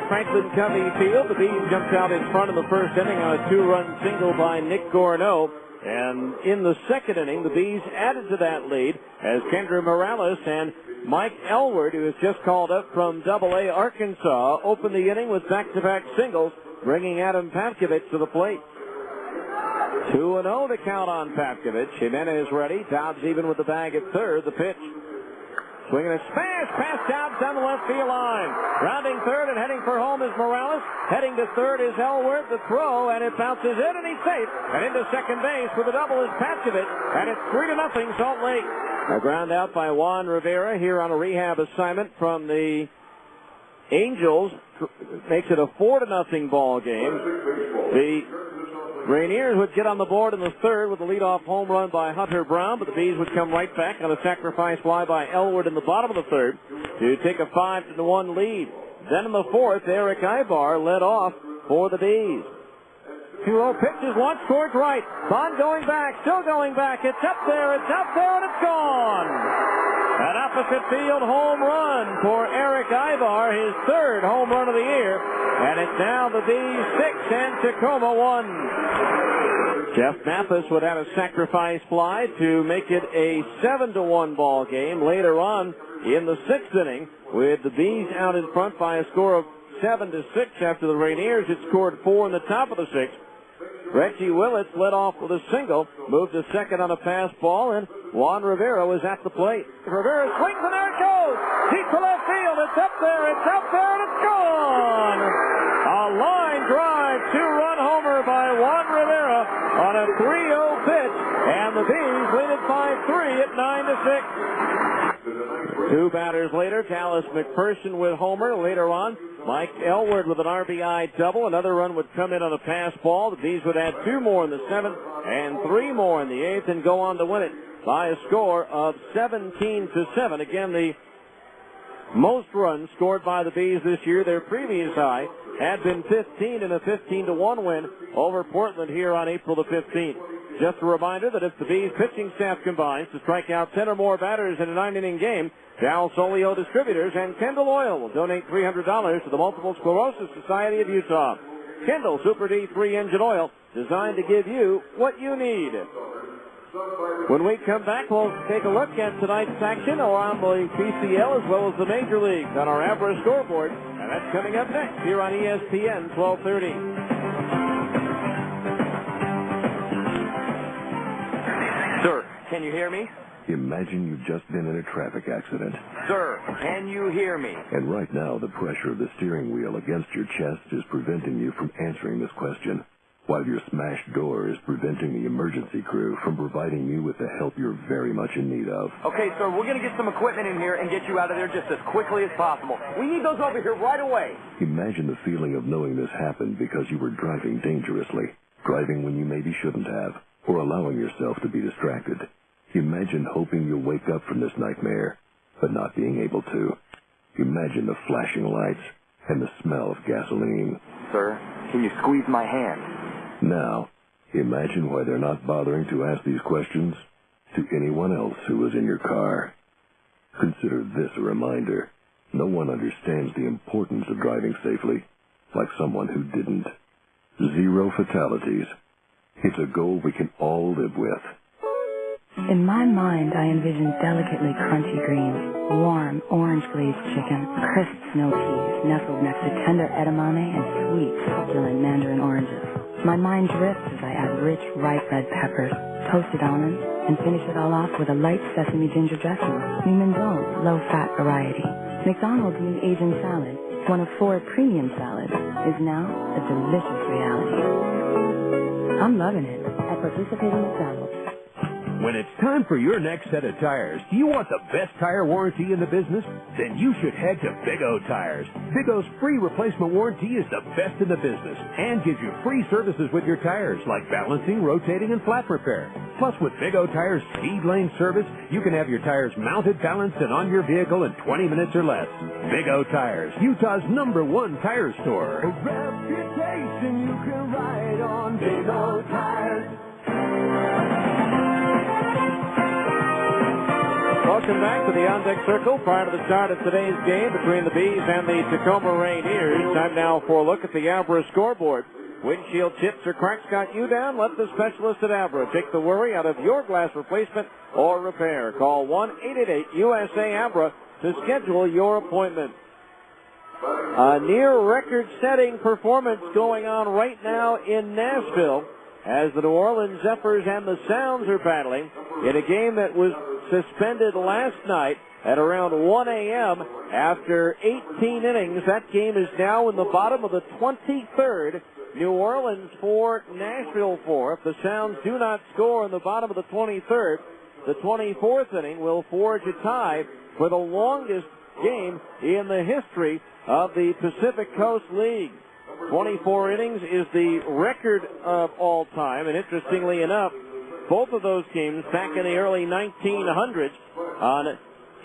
Franklin Covey Field. The Bees jumped out in front in the first inning on a 2-run single by Nick Gorneau. And in the second inning, the Bees added to that lead as Kendra Morales and Mike Elward, who was just called up from Double-A Arkansas, opened the inning with back-to-back singles, bringing Adam Pavkovich to the plate. 2-0 to count on Pavkovich. Jimenez ready. Dobbs even with the bag at third. The pitch. Swinging a smash, passed out down the left field line. Rounding third and heading for home is Morales. Heading to third is Elward. The throw, and it bounces in, and he's safe. And into second base with a double is Pavkovich, and it's 3-0 Salt Lake. A ground out by Juan Rivera here on a rehab assignment from the Angels. Makes it a 4-0 ball game. The Rainiers would get on the board in the third with a leadoff home run by Hunter Brown, but the Bees would come right back on a sacrifice fly by Elward in the bottom of the third to take a 5-1 lead. Then in the fourth, Eric Ibar led off for the Bees. 2-0 pitch is launched towards right. Bond going back, still going back. It's up there, and it's gone. An opposite field home run for Eric Ibar, his third home run of the year. And it's now the Bees 6 and Tacoma 1. Jeff Mathis would have a sacrifice fly to make it a 7-1 ball game later on in the sixth inning, with the Bees out in front by a score of 7-6 after the Rainiers had scored 4 in the top of the sixth. Reggie Willits led off with a single, moved to second on a pass ball, and Juan Rivera was at the plate. Rivera swings, and there it goes! Deep to left field, it's up there, and it's gone! A line drive, 2-run homer by Juan Rivera on a 3-0 pitch, and the Bees lead it by 3 at 9-6. Two batters later, Dallas McPherson with homer. Later on, Mike Elward with an RBI double. Another run would come in on a pass ball. The Bees would add 2 more in the seventh and 3 more in the eighth and go on to win it by a score of 17-7. Again, the most runs scored by the Bees this year. Their previous high had been 15 in a 15-1 win over Portland here on April the 15th. Just a reminder that if the Bees pitching staff combines to strike out 10 or more batters in a 9-inning game, Dal Solio Distributors and Kendall Oil will donate $300 to the Multiple Sclerosis Society of Utah. Kendall Super D3 engine oil, designed to give you what you need. When we come back, we'll take a look at tonight's action around the PCL as well as the Major Leagues on our Abra scoreboard, and that's coming up next here on ESPN 1230. Sir, can you hear me? Imagine you've just been in a traffic accident. Sir, can you hear me? And right now, the pressure of the steering wheel against your chest is preventing you from answering this question, while your smashed door is preventing the emergency crew from providing you with the help you're very much in need of. Okay, sir, we're going to get some equipment in here and get you out of there just as quickly as possible. We need those over here right away. Imagine the feeling of knowing this happened because you were driving dangerously, driving when you maybe shouldn't have, or allowing yourself to be distracted. Imagine hoping you'll wake up from this nightmare, but not being able to. Imagine the flashing lights and the smell of gasoline. Sir, can you squeeze my hand? Now, imagine why they're not bothering to ask these questions to anyone else who was in your car. Consider this a reminder. No one understands the importance of driving safely like someone who didn't. 0 fatalities. It's a goal we can all live with. In my mind, I envision delicately crunchy greens, warm, orange-glazed chicken, crisp snow peas nestled next to tender edamame and sweet, succulent mandarin oranges. My mind drifts as I add rich, ripe red peppers, toasted almonds, and finish it all off with a light sesame ginger dressing. New Mendoza, low-fat variety. McDonald's new Asian salad, one of 4 premium salads, is now a delicious reality. I'm loving it at participating McDonald's. When it's time for your next set of tires, do you want the best tire warranty in the business? Then you should head to Big O Tires. Big O's free replacement warranty is the best in the business and gives you free services with your tires like balancing, rotating, and flat repair. Plus, with Big O Tires speed lane service, you can have your tires mounted, balanced, and on your vehicle in 20 minutes or less. Big O Tires, Utah's #1 tire store. A reputation you can ride on. Big O Tires. Welcome back to the on-deck circle prior to the start of today's game between the Bees and the Tacoma Rainiers. Time now for a look at the Abra scoreboard. Windshield chips or cracks got you down? Let the specialist at Abra take the worry out of your glass replacement or repair. Call 1-888-USA-ABRA to schedule your appointment. A near record-setting performance going on right now in Nashville as the New Orleans Zephyrs and the Sounds are battling in a game that was suspended last night at around 1 a.m. after 18 innings. That game is now in the bottom of the 23rd. New Orleans 4, Nashville 4. If the Sounds do not score in the bottom of the 23rd, the 24th inning will forge a tie for the longest game in the history of the Pacific Coast League. 24 innings is the record of all time, and interestingly enough, both of those teams back in the early 1900s. On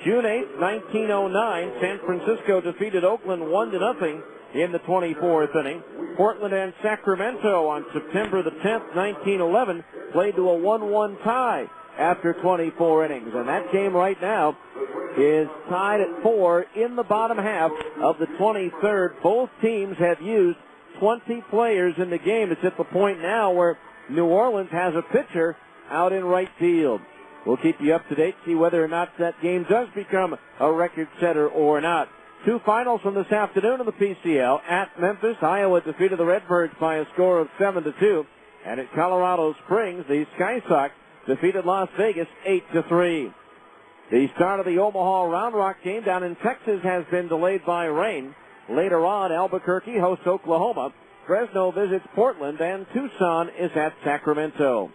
June 8, 1909, San Francisco defeated Oakland 1-0 in the 24th inning. Portland and Sacramento on September the 10th, 1911, played to a 1-1 tie after 24 innings. And that game right now is tied at 4 in the bottom half of the 23rd. Both teams have used 20 players in the game. It's at the point now where New Orleans has a pitcher out in right field. We'll keep you up to date, see whether or not that game does become a record setter or not. Two finals from this afternoon in the PCL. At Memphis, Iowa defeated the Redbirds by a score of 7-2. And at Colorado Springs, the Sky Sox defeated Las Vegas 8-3. The start of the Omaha Round Rock game down in Texas has been delayed by rain. Later on, Albuquerque hosts Oklahoma. Fresno visits Portland, and Tucson is at Sacramento.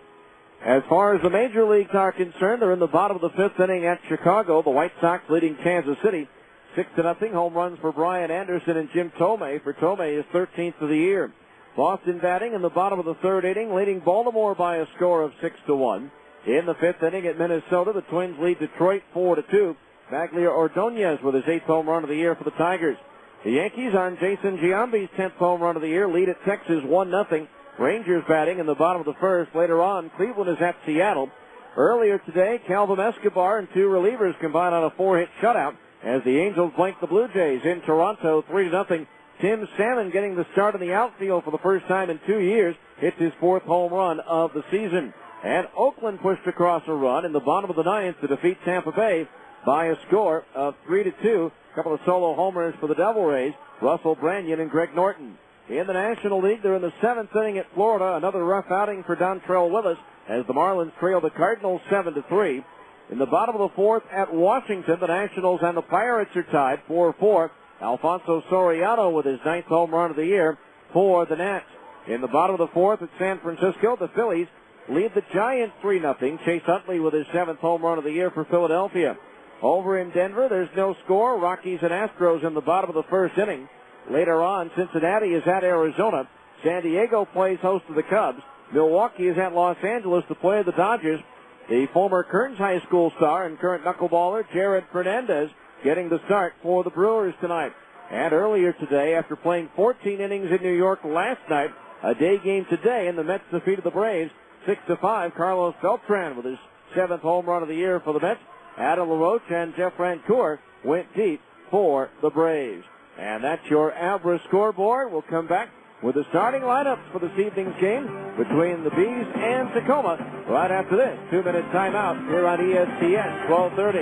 As far as the major leagues are concerned, they're in the bottom of the 5th inning at Chicago. The White Sox leading Kansas City 6-0. Home runs for Brian Anderson and Jim Thome. For Thome, his 13th of the year. Boston batting in the bottom of the 3rd inning, leading Baltimore by a score of 6-1. In the 5th inning at Minnesota, the Twins lead Detroit 4-2. Maglia Ordonez with his 8th home run of the year for the Tigers. The Yankees on Jason Giambi's 10th home run of the year lead at Texas 1-0. Rangers batting in the bottom of the 1st. Later on, Cleveland is at Seattle. Earlier today, Calvin Escobar and two relievers combined on a 4-hit shutout as the Angels blank the Blue Jays in Toronto 3-0. Tim Salmon getting the start in the outfield for the first time in 2 years. Hits his 4th home run of the season. And Oakland pushed across a run in the bottom of the 9th to defeat Tampa Bay by a score of 3-2. A couple of solo homers for the Devil Rays, Russell Branyan and Greg Norton. In the National League, they're in the 7th inning at Florida. Another rough outing for Dontrell Willis as the Marlins trail the Cardinals 7-3. In the bottom of the 4th at Washington, the Nationals and the Pirates are tied 4-4. Alfonso Soriano with his 9th home run of the year for the Nats. In the bottom of the 4th at San Francisco, the Phillies lead the Giants 3-0. Chase Utley with his 7th home run of the year for Philadelphia. Over in Denver, there's no score. Rockies and Astros in the bottom of the 1st inning. Later on, Cincinnati is at Arizona. San Diego plays host to the Cubs. Milwaukee is at Los Angeles to play the Dodgers. The former Kearns High School star and current knuckleballer Jared Fernandez getting the start for the Brewers tonight. And earlier today, after playing 14 innings in New York last night, a day game today, and the Mets defeated the Braves 6-5. Carlos Beltran with his 7th home run of the year for the Mets. Adam LaRoche and Jeff Rancourt went deep for the Braves. And that's your Abra scoreboard. We'll come back with the starting lineups for this evening's game between the Bees and Tacoma right after this 2-minute timeout here on ESPN 1230.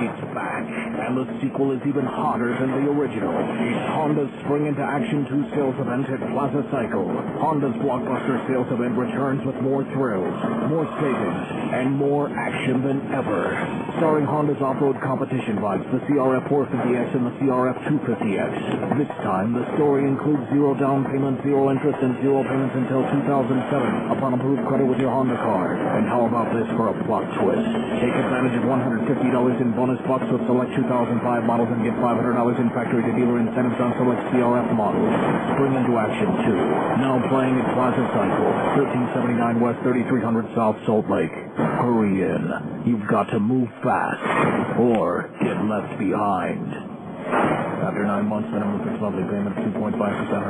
It's back, and the sequel is even hotter than the original. It's Honda's Spring into Action 2 sales event at Plaza Cycle. Honda's blockbuster sales event returns with more thrills, more savings, and more action than ever. Starring Honda's off-road competition bikes, the CRF 450X and the CRF 250X. This time, the story includes 0 down payment, 0 interest, and 0 payments until 2007 upon approved credit with your Honda card. And how about this for a plot twist? Take advantage of $150 in bonus bucks with select 2005 models and get $500 in factory-to-dealer incentives on select CRF models. Spring into Action 2. Now playing at Plaza Cycle, 1379 West, 3300 South Salt Lake. Hurry in. You've got to move fast or get left behind. after 9 months, minimum fixed monthly payment of 2.5%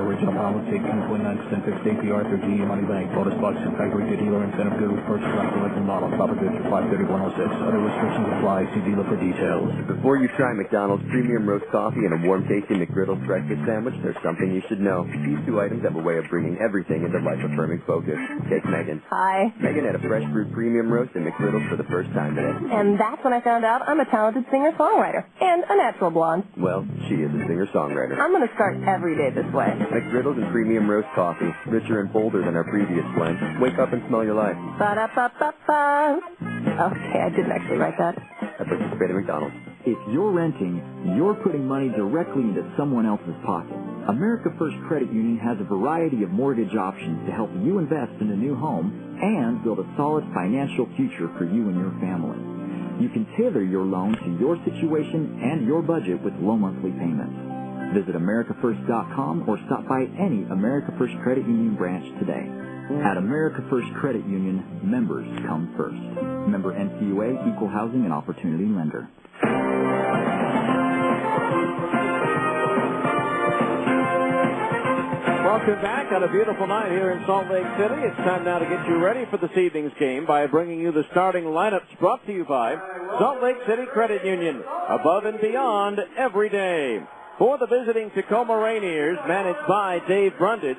original policy, 2.9% fixed APR through GE Money Bank. Bonus bucks and factory to dealer incentive good with purchase on selected model. Proper good for 53106. Other restrictions apply. See dealer for details. Before you try McDonald's premium roast coffee and a warm, tasty McGriddles breakfast sandwich, there's something you should know. These two items have a way of bringing everything into life-affirming focus. Take Megan. Hi. Megan had a fresh brewed premium roast and McGriddles for the first time today. And that's when I found out I'm a talented singer-songwriter and a natural blonde. Well, she is a singer-songwriter. I'm going to start every day this way. McGriddles and premium roast coffee, richer and bolder than our previous blend. Wake up and smell your life. Ba-da-ba-ba-ba. Okay, I didn't actually write that. I participate at McDonald's. If you're renting, you're putting money directly into someone else's pocket. America First Credit Union has a variety of mortgage options to help you invest in a new home and build a solid financial future for you and your family. You can tailor your loan to your situation and your budget with low monthly payments. Visit AmericaFirst.com or stop by any America First Credit Union branch today. At America First Credit Union, members come first. Member NCUA, Equal Housing and Opportunity Lender. Welcome back on a beautiful night here in Salt Lake City. It's time now to get you ready for this evening's game by bringing you the starting lineups brought to you by Salt Lake City Credit Union. Above and beyond every day. For the visiting Tacoma Rainiers, managed by Dave Brundage,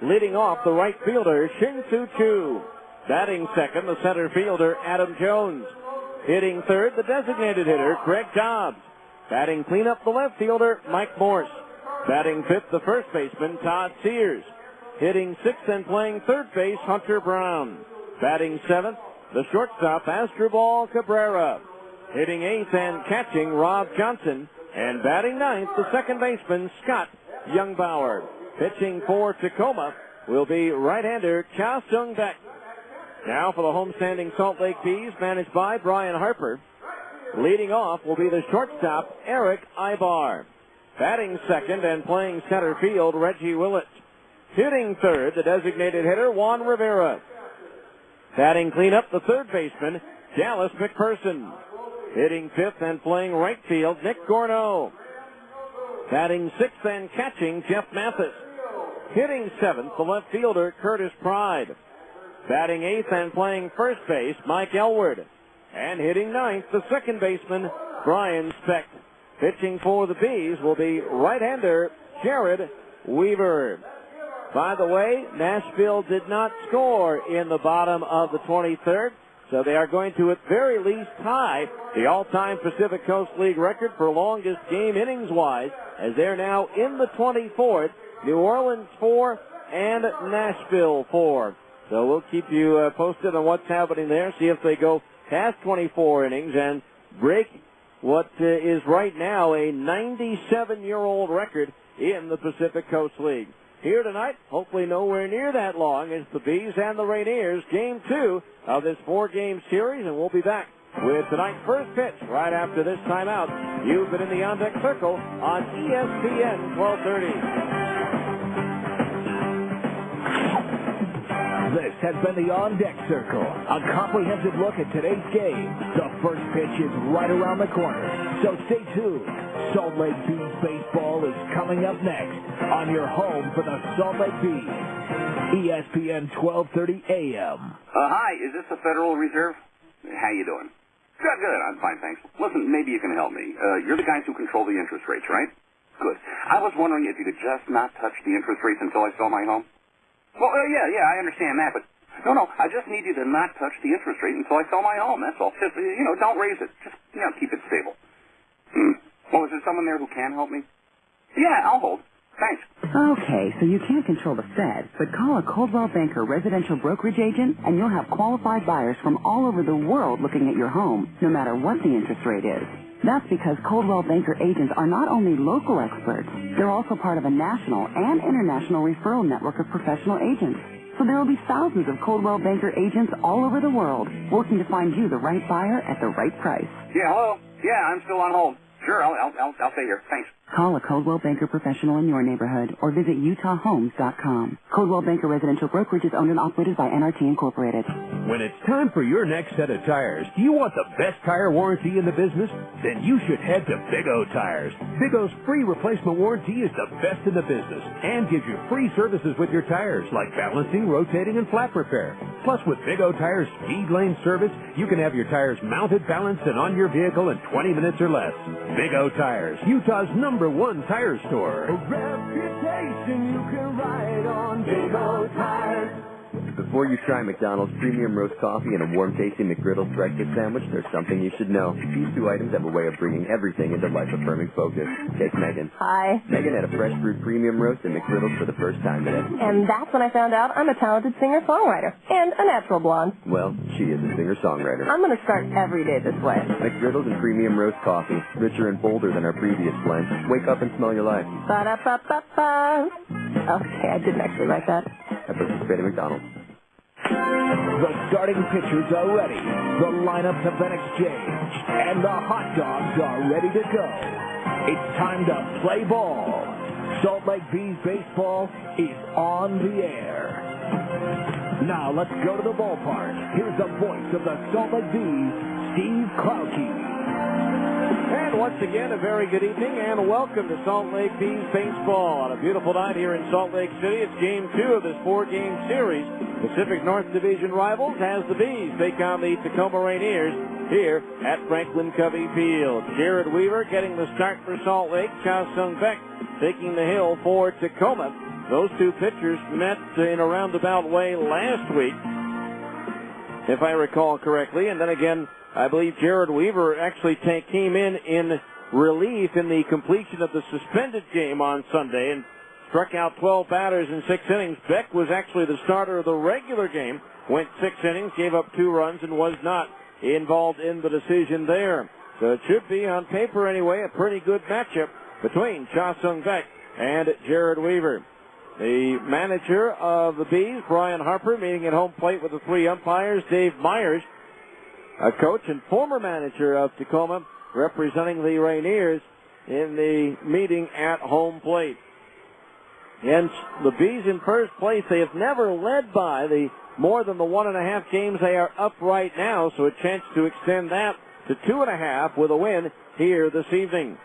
leading off the right fielder, Shin Soo Choo. Batting second, the center fielder, Adam Jones. Hitting third, the designated hitter, Greg Dobbs. Batting cleanup, the left fielder, Mike Morse. Batting fifth, the first baseman, Todd Sears. Hitting sixth and playing third base, Hunter Brown. Batting seventh, the shortstop, Asdrubal Cabrera. Hitting eighth and catching, Rob Johnson. And batting ninth, the second baseman, Scott Youngbauer. Pitching for Tacoma will be right-hander Cha Sung-Beck. Now for the homestanding Salt Lake Bees, managed by Brian Harper. Leading off will be the shortstop, Eric Ibar. Batting second and playing center field, Reggie Willett. Hitting third, the designated hitter, Juan Rivera. Batting cleanup, the third baseman, Dallas McPherson. Hitting fifth and playing right field, Nick Gorno. Batting sixth and catching, Jeff Mathis. Hitting seventh, the left fielder, Curtis Pride. Batting eighth and playing first base, Mike Elward. And hitting ninth, the second baseman, Brian Specht. Pitching for the Bees will be right-hander Jared Weaver. By the way, Nashville did not score in the bottom of the 23rd, so they are going to at very least tie the all-time Pacific Coast League record for longest game innings-wise, as they're now in the 24th. New Orleans 4 and Nashville 4. So we'll keep you posted on what's happening there, see if they go past 24 innings and break what is right now a 97-year-old record in the Pacific Coast League. Here tonight, hopefully nowhere near that long, is the Bees and the Rainiers, Game 2 of this 4-game series, and we'll be back with tonight's first pitch right after this timeout. You've been in the On Deck Circle on ESPN 1230. This has been the On Deck Circle, a comprehensive look at today's game. The first pitch is right around the corner, so stay tuned. Salt Lake Bees baseball is coming up next on your home for the Salt Lake Bees, ESPN 1230 AM. Hi, is this the Federal Reserve? How you doing? Good, good. I'm fine, thanks. Listen, maybe you can help me. You're the guys who control the interest rates, right? Good. I was wondering if you could just not touch the interest rates until I sell my home. Well, yeah, I understand that, but no, I just need you to not touch the interest rate until I sell my home, that's all. Just, don't raise it. Just, keep it stable. Well, is there someone there who can help me? Yeah, I'll hold. Thanks. Okay, so you can't control the Fed, but call a Coldwell Banker residential brokerage agent, and you'll have qualified buyers from all over the world looking at your home, no matter what the interest rate is. That's because Coldwell Banker agents are not only local experts, they're also part of a national and international referral network of professional agents. So there will be thousands of Coldwell Banker agents all over the world working to find you the right buyer at the right price. Yeah, hello? Yeah, I'm still on hold. Sure, I'll stay here. Thanks. Call a Coldwell Banker professional in your neighborhood or visit utahhomes.com. Coldwell Banker Residential Brokerage is owned and operated by NRT Incorporated. When it's time for your next set of tires, do you want the best tire warranty in the business? Then you should head to Big O Tires. Big O's free replacement warranty is the best in the business and gives you free services with your tires like balancing, rotating, and flat repair. Plus, with Big O Tires speed lane service, you can have your tires mounted, balanced, and on your vehicle in 20 minutes or less. Big O Tires, Utah's #1 tire store. A reputation you can ride on. Big O Tires. Before you try McDonald's premium roast coffee and a warm-tasting McGriddles breakfast sandwich, there's something you should know. These two items have a way of bringing everything into life-affirming focus. Take Megan. Hi. Megan had a fresh brewed premium roast and McGriddles for the first time today. And that's when I found out I'm a talented singer-songwriter and a natural blonde. Well, she is a singer-songwriter. I'm going to start every day this way. McGriddles and premium roast coffee, richer and bolder than our previous blend. Wake up and smell your life. Ba-da-ba-ba-ba. Okay, I didn't actually write that. At participating McDonald's. The starting pitchers are ready. The lineups have been exchanged. And the hot dogs are ready to go. It's time to play ball. Salt Lake Bees baseball is on the air. Now let's go to the ballpark. Here's the voice of the Salt Lake Bees, Steve Klauke. And once again, a very good evening and welcome to Salt Lake Bees baseball on a beautiful night here in Salt Lake City. It's game 2 of this 4-game series. Pacific North Division rivals as the Bees take on the Tacoma Rainiers here at Franklin Covey Field. Jared Weaver getting the start for Salt Lake. Cha Sung Beck taking the hill for Tacoma. Those two pitchers met in a roundabout way last week, if I recall correctly, and then again, I believe Jared Weaver actually came in relief in the completion of the suspended game on Sunday and struck out 12 batters in 6 innings. Beck was actually the starter of the regular game, went 6 innings, gave up 2 runs, and was not involved in the decision there. So it should be, on paper anyway, a pretty good matchup between Cha Sung Beck and Jared Weaver. The manager of the Bees, Brian Harper, meeting at home plate with the 3 umpires. Dave Myers, a coach and former manager of Tacoma, representing the Rainiers in the meeting at home plate. And the Bees in first place, they have never led by the more than the 1.5 games they are up right now, so a chance to extend that to 2.5 with a win here this evening.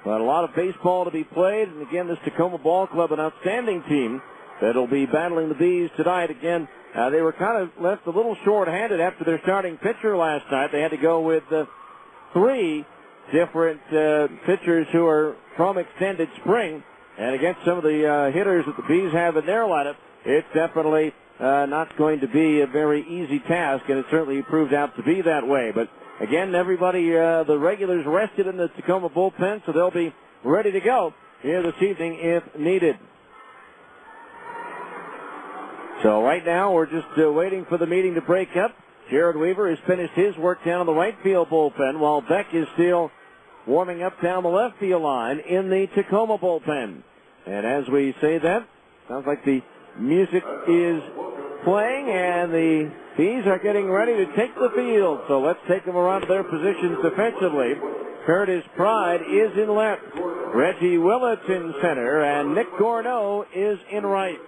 But a lot of baseball to be played, and again, this Tacoma Ball Club, an outstanding team that'll be battling the Bees tonight. Again, they were kind of left a little short-handed after their starting pitcher last night. They had to go with 3 different pitchers who are from extended spring. And against some of the hitters that the Bees have in their lineup, it's definitely not going to be a very easy task, and it certainly proved out to be that way. But again, everybody, the regulars rested in the Tacoma bullpen, so they'll be ready to go here this evening if needed. So right now, we're just waiting for the meeting to break up. Jared Weaver has finished his work down in the right field bullpen, while Beck is still warming up down the left field line in the Tacoma bullpen. And as we say that, sounds like the music is playing and the Bees are getting ready to take the field. So let's take them around to their positions defensively. Curtis Pride is in left. Reggie Willits in center, and Nick Gorneau is in right.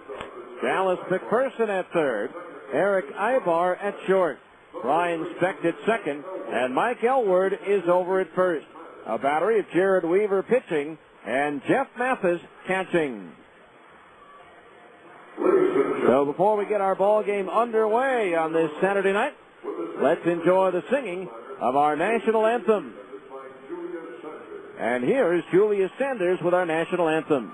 Dallas McPherson at third. Eric Ibar at short. Brian Specht at second, and Mike Elward is over at first. A battery of Jared Weaver pitching and Jeff Mathis catching. So before we get our ball game underway on this Saturday night, let's enjoy the singing of our national anthem. And here is Julia Sanders with our national anthem.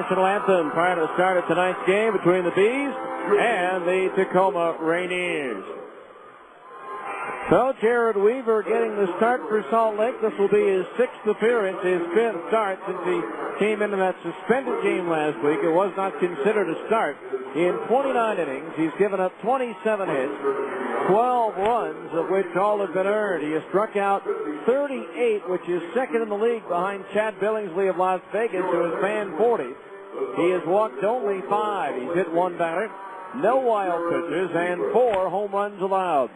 national anthem prior to the start of tonight's game between the Bees and the Tacoma Rainiers. So Jared Weaver getting the start for Salt Lake. This will be his 6th appearance, his 5th start since he came into that suspended game last week. It was not considered a start. In 29 innings, he's given up 27 hits, 12 runs, of which all have been earned. He has struck out 38, which is second in the league behind Chad Billingsley of Las Vegas, who has fanned 40. He has walked only 5. He's hit 1 batter, no wild pitches, and 4 home runs allowed.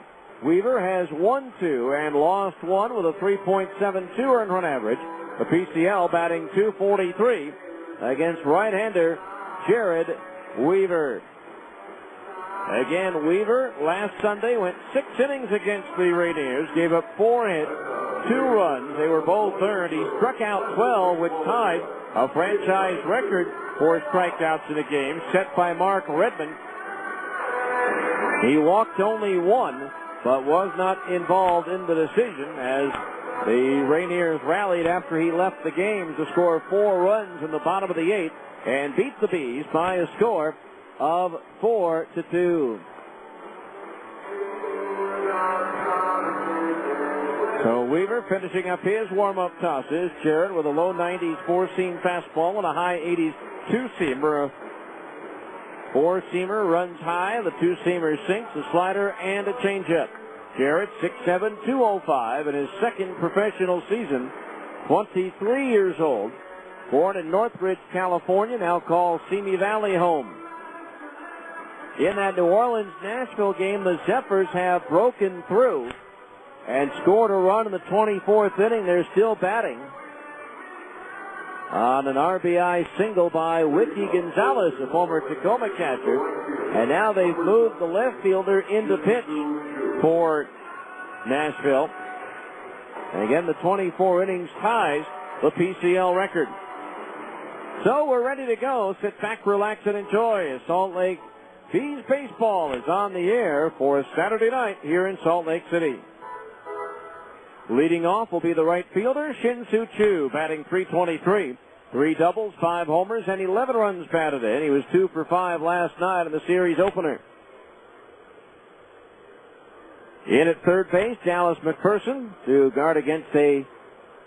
Weaver has won 2 and lost 1 with a 3.72 earned run average. The PCL batting .243 against right-hander Jared Weaver. Again, Weaver last Sunday went 6 innings against the Rainiers, gave up 4 hits, 2 runs. They were both earned. He struck out 12, which tied a franchise record for strikeouts in a game set by Mark Redmond. He walked only 1, but was not involved in the decision as the Rainiers rallied after he left the game to score 4 runs in the bottom of the 8th and beat the Bees by a score of 4-2. So Weaver finishing up his warm-up tosses. Jared with a low 90s 4-seam fastball and a high 80s 2-seamer. 4-seamer runs high. The 2-seamer sinks, a slider, and a changeup. Jarrett, 6'7", 205 in his second professional season. 23 years old. Born in Northridge, California, now called Simi Valley home. In that New Orleans-Nashville game, the Zephyrs have broken through and scored a run in the 24th inning. They're still batting on an RBI single by Whitney Gonzalez, a former Tacoma catcher. And now they've moved the left fielder into pitch for Nashville. And again, the 24 innings ties the PCL record. So we're ready to go. Sit back, relax, and enjoy as Salt Lake Bees baseball is on the air for a Saturday night here in Salt Lake City. Leading off will be the right fielder, Shin-Soo Choo, batting .323. 3 doubles, 5 homers, and 11 runs batted in. He was 2 for 5 last night in the series opener. In at third base, Dallas McPherson to guard against a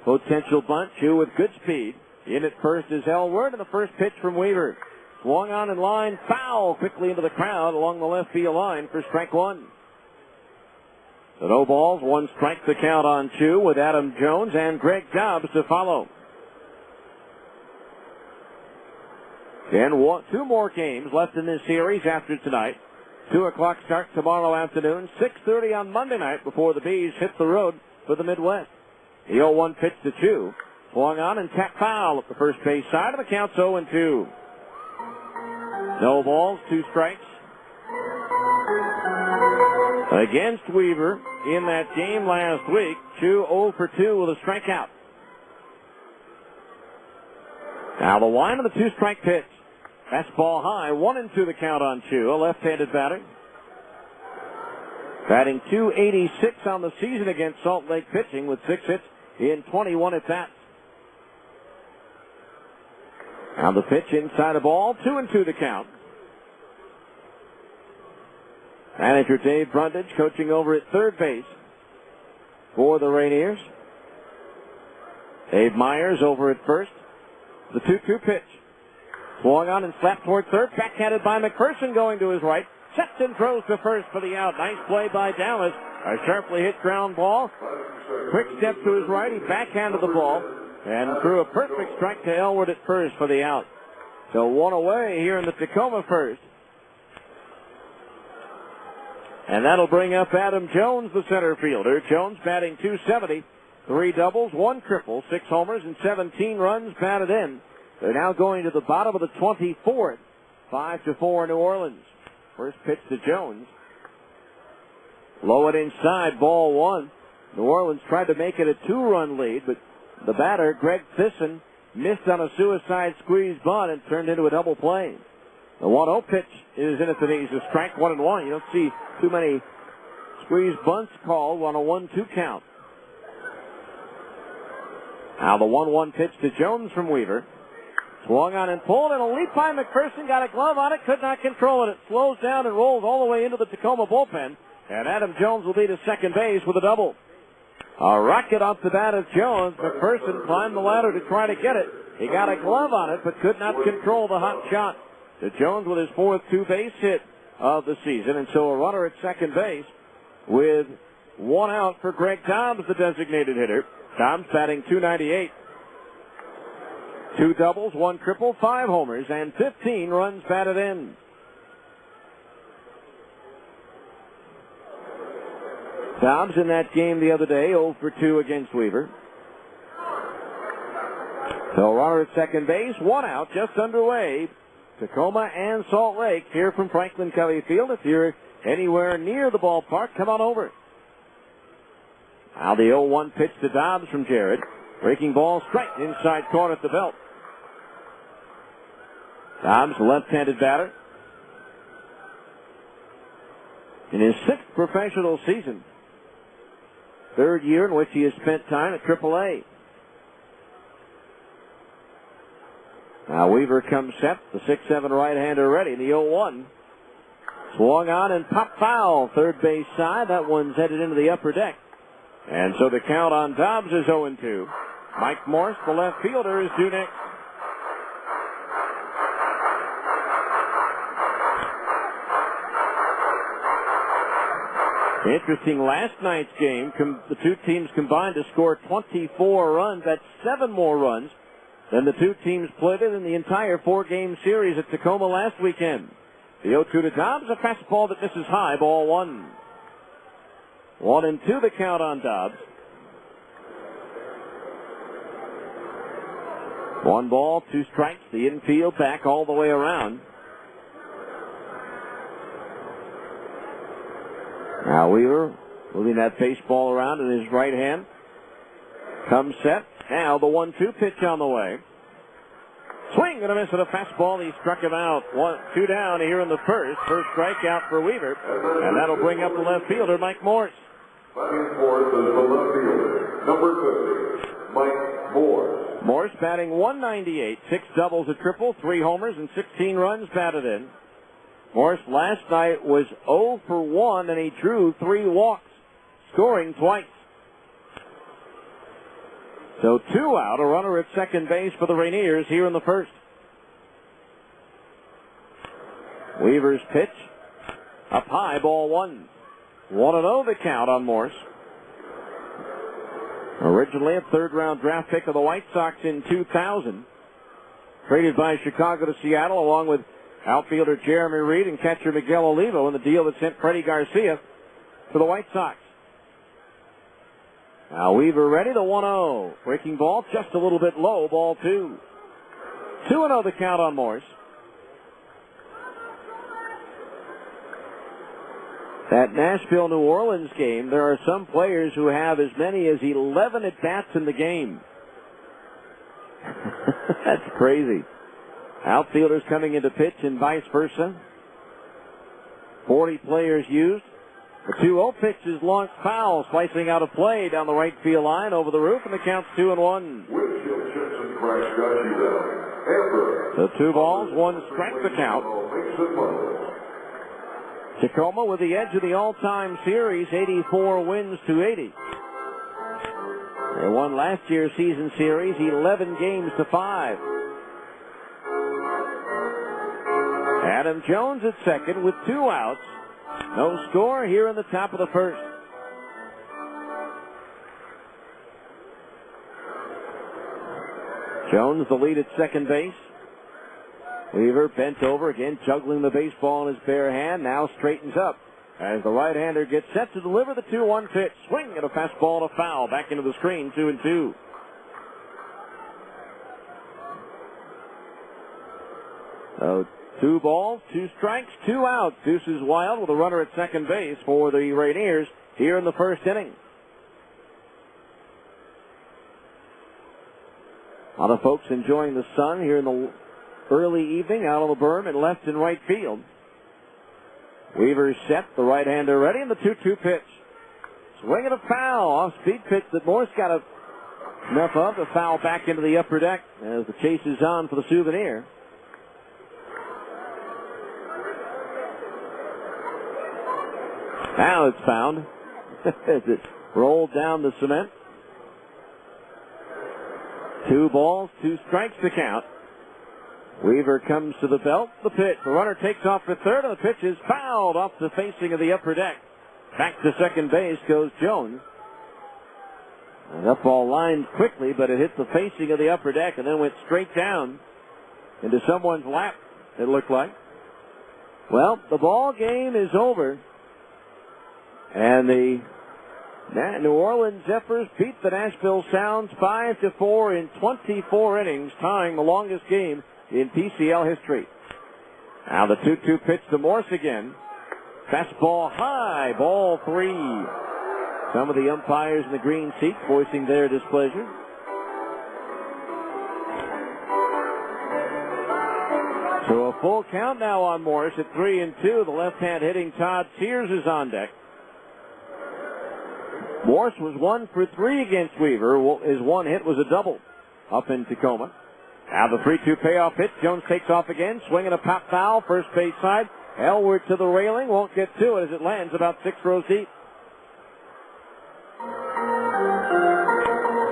potential bunt. Choo with good speed. In at first is Elward, and the first pitch from Weaver. Swung on in line, foul quickly into the crowd along the left field line for strike 1. So no balls, 1 strike to count on Choo with Adam Jones and Greg Dobbs to follow. And 2 more games left in this series after tonight. 2 o'clock start tomorrow afternoon, 6:30 on Monday night before the Bees hit the road for the Midwest. The 0-1 pitch to Choo. Swung on and tapped foul at the first base side, and the count's 0-2. No balls, 2 strikes. Against Weaver in that game last week, Choo 0 for 2 with a strikeout. Now the line of the 2-strike pitch. Fastball high, 1-2 the count on Choo, a left-handed batter. Batting .286 on the season against Salt Lake pitching with 6 hits in 21 at-bats. Now the pitch inside the ball, 2-2 the count. Manager Dave Brundage coaching over at third base for the Rainiers. Dave Myers over at first. The 2-2 pitch. Swung on and slapped toward third. Backhanded by McPherson going to his right. Sets and throws to first for the out. Nice play by Dallas. A sharply hit ground ball. Quick step to his right. He backhanded the ball and threw a perfect strike to Elwood at first for the out. So 1 away here in the Tacoma first. And that'll bring up Adam Jones, the center fielder. Jones batting .270. 3 doubles, 1 triple, 6 homers, and 17 runs batted in. They're now going to the bottom of the 24th. 5-4 New Orleans. First pitch to Jones. Low and inside, ball 1. New Orleans tried to make it a 2-run lead, but the batter, Greg Thyssen, missed on a suicide squeeze bunt and turned into a double play. The 1-0 pitch is in at the knees. A strike 1-1. You don't see too many squeeze bunts called on a 1-2 count. Now the 1-1 pitch to Jones from Weaver. Swung on and pulled, and a leap by McPherson. Got a glove on it, could not control it. It slows down and rolls all the way into the Tacoma bullpen. And Adam Jones will be to second base with a double. A rocket off the bat of Jones. McPherson climbed the ladder to try to get it. He got a glove on it, but could not control the hot shot. To Jones with his fourth two-base hit of the season. And so a runner at second base with one out for Greg Dobbs, the designated hitter. Dobbs batting .298. 2 doubles, 1 triple, 5 homers, and 15 runs batted in. Dobbs in that game the other day, 0 for 2 against Weaver. So runner at second base, 1 out, just underway. Tacoma and Salt Lake here from Franklin Covey Field. If you're anywhere near the ballpark, come on over. Now the 0-1 pitch to Dobbs from Jared. Breaking ball straight inside corner at the belt. Dobbs, left-handed batter. In his 6th professional season. 3rd year in which he has spent time at AAA. Now Weaver comes set, the 6'7" right-hander ready. The 0-1. Swung on and popped foul. Third base side. That one's headed into the upper deck. And so the count on Dobbs is 0-2. Mike Morse, the left fielder, is due next. Interesting, last night's game, the two teams combined to score 24 runs. That's 7 more runs than the two teams played in the entire 4-game series at Tacoma last weekend. The 0-2 to Dobbs, a fastball that misses high, ball 1. 1-2 the count on Dobbs. 1 ball, 2 strikes, the infield back all the way around. Now Weaver moving that baseball around in his right hand. Comes set. Now the 1-2 pitch on the way. Swing and a miss at a fastball. He struck him out. 1-2 down here in the first. First strikeout for Weaver. And that'll bring up the left fielder, Mike Morse. Batting fourth is the left fielder, number 50, Mike Morse. Morse batting .198, 6 doubles, a triple, 3 homers, and 16 runs batted in. Morse last night was 0 for 1, and he drew 3 walks, scoring twice. So 2 out, a runner at second base for the Rainiers here in the first. Weaver's pitch, up high, ball 1. 1-0 the count on Morse. Originally a 3rd-round draft pick of the White Sox in 2000. Traded by Chicago to Seattle along with outfielder Jeremy Reed and catcher Miguel Olivo in the deal that sent Freddie Garcia to the White Sox. Now Weaver ready, the 1-0. Breaking ball just a little bit low, ball 2. 2-0 the count on Morse. That Nashville-New Orleans game, there are some players who have as many as 11 at-bats in the game. That's crazy. Outfielders coming into pitch and vice versa. 40 players used. The 2-0 pitch is launched foul, slicing out of play down the right field line over the roof, and the count's 2-1. So 2 balls, 1 strike the count. Tacoma with the edge of the all-time series, 84 wins to 80. They won last year's season series 11 games to 5. Adam Jones at second with 2 outs. No score here in the top of the first. Jones the lead at second base. Weaver bent over again, juggling the baseball in his bare hand, now straightens up as the right-hander gets set to deliver the 2-1 pitch. Swing and a fastball to foul. Back into the screen, 2-2. So 2 balls, 2 strikes, 2 outs. Deuces Wild with a runner at second base for the Rainiers here in the first inning. A lot of folks enjoying the sun here in the early evening out on the berm in left and right field. Weaver's set, the right-hander ready, and the 2-2 pitch. Swing and a foul, off-speed pitch that Morse got a enough of to foul back into the upper deck as the chase is on for the Souvenir. Now it's found as it rolled down the cement. 2 balls, 2 strikes to count. Weaver comes to the belt. The pitch. The runner takes off for third, and the pitch is fouled off the facing of the upper deck. Back to second base goes Jones. And up ball lined quickly, but it hit the facing of the upper deck and then went straight down into someone's lap, it looked like. Well, the ball game is over. And the New Orleans Zephyrs beat the Nashville Sounds 5-4 in 24 innings, tying the longest game in PCL history. Now the 2-2 pitch to Morse again. Fastball high, ball 3. Some of the umpires in the green seats voicing their displeasure. So a full count now on Morse at 3-2. The left-hand hitting Todd Sears is on deck. Morse was 1 for 3 against Weaver. His one hit was a double up in Tacoma. Now the 3-2 payoff pitch. Jones takes off again, swinging a pop foul, first base side. Elward to the railing, won't get to it as it lands about 6 rows deep.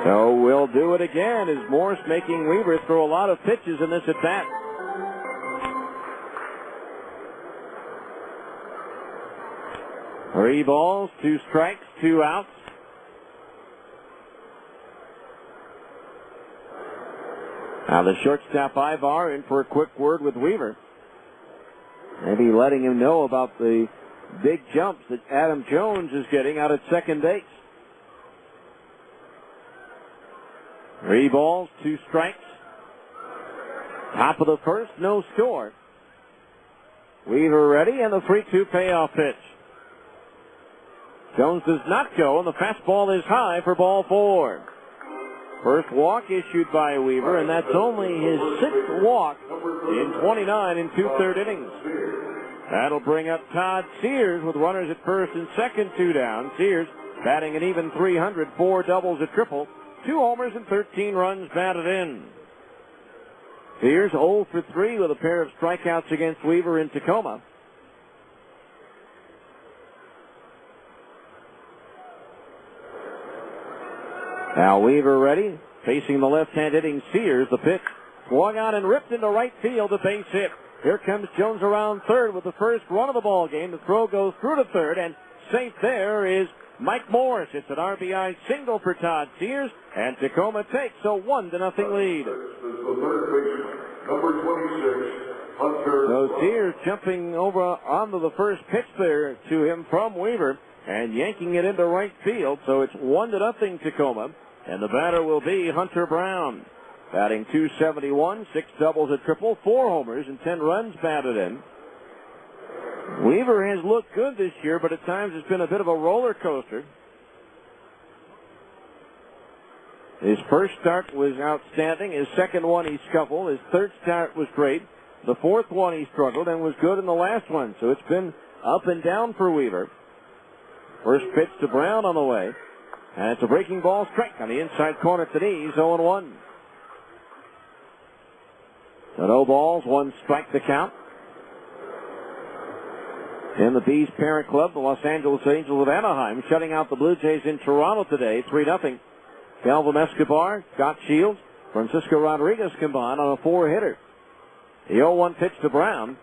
So we'll do it again as Morse making Weaver throw a lot of pitches in this at bat. Three balls, 2 strikes, 2 outs. Now the shortstop Ivar in for a quick word with Weaver. Maybe letting him know about the big jumps that Adam Jones is getting out at second base. 3 balls, 2 strikes. Top of the first, no score. Weaver ready, and the 3-2 payoff pitch. Jones does not go, and the fastball is high for ball 4. First walk issued by Weaver, and that's only his 6th walk in 29 and 2/3 innings. That'll bring up Todd Sears with runners at first and second, 2 down. Sears batting an even 300, 4 doubles, a triple, 2 homers, and 13 runs batted in. Sears 0 for 3 with a pair of strikeouts against Weaver in Tacoma. Now Weaver ready, facing the left-hand hitting Sears. The pitch swung on and ripped into right field, a base hit. Here comes Jones around third with the first run of the ball game. The throw goes through to third, and safe there is Mike Morse. It's an RBI single for Todd Sears, and Tacoma takes a 1-0 lead. So Sears jumping over onto the first pitch there to him from Weaver and yanking it into right field. So it's 1-0 Tacoma, and the batter will be Hunter Brown. Batting .271, 6 doubles, a triple, 4 homers, and 10 runs batted in. Weaver has looked good this year, but at times it's been a bit of a roller coaster. His first start was outstanding. His second one he scuffled. His third start was great. The fourth one he struggled and was good in the last one. So it's been up and down for Weaver. First pitch to Brown on the way. And it's a breaking ball strike on the inside corner to knees, 0-1. So no balls, 1 strike to count. In the Bees parent club, the Los Angeles Angels of Anaheim shutting out the Blue Jays in Toronto today, 3-0. Calvin Escobar, Scott Shields, Francisco Rodriguez combined on a 4-hitter. The 0-1 pitch to Brown,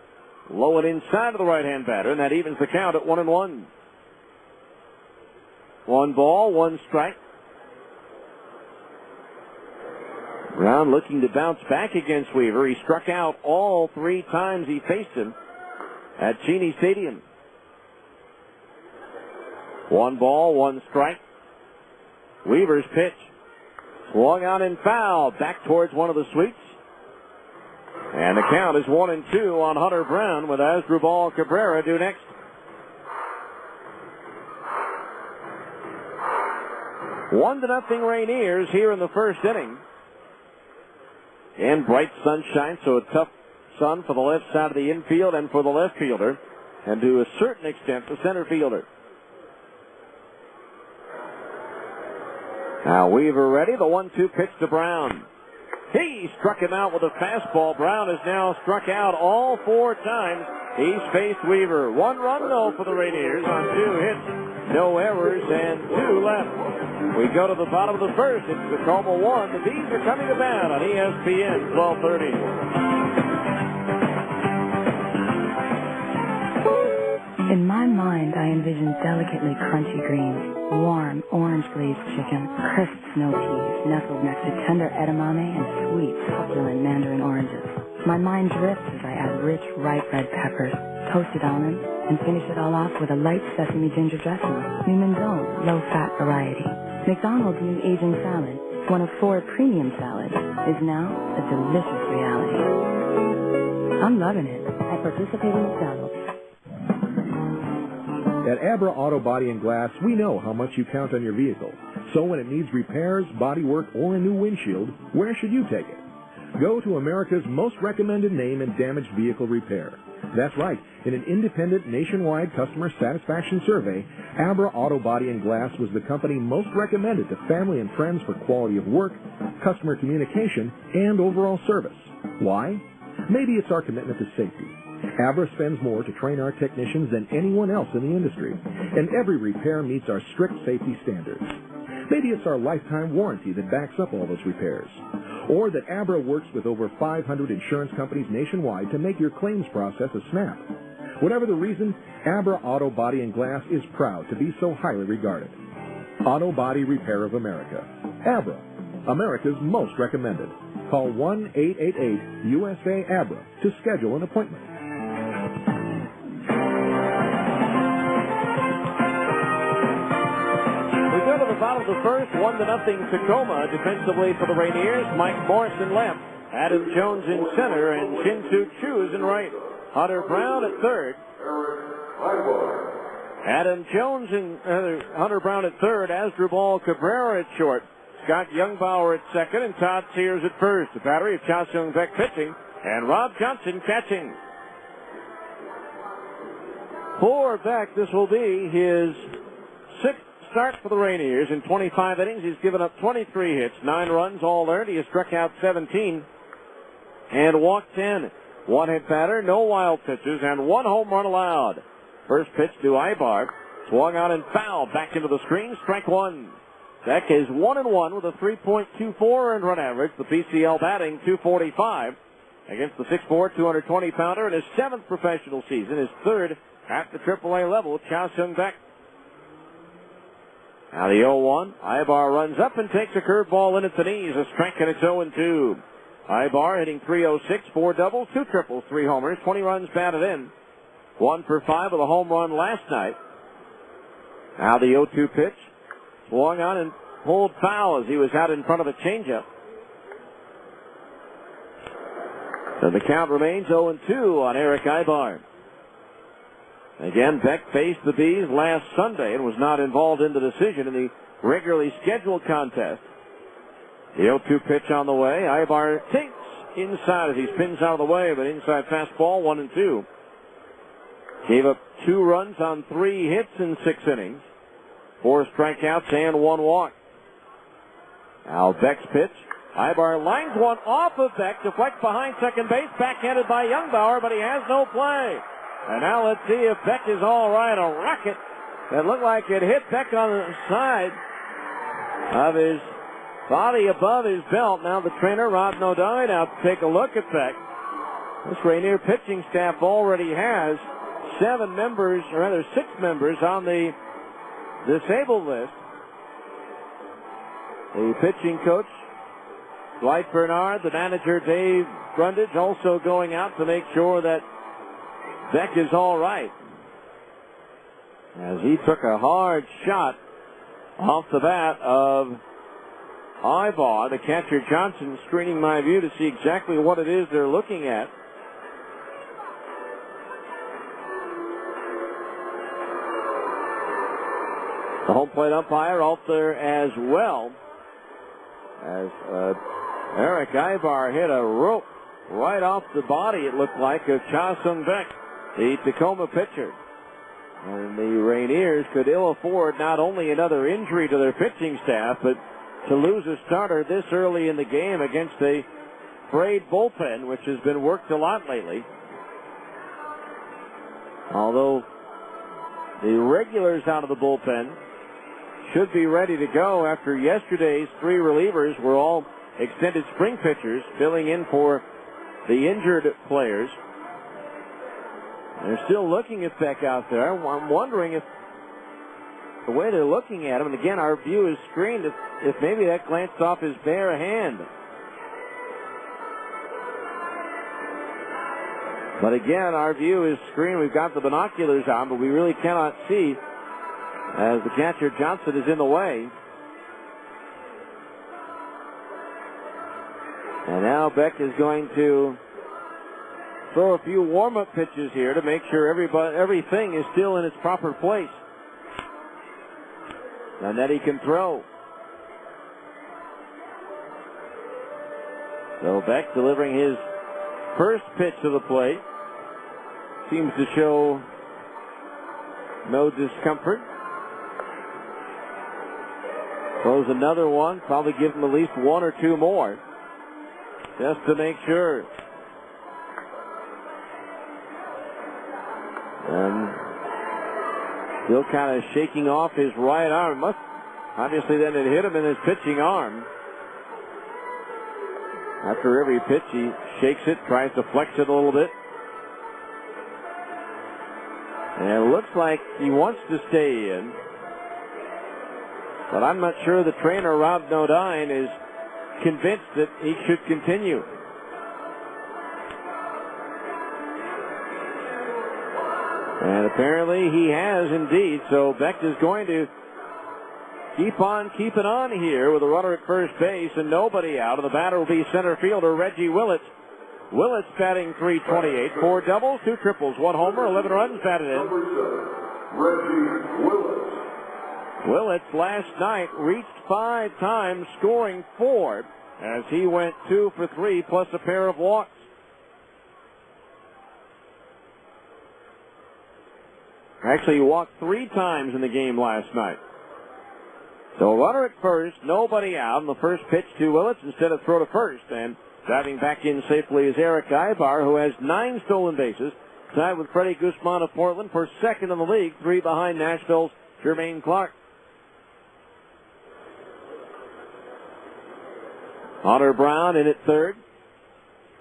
low and inside of the right-hand batter, and that evens the count at 1-1. 1 ball, 1 strike. Brown looking to bounce back against Weaver. He struck out all 3 times he faced him at Cheney Stadium. 1 ball, 1 strike. Weaver's pitch swung on and fouled back towards one of the sweeps. And the count is 1-2 on Hunter Brown, with Asdrubal Cabrera due next. One to nothing Rainiers here in the first inning. And bright sunshine, so a tough sun for the left side of the infield and for the left fielder, and to a certain extent the center fielder. Now Weaver ready. The 1-2 pitch to Brown. He struck him out with a fastball. Brown has now struck out all 4 times. He's faced Weaver. 1 run, though, for the Rainiers on 2 hits. No errors and 2 left. We go to the bottom of the first. It's Tacoma 1. The Bees are coming to bat on ESPN 1230. In my mind, I envision delicately crunchy greens, warm orange glazed chicken, crisp snow peas nestled next to tender edamame and sweet, succulent mandarin oranges. My mind drifts as I add rich, ripe red peppers, toasted almonds, and finish it all off with a light sesame ginger dressing. New Mendoza, low-fat variety. McDonald's new aging salad, one of 4 premium salads, is now a delicious reality. I'm loving it. I participate in McDonald's. At Abra Auto Body and Glass, we know how much you count on your vehicle. So when it needs repairs, body work, or a new windshield, where should you take it? Go to America's most recommended name in damaged vehicle repair. That's right. In an independent nationwide customer satisfaction survey, Abra Auto Body and Glass was the company most recommended to family and friends for quality of work, customer communication, and overall service. Why? Maybe it's our commitment to safety. Abra spends more to train our technicians than anyone else in the industry, and every repair meets our strict safety standards. Maybe it's our lifetime warranty that backs up all those repairs, or that Abra works with over 500 insurance companies nationwide to make your claims process a snap. Whatever the reason, Abra Auto Body and Glass is proud to be so highly regarded. Auto Body Repair of America. Abra, America's most recommended. Call 1-888-USA-ABRA to schedule an appointment. We go to the bottom of the first, 1-0 Tacoma. Defensively for the Rainiers, Mike Morrison left, Adam Jones in center, and Shin-Soo Chu is in right. Hunter Brown at third. Adam Jones and Hunter Brown at third. Asdrubal Cabrera at short. Scott Youngbauer at second, and Todd Sears at first. The battery of Cha Seung Beck pitching, and Rob Johnson catching. For Beck, this will be his 6th start for the Rainiers. In 25 innings, he's given up 23 hits, 9 runs, all earned. He has struck out 17 and walked 10. 1 hit batter, no wild pitches, and 1 home run allowed. First pitch to Ibar. Swung on and fouled. Back into the screen, strike 1. Beck is 1-1 with a 3.24 earned run average. The PCL batting .245 against the 6'4", 220-pounder in his 7th professional season, his 3rd at the AAA level, Cha Seung Beck. Now the 0-1. Ibar runs up and takes a curveball in at the knees. A strike, and it's 0-2. Ibar hitting .306, 4 doubles, 2 triples, 3 homers, 20 runs batted in. 1 for 5 with a home run last night. Now the 0-2 pitch. Swung on and pulled foul as he was out in front of a changeup. So the count remains 0-2 on Eric Ibar. Again, Beck faced the Bees last Sunday and was not involved in the decision in the regularly scheduled contest. The 0-2 pitch on the way. Ibar takes inside as he spins out of the way, but inside fastball, 1-2. Gave up 2 runs on 3 hits in 6 innings. 4 strikeouts and 1 walk. Now Beck's pitch. Ibar lines one off of Beck, deflects behind second base, backhanded by Youngbauer, but he has no play. And now let's see if Beck is all right. A rocket that looked like it hit Beck on the side of his body above his belt. Now the trainer, Rod Nodai, now to take a look at Beck. This Rainier pitching staff already has 6 members on the disabled list. The pitching coach, Dwight Bernard, the manager, Dave Brundage, also going out to make sure that Beck is all right, as he took a hard shot off the bat of Ibar. The catcher, Johnson, screening my view to see exactly what it is they're looking at. The home plate umpire out there as well, as Eric Ibar hit a rope right off the body, it looked like, of Cha Seung Beck, the Tacoma pitcher. And the Rainiers could ill afford not only another injury to their pitching staff, but to lose a starter this early in the game against a frayed bullpen, which has been worked a lot lately. Although the regulars out of the bullpen should be ready to go after yesterday's three relievers were all extended spring pitchers filling in for the injured players. They're still looking at Beck out there. I'm wondering if the way they're looking at him, and again, our view is screened, if maybe that glanced off his bare hand. But again, our view is screened. We've got the binoculars on, but we really cannot see as the catcher Johnson is in the way. And now Beck is going to throw a few warm-up pitches here to make sure everything is still in its proper place. And that he can throw. So Beck delivering his first pitch to the plate. Seems to show no discomfort. Throws another one. Probably give him at least one or two more. Just to make sure. And still kind of shaking off his right arm. Obviously then it hit him in his pitching arm. After every pitch he shakes it, tries to flex it a little bit. And it looks like he wants to stay in. But I'm not sure the trainer, Rob Nodine, is convinced that he should continue. And apparently he has indeed. So Beck is going to keep on keeping on here with a runner at first base and nobody out. And the batter will be center fielder Reggie Willits. Willits batting .328, 4 doubles, 2 triples, 1 homer, 11 runs batted in. Reggie Willits. Willits last night reached 5 times, scoring 4 as he went 2 for 3 plus a pair of walks. Actually, he walked 3 times in the game last night. So runner at first, nobody out, and the first pitch to Willits instead of throw to first. And driving back in safely is Eric Ibar, who has 9 stolen bases, tied with Freddie Guzman of Portland for second in the league, 3 behind Nashville's Jermaine Clark. Hunter Brown in at third.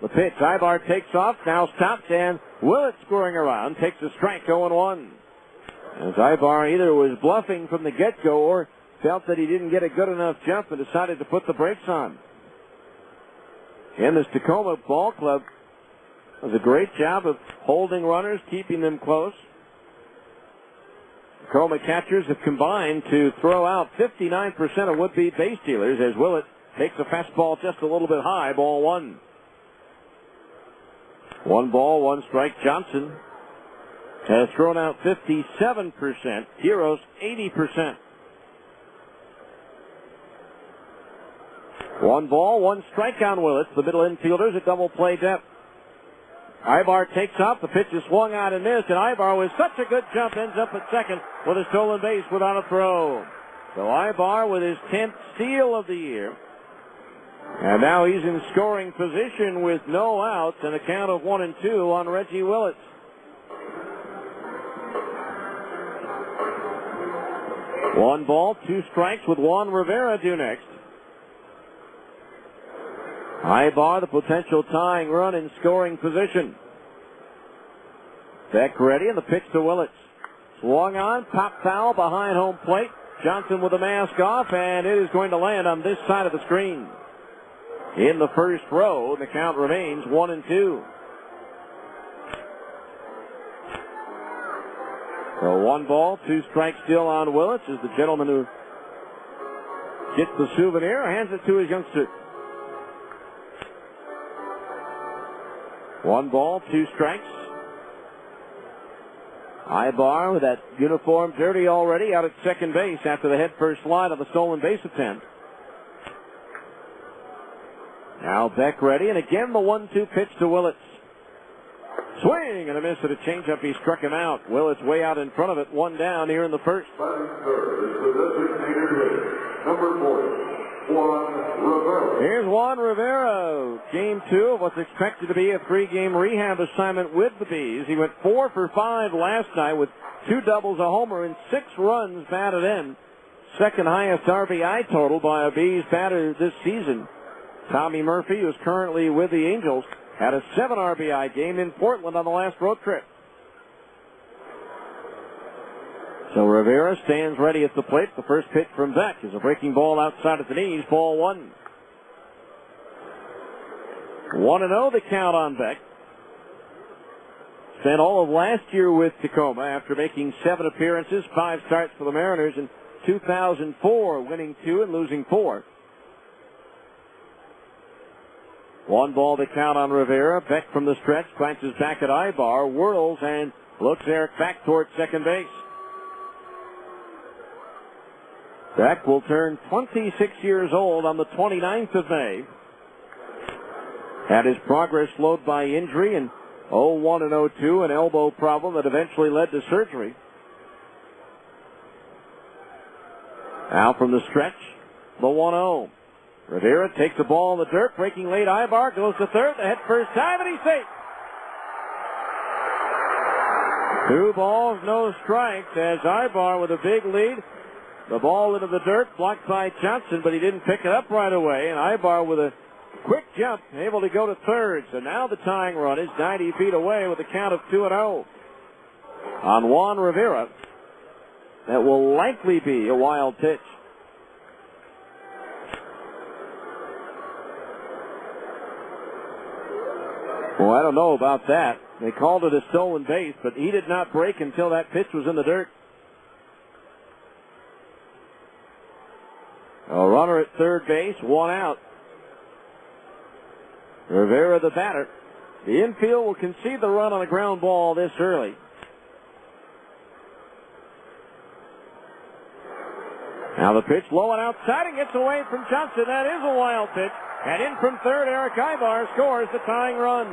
The pitch, Ibar takes off, now stops, and Willits scoring around, takes a strike, 0-1. As Ibar either was bluffing from the get-go or felt that he didn't get a good enough jump and decided to put the brakes on. And this Tacoma ball club does a great job of holding runners, keeping them close. Tacoma catchers have combined to throw out 59% of would-be base stealers as Willits takes a fastball just a little bit high, ball 1. 1 ball, 1 strike. Johnson has thrown out 57%. Heroes 80%. 1 ball, 1 strike on Willits. The middle infielders at double play depth. Ibar takes off. The pitch is swung out and missed, and Ibar with such a good jump ends up at second with a stolen base without a throw. So Ibar with his 10th steal of the year. And now he's in scoring position with no outs and a count of 1-2 on Reggie Willits. One ball, 2 strikes with Juan Rivera due next. Ibar, the potential tying run in scoring position. Beck ready, and the pitch to Willits. Swung on, pop foul behind home plate. Johnson with the mask off, and it is going to land on this side of the screen. In the first row, the count remains 1-2. So 1 ball, 2 strikes still on Willits as the gentleman who gets the souvenir hands it to his youngster. 1 ball, 2 strikes. Ibar with that uniform dirty already out at second base after the head-first slide of the stolen base attempt. Now Beck ready, and again the 1-2 pitch to Willits. Swing and a miss at a changeup. He struck him out. Willits way out in front of it. 1 down here in the first. Batting third is the designated hitter, number 40, Here's Juan Rivera. Game 2 of what's expected to be a 3-game rehab assignment with the Bees. He went 4 for 5 last night with 2 doubles, a homer, and 6 runs batted in. Second highest RBI total by a Bees batter this season. Tommy Murphy, who's currently with the Angels, had a 7 RBI game in Portland on the last road trip. So Rivera stands ready at the plate. The first pitch from Beck is a breaking ball outside of the knees, ball 1. 1-0 the count on Beck. Spent all of last year with Tacoma after making 7 appearances, 5 starts for the Mariners in 2004, winning 2 and losing 4. 1 ball to count on Rivera. Beck from the stretch glances back at Ibar, whirls, and looks Eric back towards second base. Beck will turn 26 years old on the 29th of May. Had his progress slowed by injury in 0-1 and 0-2, an elbow problem that eventually led to surgery. Now from the stretch, the 1-0. Rivera takes the ball in the dirt, breaking late. Ibar goes to third, the head first time, and he's safe. 2 balls, no strikes, as Ibar with a big lead. The ball into the dirt, blocked by Johnson, but he didn't pick it up right away. And Ibar with a quick jump, able to go to third. So now the tying run is 90 feet away with a count of 2-0. On Juan Rivera, that will likely be a wild pitch. Well, I don't know about that. They called it a stolen base, but he did not break until that pitch was in the dirt. A runner at third base, 1 out. Rivera the batter. The infield will concede the run on a ground ball this early. Now the pitch low and outside and gets away from Johnson. That is a wild pitch. And in from third, Eric Ibar scores the tying run.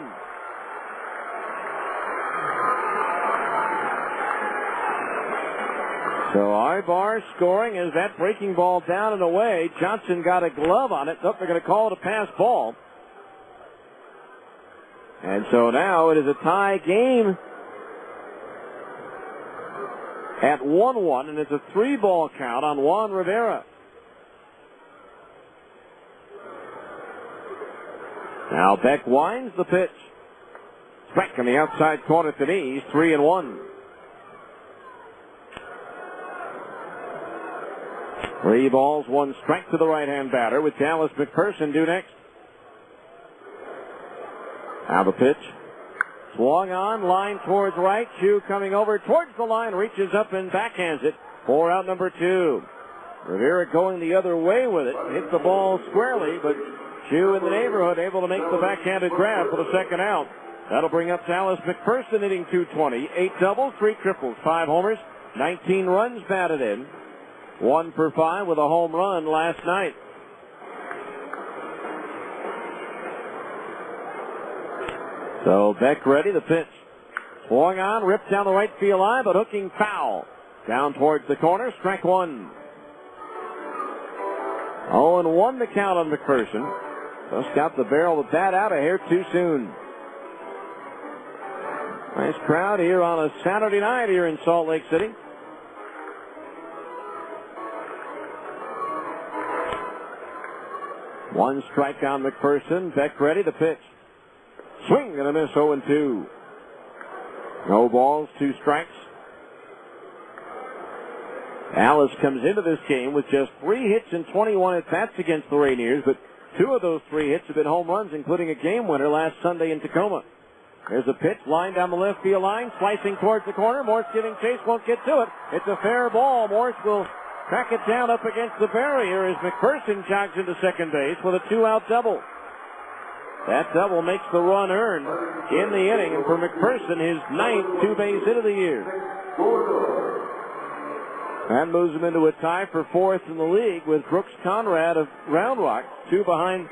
So Ibar scoring as that breaking ball down and away. Johnson got a glove on it. Nope, they're going to call it a pass ball. And so now it is a tie game at 1-1, and it's a 3-ball count on Juan Rivera. Now Beck winds the pitch. Beck on the outside corner at the knees, 3-1. 3 balls, 1 strike to the right-hand batter with Dallas McPherson due next. Now the pitch. Swung on, line towards right. Chu coming over towards the line, reaches up and backhands it for out number 2. Rivera going the other way with it. Hit the ball squarely, but Chu in the neighborhood able to make the backhanded grab for the second out. That'll bring up Dallas McPherson hitting .220. 8 doubles, 3 triples, 5 homers, 19 runs batted in. 1 for 5 with a home run last night. So Beck ready, the pitch. Swung on, ripped down the right field line, but hooking foul. Down towards the corner, strike 1. 0-1 the count on McPherson. Just got the barrel of the bat out of here too soon. Nice crowd here on a Saturday night here in Salt Lake City. One strike on McPherson. Beck ready, the pitch. Swing and a miss, 0-2. No balls, 2 strikes. Alice comes into this game with just 3 hits and 21 at-bats against the Rainiers, but 2 of those 3 hits have been home runs, including a game winner last Sunday in Tacoma. There's a pitch, line down the left field line, slicing towards the corner. Morse giving chase, won't get to it. It's a fair ball. Morse will track it down up against the barrier as McPherson jogs into second base with a 2-out double. That double makes the run earned in the inning, and for McPherson, his 9th 2-base hit of the year. That moves him into a tie for 4th in the league with Brooks Conrad of Round Rock, 2 behind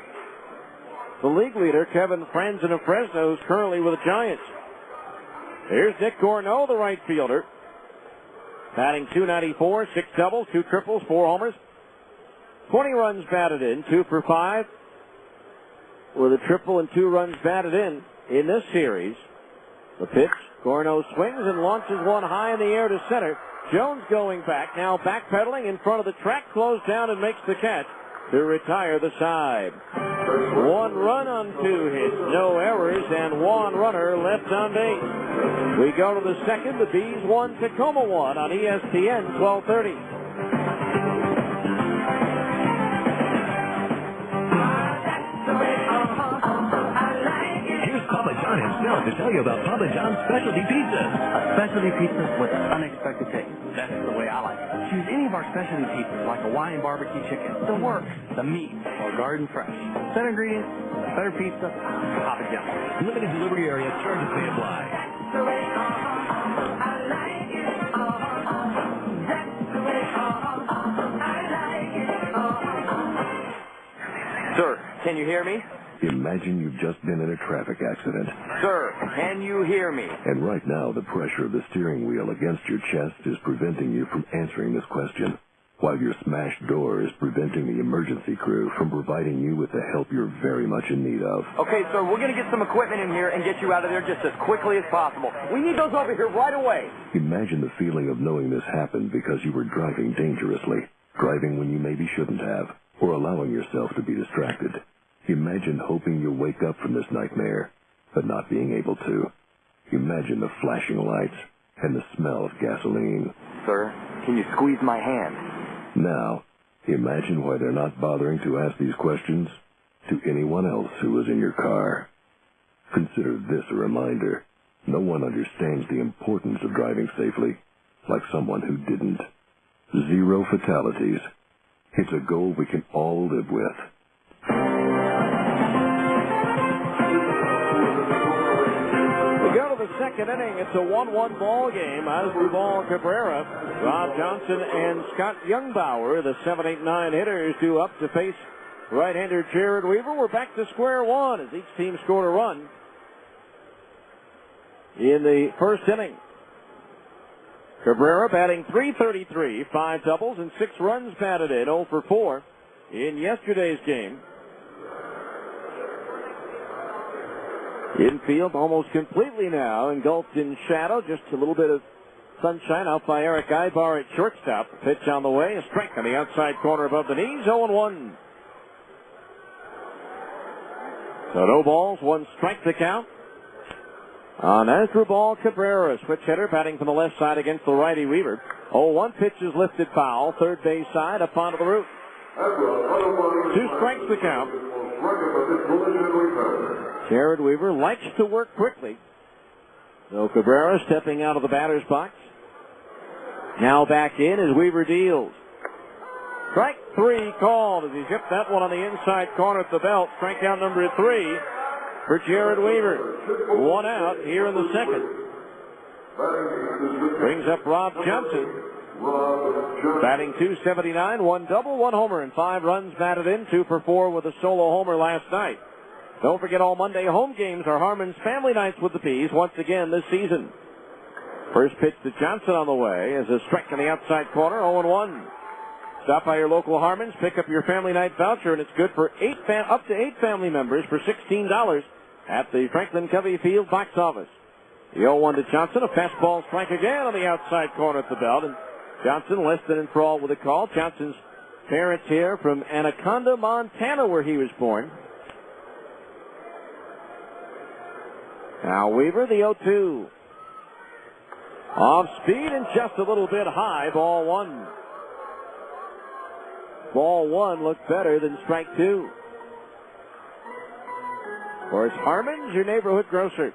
the league leader, Kevin Franzen of Fresno, who's currently with the Giants. Here's Nick Gorneau, the right fielder. Batting .294, 6 doubles, 2 triples, 4 homers. 20 runs batted in, 2 for 5, with a triple and 2 runs batted in this series. The pitch, Gorno swings and launches one high in the air to center. Jones going back, now backpedaling in front of the track, slows down and makes the catch to retire the side. 1 run on 2 hits, no errors, and 1 runner left on base. We go to the second. The Bees 1, Tacoma 1 on ESPN 1230. Papa John himself to tell you about Papa John's specialty pizza. A specialty pizza with unexpected taste. That's the way I like it. Choose any of our specialty pizzas like Hawaiian barbecue chicken, the works, the meat, or garden fresh. Better ingredients, better pizza, Papa John. Limited delivery area, charges may apply. Sir, can you hear me? Imagine you've just been in a traffic accident. Sir, can you hear me? And right now, the pressure of the steering wheel against your chest is preventing you from answering this question, while your smashed door is preventing the emergency crew from providing you with the help you're very much in need of. Okay, sir, we're going to get some equipment in here and get you out of there just as quickly as possible. We need those over here right away. Imagine the feeling of knowing this happened because you were driving dangerously, driving when you maybe shouldn't have, or allowing yourself to be distracted. Imagine hoping you'll wake up from this nightmare, but not being able to. Imagine the flashing lights and the smell of gasoline. Sir, can you squeeze my hand? Now, imagine why they're not bothering to ask these questions to anyone else who was in your car. Consider this a reminder. No one understands the importance of driving safely like someone who didn't. 0 fatalities. It's a goal we can all live with. We go to the second inning. It's a 1-1 ball game. Asdrubal Cabrera, Rob Johnson, and Scott Youngbauer, the 7-8-9 hitters, due up to face right-hander Jared Weaver. We're back to square one as each team scored a run in the first inning. Cabrera batting .333, 5 doubles and 6 runs batted in, 0 for 4 in yesterday's game. Infield almost completely now engulfed in shadow. Just a little bit of sunshine out by Eric Ibar at shortstop. Pitch on the way. A strike on the outside corner above the knees. 0-1. So no balls, 1 strike to count on Asdrubal Cabrera. Switch hitter batting from the left side against the righty Weaver. 0-1 pitch is lifted foul. Third base side up onto the roof. 2 strikes to count. Jared Weaver likes to work quickly. So Cabrera stepping out of the batter's box. Now back in as Weaver deals. Strike 3 called as he zipped that one on the inside corner at the belt. Strikeout number 3 for Jared Weaver. 1 out here in the second. Brings up Rob Johnson. Batting .279, 1 double, 1 homer, and 5 runs batted in, 2 for 4 with a solo homer last night. Don't forget all Monday home games are Harmon's family nights with the Peas once again this season. First pitch to Johnson on the way as a strike on the outside corner, 0-1. Stop by your local Harmon's, pick up your family night voucher, and it's good for up to 8 family members for $16 at the Franklin Covey Field box office. The 0-1 to Johnson, a fastball strike again on the outside corner at the belt, and Johnson less than enthralled with the call. Johnson's parents here from Anaconda, Montana, where he was born. Now Weaver, the 0-2. Off speed and just a little bit high, ball 1. Ball 1 looked better than strike 2. Of course, Harmon's, your neighborhood grocer.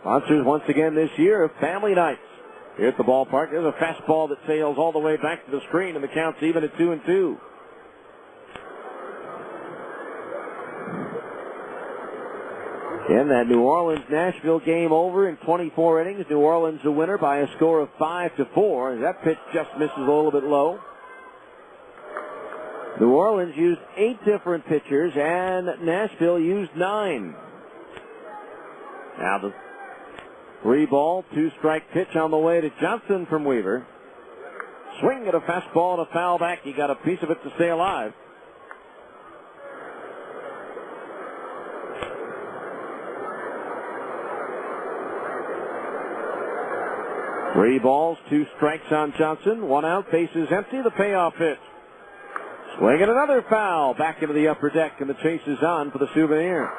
Sponsors once again this year of family nights here at the ballpark. There's a fastball that sails all the way back to the screen, and the count's even at 2-2. And that New Orleans-Nashville game over in 24 innings. New Orleans a winner by a score of 5-4. That pitch just misses a little bit low. New Orleans used 8 different pitchers, and Nashville used 9. Now the 3-ball, 2-strike pitch on the way to Johnson from Weaver. swing at a fastball and a foul back. He got a piece of it to stay alive. Three balls, 2 strikes on Johnson. 1 out, bases empty. The payoff pitch. Swing and another foul. Back into the upper deck, and the chase is on for the Souvenir.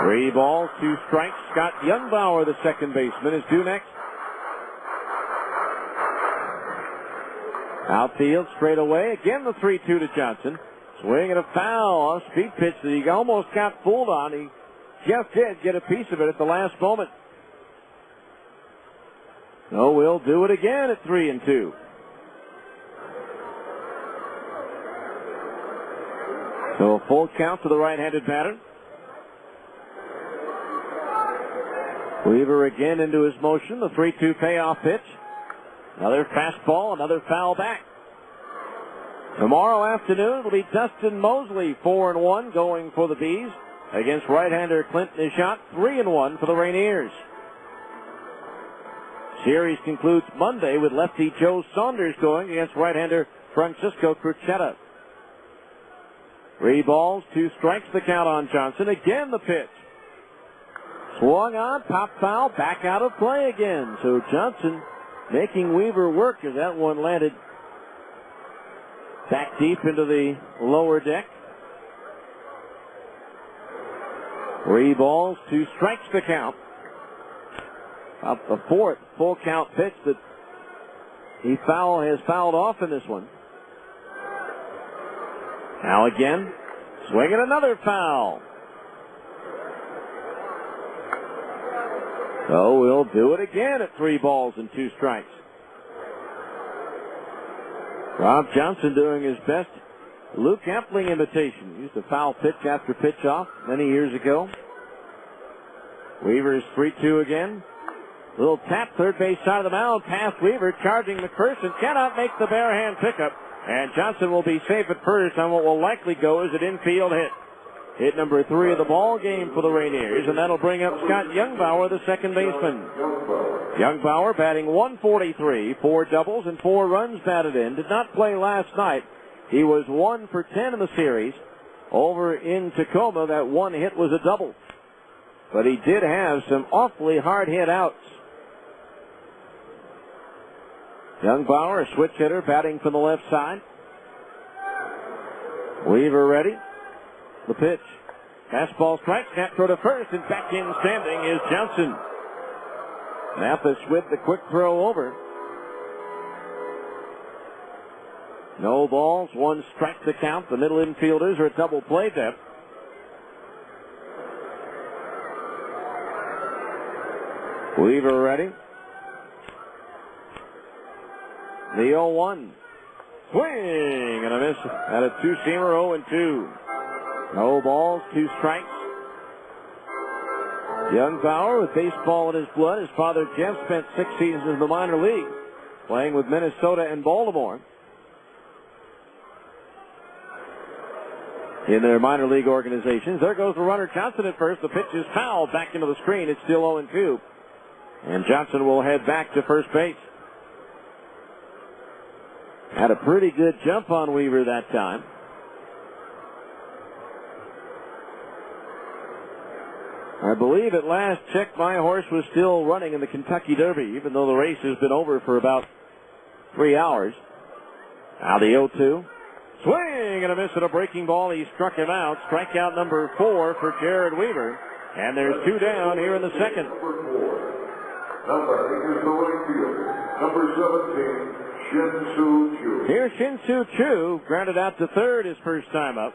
3 balls, 2 strikes. Scott Youngbauer, the second baseman, is due next. Outfield, straight away. Again, the 3-2 to Johnson. Swing and a foul. A speed pitch that he almost got fooled on. He just did get a piece of it at the last moment. So we'll do it again at 3-2. So a full count to the right-handed batter. Weaver again into his motion. The 3-2 payoff pitch. Another fastball, another foul back. Tomorrow afternoon it'll be Dustin Mosley, 4-1, going for the Bees. Against right-hander Clint Nishant, 3-1 for the Rainiers. Series concludes Monday with lefty Joe Saunders going against right-hander Francisco Cruzetta. 3 balls, 2 strikes, the count on Johnson. Again the pitch. Swung on, pop foul, back out of play again. So Johnson making Weaver work as that one landed back deep into the lower deck. 3 balls, 2 strikes to count. Up the 4th full count pitch that he has fouled off in this one. Now again, swinging another foul. So we'll do it again at 3 balls and 2 strikes. Rob Johnson doing his best Luke Epling imitation. Used to foul pitch after pitch off many years ago. Weaver's 3-2 again. Little tap, third base side of the mound, past Weaver, charging McPherson, cannot make the bare hand pickup, and Johnson will be safe at first on what will likely go as an infield hit. Hit number 3 of the ball game for the Rainiers, and that'll bring up Scott Youngbauer, the second baseman. Youngbauer batting .143, 4 doubles and 4 runs batted in. Did not play last night. He was 1 for 10 in the series. Over in Tacoma, that 1 hit was a double. But he did have some awfully hard hit outs. Youngbauer, a switch hitter, batting from the left side. Weaver ready. The pitch. Fastball strike, snap throw to first, and back in standing is Johnson. Mathis with the quick throw over. No balls, 1 strike to count. The middle infielders are at double play depth. Weaver ready. The 0-1. Swing and a miss at a 2-seamer, 0-2. No balls, 2 strikes. Youngbauer with baseball in his blood. His father Jeff spent 6 seasons in the minor league, playing with Minnesota and Baltimore in their minor league organizations. There goes the runner Johnson at first. The pitch is fouled back into the screen. It's still 0-2. And Johnson will head back to first base. Had a pretty good jump on Weaver that time. I believe at last check my horse was still running in the Kentucky Derby, even though the race has been over for about 3 hours. Now the 0-2. Swing and a miss at a breaking ball. He struck him out. Strikeout number 4 for Jared Weaver. And there's 2 down here in the second. Number 17, Shin-Soo Choo. Here's Shin-Soo Choo, grounded out to third his first time up.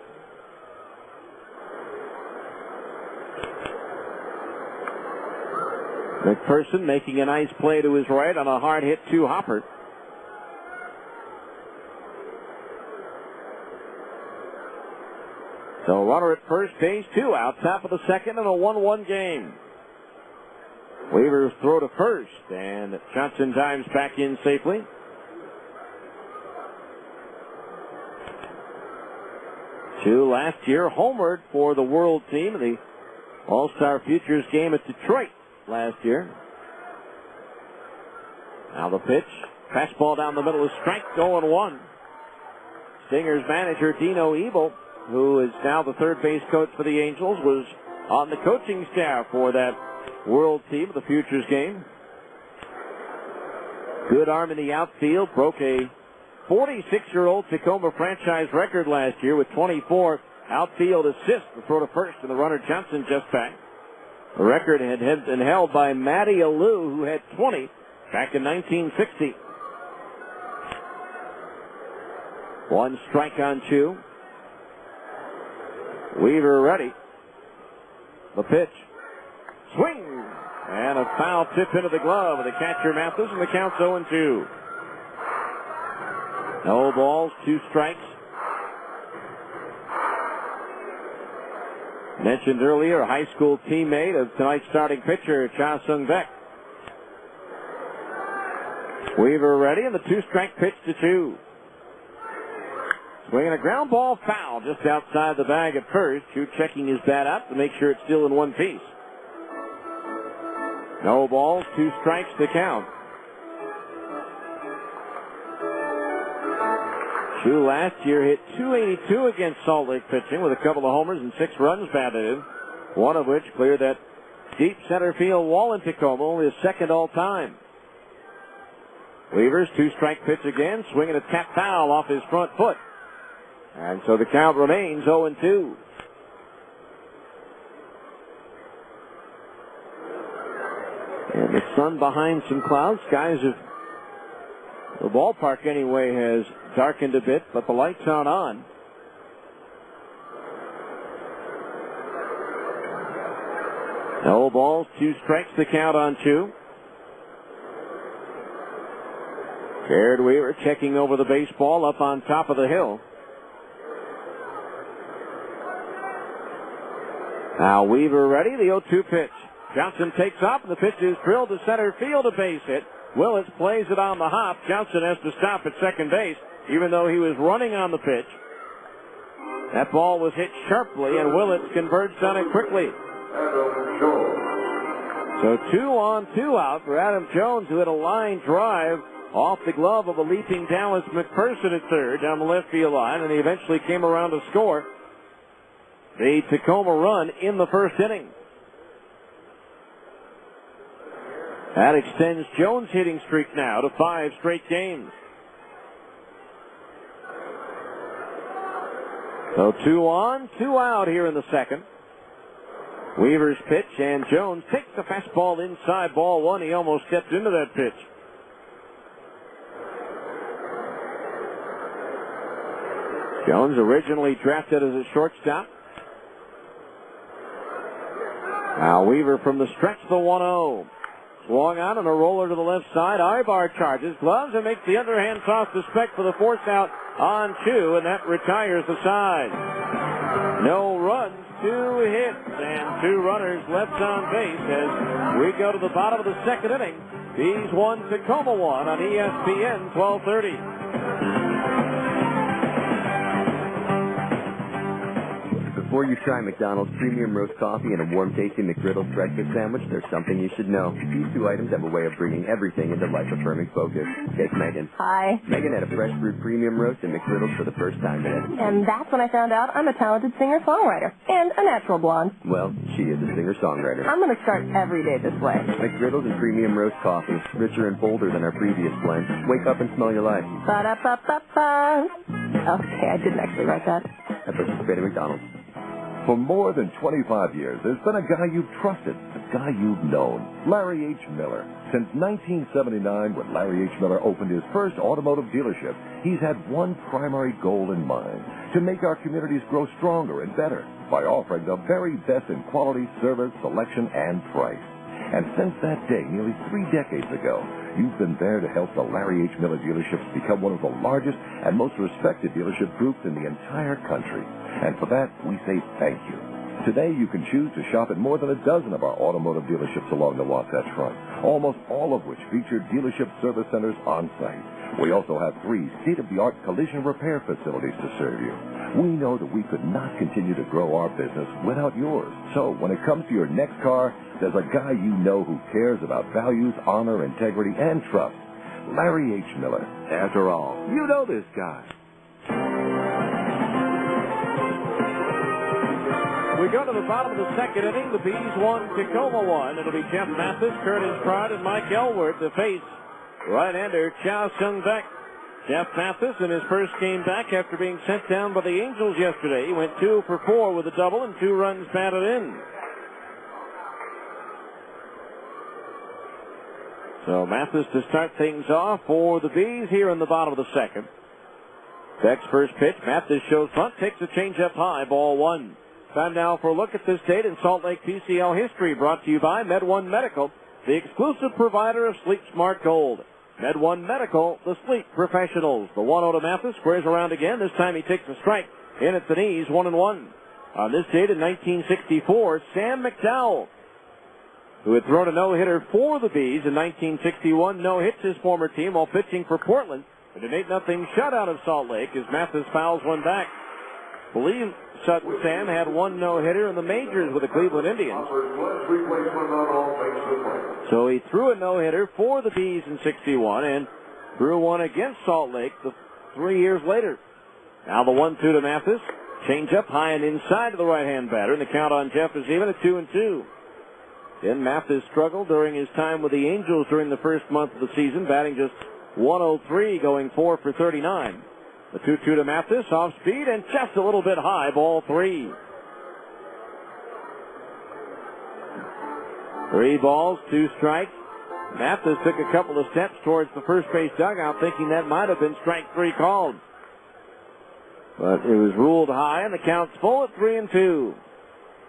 McPherson making a nice play to his right on a hard hit 2 hopper. So runner at first base, 2 out, top of the second, and a 1-1 game. Weaver's throw to first, and Johnson dives back in safely. Choo last year homered for the World Team in the All-Star Futures game at Detroit last year. Now the pitch. Fastball down the middle is strike, 0-1. Stingers manager Dino Ebel, who is now the third base coach for the Angels, was on the coaching staff for that World team of the Futures game. Good arm in the outfield. Broke a 46-year-old Tacoma franchise record last year with 24 outfield assists to throw to first, and the runner Johnson just back. The record had been held by Matty Alou, who had 20 back in 1960. 1 strike on 2. Weaver ready. The pitch. Swing! And a foul tip into the glove of the catcher Mathis, and the count's 0-2. No balls, 2 strikes. Mentioned earlier, a high school teammate of tonight's starting pitcher, Cha Sung Beck. Weaver ready, and the 2-strike pitch to 2. Swinging a ground ball foul just outside the bag at first. Chu checking his bat out to make sure it's still in one piece. No balls, 2 strikes to count. Chu last year hit .282 against Salt Lake pitching with a couple of homers and 6 runs batted in, one of which cleared that deep center field wall in Tacoma, only his second all time. Weaver's 2-strike pitch again, swinging a tap foul off his front foot. And so the count remains 0-2. And the sun behind some clouds. Skies have, the ballpark anyway, has darkened a bit, but the lights aren't on. No balls, 2 strikes, the count on 2. Jared Weaver checking over the baseball up on top of the hill. Now Weaver ready, the 0-2 pitch. Johnson takes off, and the pitch is drilled to center field, a base hit. Willits plays it on the hop. Johnson has to stop at second base, even though he was running on the pitch. That ball was hit sharply, and Willits converged on it quickly. So 2 on, 2 out for Adam Jones, who hit a line drive off the glove of a leaping Dallas McPherson at third down the left field line, and he eventually came around to score the Tacoma run in the first inning. That extends Jones' hitting streak now to 5 straight games. So 2 on, 2 out here in the second. Weaver's pitch, and Jones takes the fastball inside, ball 1. He almost stepped into that pitch. Jones originally drafted as a shortstop. Now Weaver from the stretch, the 1-0. Swung on and a roller to the left side. Ibar charges, gloves, and makes the underhand toss to Speck for the force out on 2, and that retires the side. No runs, 2 hits, and 2 runners left on base as we go to the bottom of the second inning. Bees 1, Tacoma 1 on ESPN 1230. Before you try McDonald's premium roast coffee and a warm-tasting McGriddles breakfast sandwich, there's something you should know. These 2 items have a way of bringing everything into life-affirming focus. It's Megan. Hi. Megan had a fresh brewed premium roast and McGriddles for the first time today. And that's when I found out I'm a talented singer-songwriter and a natural blonde. Well, she is a singer-songwriter. I'm going to start every day this way. McGriddles and premium roast coffee, richer and bolder than our previous blends. Wake up and smell your life. Ba-da-ba-ba-ba. Okay, I didn't actually write that. At participating McDonald's. For more than 25 years, there's been a guy you've trusted, a guy you've known, Larry H. Miller. Since 1979, when Larry H. Miller opened his first automotive dealership, he's had one primary goal in mind, to make our communities grow stronger and better by offering the very best in quality, service, selection, and price. And since that day, nearly 3 decades ago, you've been there to help the Larry H. Miller dealerships become one of the largest and most respected dealership groups in the entire country. And for that, we say thank you. Today, you can choose to shop at more than a dozen of our automotive dealerships along the Wasatch Front, almost all of which feature dealership service centers on site. We also have 3 state-of-the-art collision repair facilities to serve you. We know that we could not continue to grow our business without yours. So when it comes to your next car, there's a guy you know who cares about values, honor, integrity, and trust. Larry H. Miller. After all, you know this guy. We go to the bottom of the second inning. The Bees won, Tacoma won. It'll be Jeff Mathis, Curtis Pride, and Mike Elwood to face right-hander Cha Sung-Beck. Jeff Mathis in his first game back after being sent down by the Angels yesterday. He went 2 for 4 with a double and 2 runs batted in. So Mathis to start things off for the Bees here in the bottom of the second. Beck's first pitch. Mathis shows front, takes a changeup high, ball 1. Time now for a look at this date in Salt Lake PCL history, brought to you by MedOne Medical, the exclusive provider of Sleep Smart Gold. MedOne Medical, the sleep professionals. The 1-0 to Mathis, squares around again. This time he takes a strike in at the knees, 1-1. On this date in 1964, Sam McDowell, who had thrown a no-hitter for the Bees in 1961, no-hits his former team while pitching for Portland in an 8-0 shutout of Salt Lake as Mathis fouls one back. Believe Sutton Sam had one no-hitter in the majors with the Cleveland Indians. So he threw a no-hitter for the Bees in 61 and threw one against Salt Lake 3 years later. Now the 1-2 to Mathis. Change up high and inside to the right-hand batter, and the count on Jeff is even at 2-2. Then Mathis struggled during his time with the Angels during the first month of the season, batting just 103, going 4 for 39. The 2-2 to Mathis, off speed and just a little bit high, ball 3. 3 balls, 2 strikes. Mathis took a couple of steps towards the first base dugout, thinking that might have been strike 3 called. But it was ruled high, and the count's full at 3-2.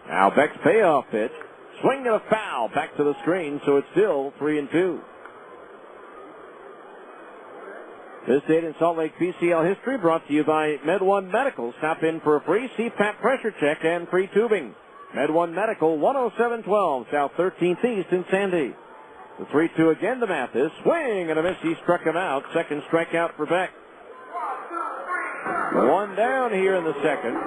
Now Beck's payoff pitch. Swing and a foul back to the screen, so it's still 3-2. This date in Salt Lake PCL history brought to you by MedOne Medical. Stop in for a free CPAP pressure check and free tubing. MedOne Medical, 10712 South 13th East in Sandy. The 3-2 again to Mathis. Swing and a miss. He struck him out. Second strikeout for Beck. 1 down here in the second.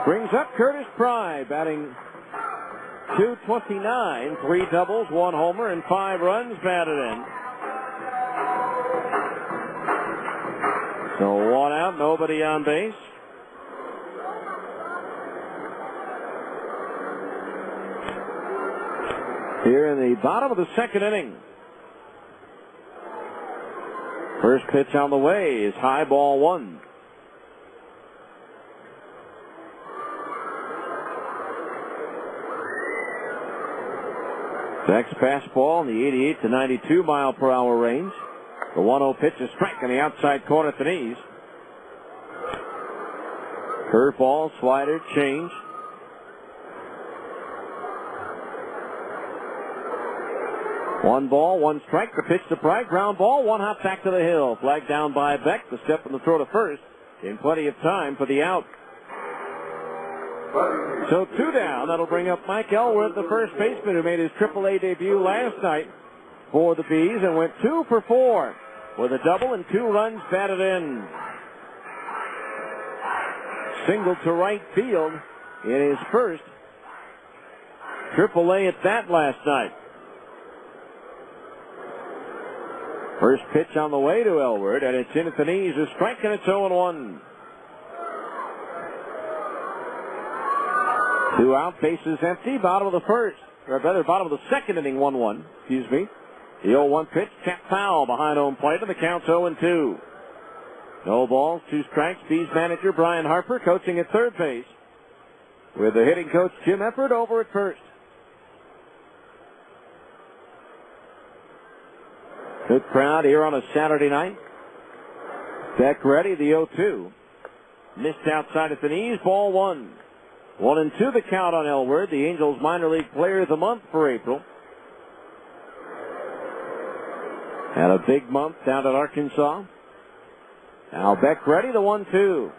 Brings up Curtis Pride, batting .229, 3 doubles, 1 homer, and 5 runs batted in. So 1 out, nobody on base. Here in the bottom of the second inning. First pitch on the way is high, ball 1. Beck's fastball in the 88 to 92 mile per hour range. The 1-0 pitch is strike on the outside corner at the knees. Curveball, slider, change. One ball, 1 strike. The pitch to Pride. Ground ball, 1 hop back to the hill. Flag down by Beck. The step from the throw to first. In plenty of time for the out. So 2 down. That'll bring up Mike Elwood, the first baseman who made his AAA debut last night for the Bees and went 2 for 4 with a double and 2 runs batted in. Single to right field in his first AAA at bat last night. First pitch on the way to Elwood, and it's in at the knees. A strike, and it's 0-1. 2 out, bases empty, bottom of the first. Or rather, bottom of the second inning, 1-1. Excuse me. The 0-1 pitch, tap foul behind home plate, and the count's 0-2. No balls, 2 strikes. Bees manager Brian Harper coaching at third base, with the hitting coach Jim Efford over at first. Good crowd here on a Saturday night. Beck ready, the 0-2. Missed outside at the knees, ball 1. 1-2 the count on Elwood, the Angels minor league player of the month for April. Had a big month down at Arkansas. Now Beck ready, the 1-2.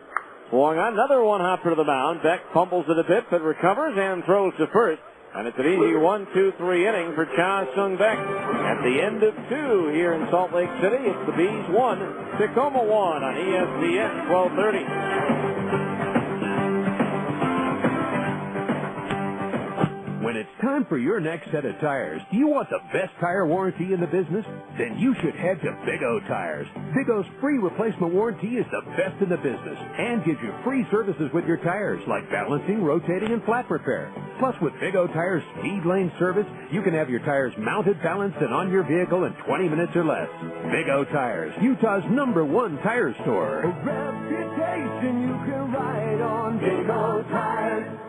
Swung on, another 1 hopper to the mound. Beck fumbles it a bit, but recovers and throws to first. And it's an easy 1-2-3 inning for Cha Sung-Beck. At the end of 2 here in Salt Lake City, it's the Bees 1, Tacoma 1 on ESPN 1230. When it's time for your next set of tires, do you want the best tire warranty in the business? Then you should head to Big O Tires. Big O's free replacement warranty is the best in the business and gives you free services with your tires like balancing, rotating, and flat repair. Plus, with Big O Tires speed lane service, you can have your tires mounted, balanced, and on your vehicle in 20 minutes or less. Big O Tires, Utah's #1 tire store. A reputation you can ride on. Big O Tires.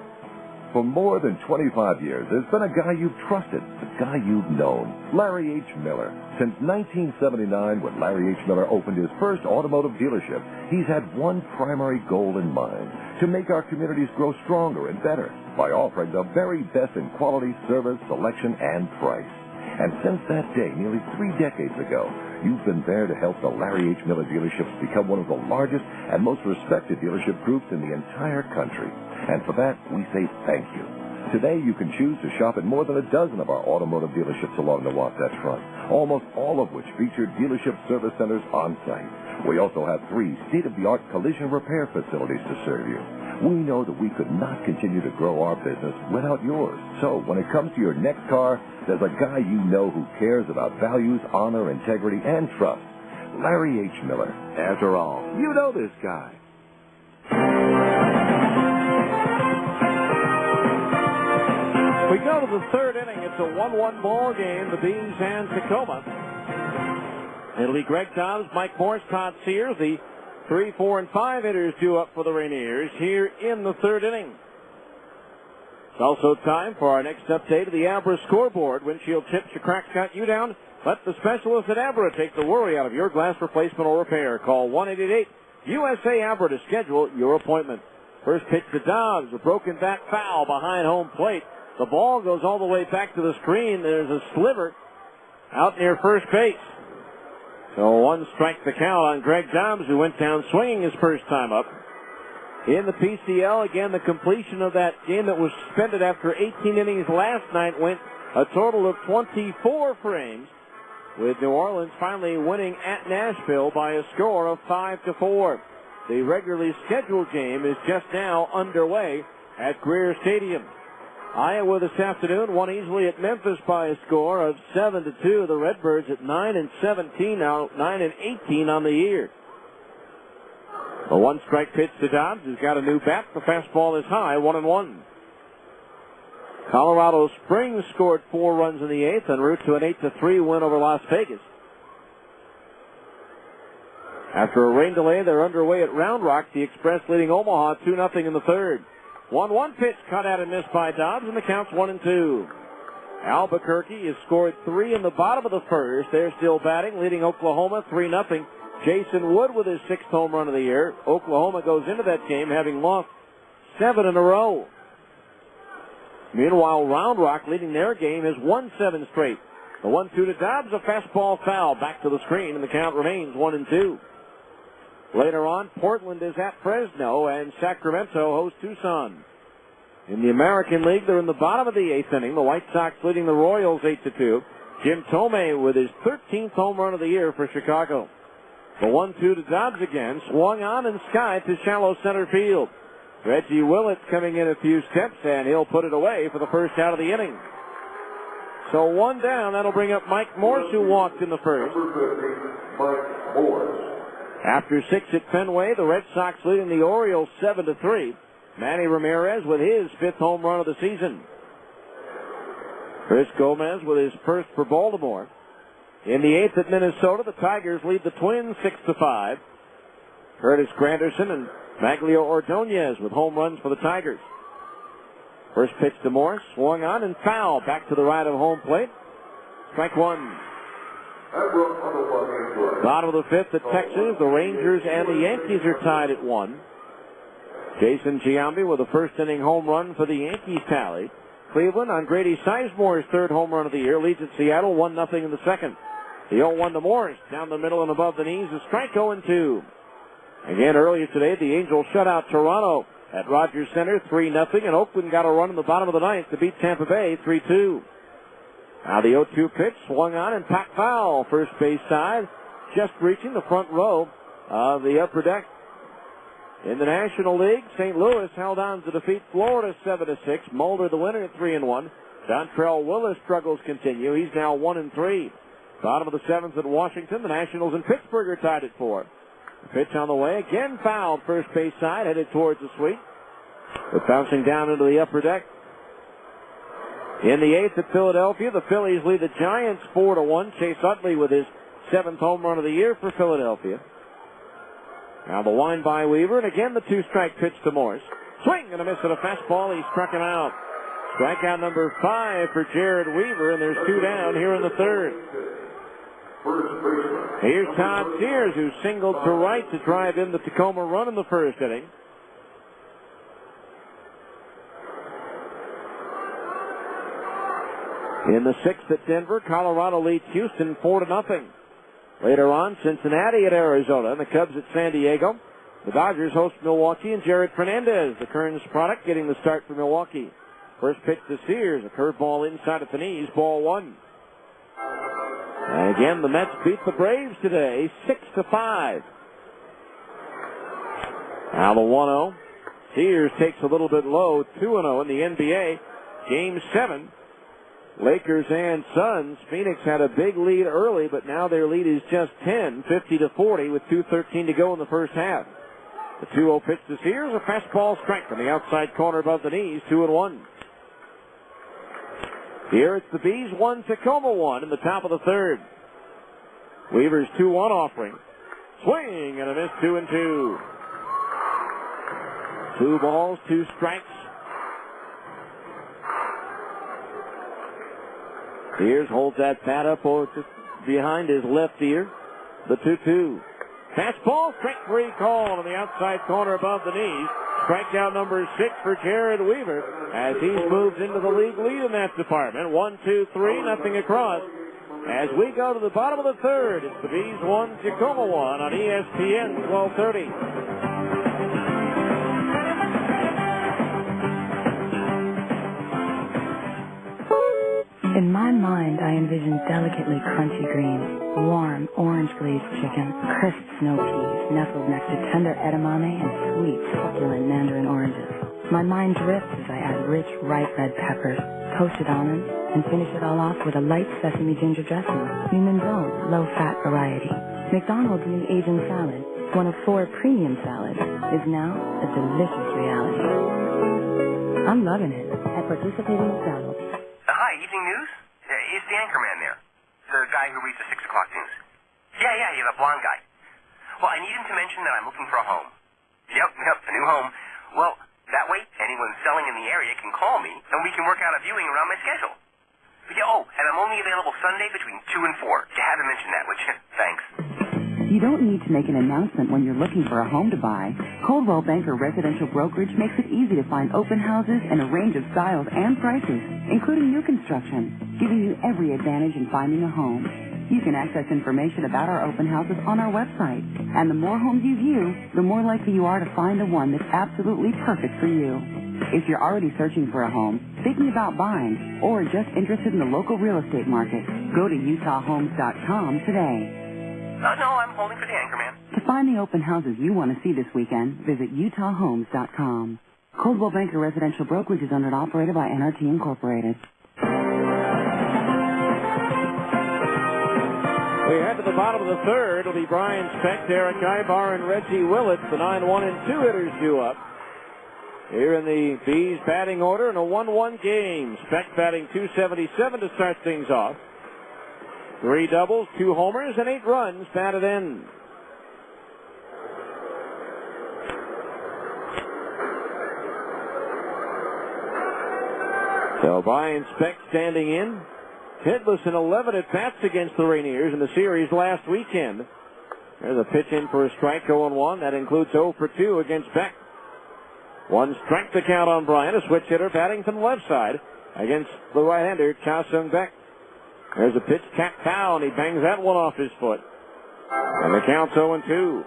For more than 25 years, there's been a guy you've trusted, a guy you've known, Larry H. Miller. Since 1979, when Larry H. Miller opened his first automotive dealership, he's had one primary goal in mind, to make our communities grow stronger and better by offering the very best in quality, service, selection, and price. And since that day, nearly 3 decades ago, you've been there to help the Larry H. Miller dealerships become one of the largest and most respected dealership groups in the entire country. And for that, we say thank you. Today, you can choose to shop at more than a dozen of our automotive dealerships along the Wasatch Front, almost all of which feature dealership service centers on site. We also have 3 state-of-the-art collision repair facilities to serve you. We know that we could not continue to grow our business without yours. So when it comes to your next car, there's a guy you know who cares about values, honor, integrity, and trust. Larry H. Miller. After all, you know this guy. We go to the 3rd inning. It's a 1-1 ball game. The Bees and Tacoma. It'll be Greg Dobbs, Mike Morse, Todd Sears, the 3, 4, and 5 hitters due up for the Rainiers here in the 3rd inning. It's also time for our next update of the Abra scoreboard. Windshield chips or cracks got you down? Let the specialists at Abra take the worry out of your glass replacement or repair. Call 1-888-USA-ABRA to schedule your appointment. First pitch to Dobbs, a broken bat foul behind home plate. The ball goes all the way back to the screen. There's a sliver out near first base. So 1 strike the count on Greg Dobbs, who went down swinging his first time up. In the PCL, again, the completion of that game that was suspended after 18 innings last night went a total of 24 frames, with New Orleans finally winning at Nashville by a score of 5-4. The regularly scheduled game is just now underway at Greer Stadium. Iowa this afternoon won easily at Memphis by a score of 7-2. The Redbirds at 9-17 now, 9-18 on the year. A 1-strike pitch to Dobbs, who's got a new bat. The fastball is high, 1-1. Colorado Springs scored 4 runs in the 8th en route to an 8-3 win over Las Vegas. After a rain delay, they're underway at Round Rock. The Express leading Omaha 2-0 in the 3rd. 1-1 pitch cut out and missed by Dobbs, and the count's 1-2. Albuquerque has scored 3 in the bottom of the 1st. They're still batting, leading Oklahoma 3-0. Jason Wood with his 6th home run of the year. Oklahoma goes into that game having lost 7 in a row. Meanwhile, Round Rock, leading their game, has won 7 straight. The 1-2 to Dobbs, a fastball foul back to the screen, and the count remains 1-2. Later on, Portland is at Fresno, and Sacramento hosts Tucson. In the American League, they're in the bottom of the 8th inning. The White Sox leading the Royals 8-2. Jim Tomei with his 13th home run of the year for Chicago. The 1-2 to Dobbs again, swung on and skied to shallow center field. Reggie Willett coming in a few steps, and he'll put it away for the first out of the inning. So 1 down. That'll bring up Mike Morse, who walked in the first. Mike Morse. After 6 at Fenway, the Red Sox leading the Orioles 7-3. Manny Ramirez with his 5th home run of the season. Chris Gomez with his first for Baltimore. In the 8th at Minnesota, the Tigers lead the Twins 6-5. Curtis Granderson and Maglio Ordonez with home runs for the Tigers. First pitch to Morse, swung on and foul back to the right of home plate. Strike 1. Bottom of the 5th at Texas, the Rangers and the Yankees are tied at 1. Jason Giambi with a first inning home run for the Yankees tally. Cleveland on Grady Sizemore's 3rd home run of the year leads at Seattle 1-0 in the 2nd. The 0-1 to Morris down the middle and above the knees, a strike 0-2. Again earlier today, the Angels shut out Toronto at Rogers Center 3-0, and Oakland got a run in the bottom of the 9th to beat Tampa Bay 3-2. Now the 0-2 pitch swung on and packed foul, first base side, just reaching the front row of the upper deck. In the National League, St. Louis held on to defeat Florida 7-6. Mulder the winner at 3-1. Dontrell Willis struggles continue. He's now 1-3. Bottom of the seventh at Washington. The Nationals and Pittsburgh are tied at 4. The pitch on the way. Again fouled first base side, headed towards the sweep. But bouncing down into the upper deck. In the eighth at Philadelphia, the Phillies lead the Giants 4-1. Chase Utley with his 7th home run of the year for Philadelphia. Now the wind by Weaver, and again the two-strike pitch to Morse. Swing and a miss at a fastball. He struck him out. Strikeout number 5 for Jared Weaver, and there's 2 down here in the third. Here's Todd Sears, who singled to right to drive in the Tacoma run in the first inning. In the sixth at Denver, Colorado leads Houston 4-0. Later on, Cincinnati at Arizona, and the Cubs at San Diego. The Dodgers host Milwaukee, and Jared Fernandez, the Kearns product, getting the start for Milwaukee. First pitch to Sears, a curveball inside at the knees, ball 1. And again, the Mets beat the Braves today, 6-5. Now the 1-0. Sears takes a little bit low, 2-0 in the NBA. Game 7. Lakers and Suns. Phoenix had a big lead early, but now their lead is just 10, 50-40, with 2:13 to go in the first half. The 2-0 pitch to Sears, a fastball strike from the outside corner above the knees, 2-1. Here it's the Bees 1, Tacoma 1 in the top of the third. Weaver's 2-1 offering. Swing and a miss, 2-2. 2 balls, 2 strikes. Sears holds that bat up just behind his left ear. The 2-2. Fastball, strike 3 call on the outside corner above the knees. Strikeout number 6 for Jared Weaver as he's moved into the league lead in that department. 1-2-3, nothing across. As we go to the bottom of the third, it's the Bees 1, Tacoma 1 on ESPN 1230. In my mind, I envision delicately crunchy greens, warm orange glazed chicken, crisp snow peas nestled next to tender edamame and sweet, succulent mandarin oranges. My mind drifts as I add rich, ripe red peppers, toasted almonds, and finish it all off with a light sesame ginger dressing. New Minzone, low-fat variety. McDonald's new Asian salad, one of 4 premium salads, is now a delicious reality. I'm loving it at participating McDonald's. Hi, Evening News? Is the anchorman there? The guy who reads the 6 o'clock news. Yeah, the blonde guy. Well, I need him to mention that I'm looking for a home. Yep, a new home. Well, that way, anyone selling in the area can call me, and we can work out a viewing around my schedule. And I'm only available Sunday between 2 and 4. You have to mention that, would you? Thanks. You don't need to make an announcement when you're looking for a home to buy. Coldwell Banker Residential Brokerage makes it easy to find open houses in a range of styles and prices, including new construction, giving you every advantage in finding a home. You can access information about our open houses on our website. And the more homes you view, the more likely you are to find the one that's absolutely perfect for you. If you're already searching for a home, thinking about buying, or just interested in the local real estate market, go to utahhomes.com today. No, I'm holding for the anchorman. To find the open houses you want to see this weekend, visit utahhomes.com. Coldwell Banker Residential Brokerage is owned and operated by NRT Incorporated. We head to the bottom of the third. It'll be Brian Speck, Derek Ibar, and Reggie Willett. The 9-1 and 2 hitters due up. Here in the Bees batting order in a 1-1 game. Speck batting .277 to start things off. 3 doubles, 2 homers, and 8 runs batted in. So Brian Speck standing in. Hitless in 11 at-bats against the Rainiers in the series last weekend. There's a pitch in for a strike, 0-1. That includes 0 for 2 against Beck. 1 strike to count on Brian, a switch hitter batting from the left side against the right-hander, Cha Sung Beck. There's a pitch tapped foul, and he bangs that one off his foot. And the count's 0-2.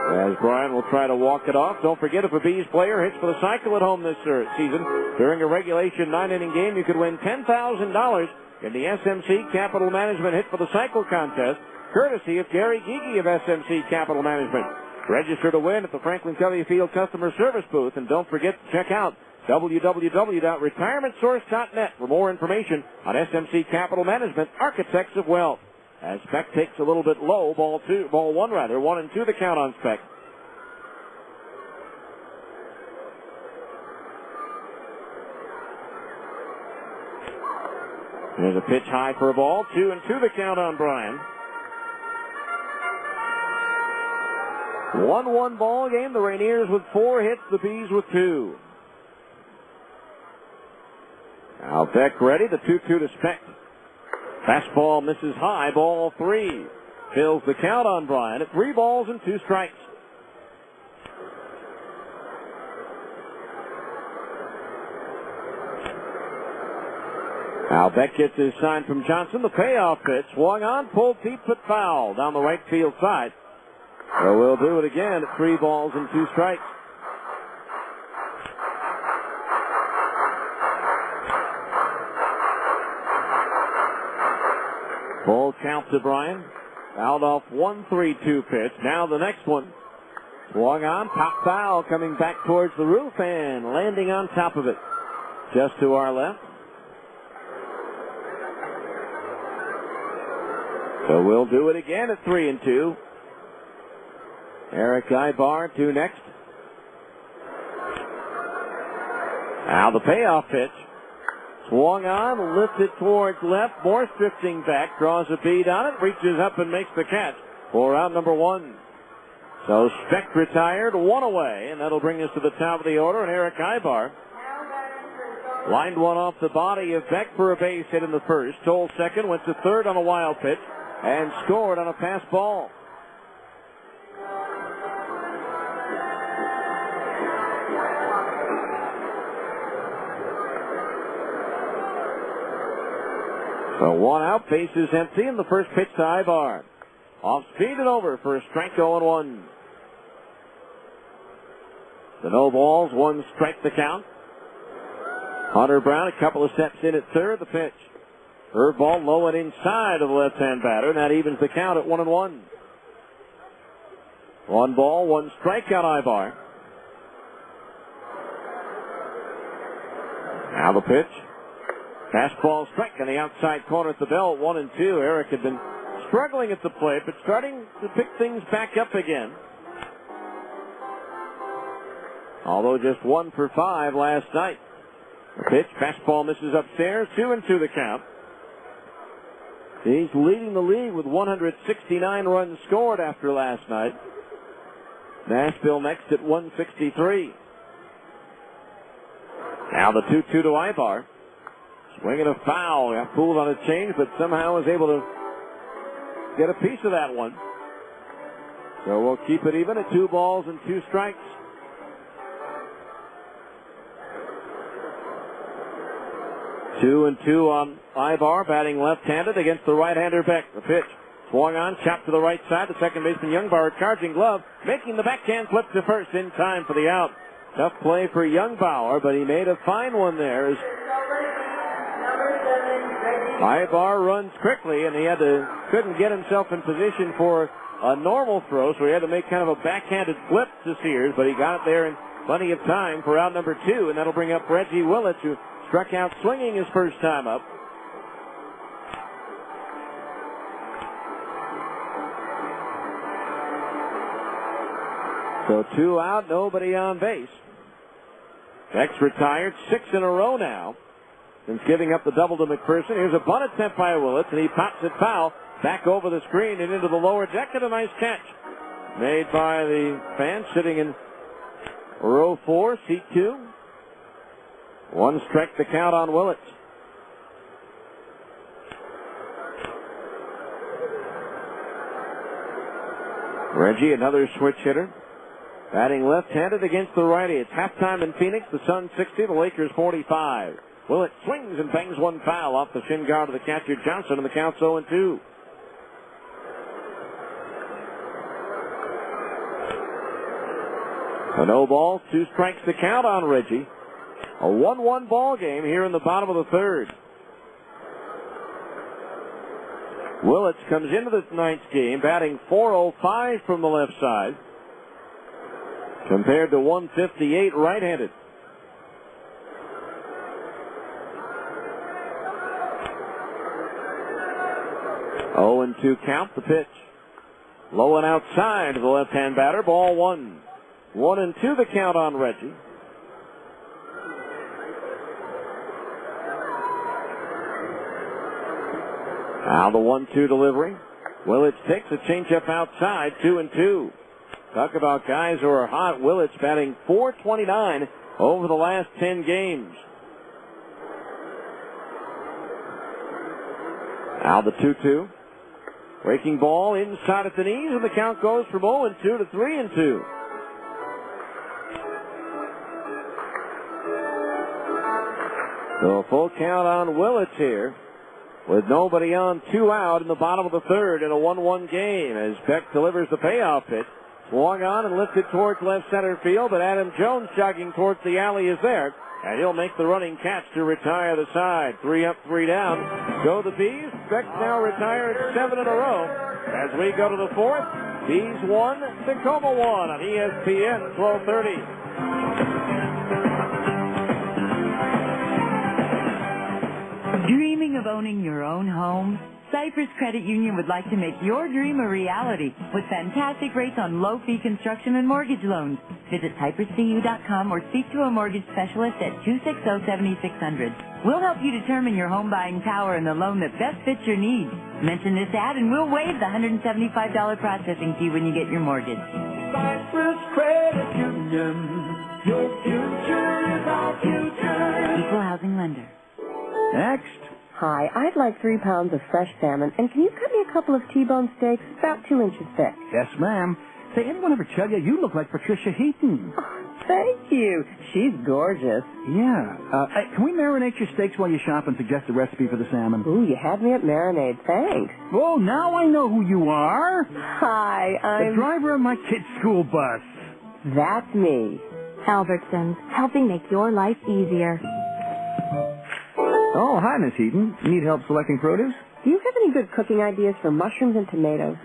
As Brian will try to walk it off. Don't forget, if a Bees player hits for the cycle at home this season, during a regulation 9-inning game, you could win $10,000 in the SMC Capital Management Hit for the Cycle contest, courtesy of Gary Gigi of SMC Capital Management. Register to win at the Franklin Covey Field Customer Service booth, and don't forget to check out www.retirementsource.net for more information on SMC Capital Management, Architects of Wealth. As Speck takes a little bit low, ball 1 rather, 1-2 the count on Speck. There's a pitch high for a ball, 2-2 the count on Bryan. 1-1 ball game. The Rainiers with 4 hits, the Bees with 2. Now Beck ready, the 2-2 to Speck. Fastball misses high, ball 3. Fills the count on Bryan at 3 balls and 2 strikes. Now Beck gets his sign from Johnson. The payoff pitch swung on, pulled deep but foul down the right field side. So we'll do it again at 3 balls and 2 strikes. Full count to Bryan. Fouled off 1-3-2 pitch. Now the next one. Swung on, top foul coming back towards the roof and landing on top of it. Just to our left. So we'll do it again at 3-2. Eric Ibar to next. Now the payoff pitch. Swung on, lifted towards left. Morse drifting back, draws a bead on it, reaches up and makes the catch for out number 1. So Speck retired, 1 away, and that'll bring us to the top of the order. And Eric Ibar lined one off the body of Beck for a base hit in the first. Stole second, went to third on a wild pitch, and scored on a pass ball. So 1 out, base is empty, and the first pitch to Ibar. Off speed and over for a strike, 0-1. The no balls, 1 strike the count. Hunter Brown a couple of steps in at third, the pitch. Third ball low and inside of the left-hand batter, and that evens the count at 1-1. 1 ball, 1 strikeout, Ibar. Now the pitch. Fastball strike on the outside corner at the belt, 1-2. Eric had been struggling at the plate, but starting to pick things back up again. Although just 1 for 5 last night. The pitch, fastball misses upstairs, 2-2 the count. He's leading the league with 169 runs scored after last night. Nashville next at 163. Now the 2-2 to Ibar. Swinging a foul. Got fooled on a change, but somehow was able to get a piece of that one. So we'll keep it even at 2 balls and 2 strikes. 2-2 on Ibar, batting left-handed against the right-hander Beck. The pitch swung on, chopped to the right side. The second baseman Youngbauer charging glove, making the backhand flip to first in time for the out. Tough play for Youngbauer, but he made a fine one there. As Ibar runs quickly, and he couldn't get himself in position for a normal throw, so he had to make kind of a backhanded flip to Sears, but he got it there in plenty of time for out number 2, and that'll bring up Reggie Willits, who struck out swinging his first time up. So 2 out, nobody on base. Beck's retired 6 in a row now since giving up the double to McPherson. Here's a bunt attempt by Willits, and he pops it foul back over the screen and into the lower deck, and a nice catch made by the fan sitting in row 4, seat 2. 1 strike the count on Willits. Reggie, another switch hitter. Batting left-handed against the righty. It's halftime in Phoenix. The Suns 60, the Lakers 45. Willits swings and bangs one foul off the shin guard of the catcher Johnson, and the count's 0-2. A no ball, 2 strikes to count on Reggie. A 1-1 ball game here in the bottom of the third. Willits comes into this night's game batting .405 from the left side, compared to 158 right-handed. 0-2 count, the pitch. Low and outside to the left-hand batter, ball one. 1-2 the count on Reggie. Now the 1-2 delivery. Willits takes a changeup outside, 2-2. Talk about guys who are hot. Willits batting .429 over the last 10 games. Now the 2-2. Breaking ball inside at the knees, and the count goes from 0-2 to 3-2. So a full count on Willits here, with nobody on, 2 out in the bottom of the third in a 1-1 game as Beck delivers the payoff pitch. Swung on and lifted towards left center field, but Adam Jones jogging towards the alley is there, and he'll make the running catch to retire the side. 3 up, 3 down. Go the Bees. Beck now retired 7 in a row. As we go to the fourth, Bees 1, Tacoma 1 on ESPN 1230. Dreaming of owning your own home? Cypress Credit Union would like to make your dream a reality with fantastic rates on low-fee construction and mortgage loans. Visit cypresscu.com or speak to a mortgage specialist at 260-7600. We'll help you determine your home buying power and the loan that best fits your needs. Mention this ad and we'll waive the $175 processing fee when you get your mortgage. Cypress Credit Union. Your future is our future. Equal housing lender. Next. Hi, I'd like 3 pounds of fresh salmon, and can you cut me a couple of T-bone steaks about 2 inches thick? Yes, ma'am. Say, anyone ever tell you you look like Patricia Heaton? Oh, thank you. She's gorgeous. Yeah. Hey, can we marinate your steaks while you shop and suggest a recipe for the salmon? Ooh, you had me at marinade. Thanks. Oh, now I know who you are. Hi, I'm... the driver of my kid's school bus. That's me. Albertsons, helping make your life easier. Oh, hi, Miss Heaton. Need help selecting produce? Do you have any good cooking ideas for mushrooms and tomatoes?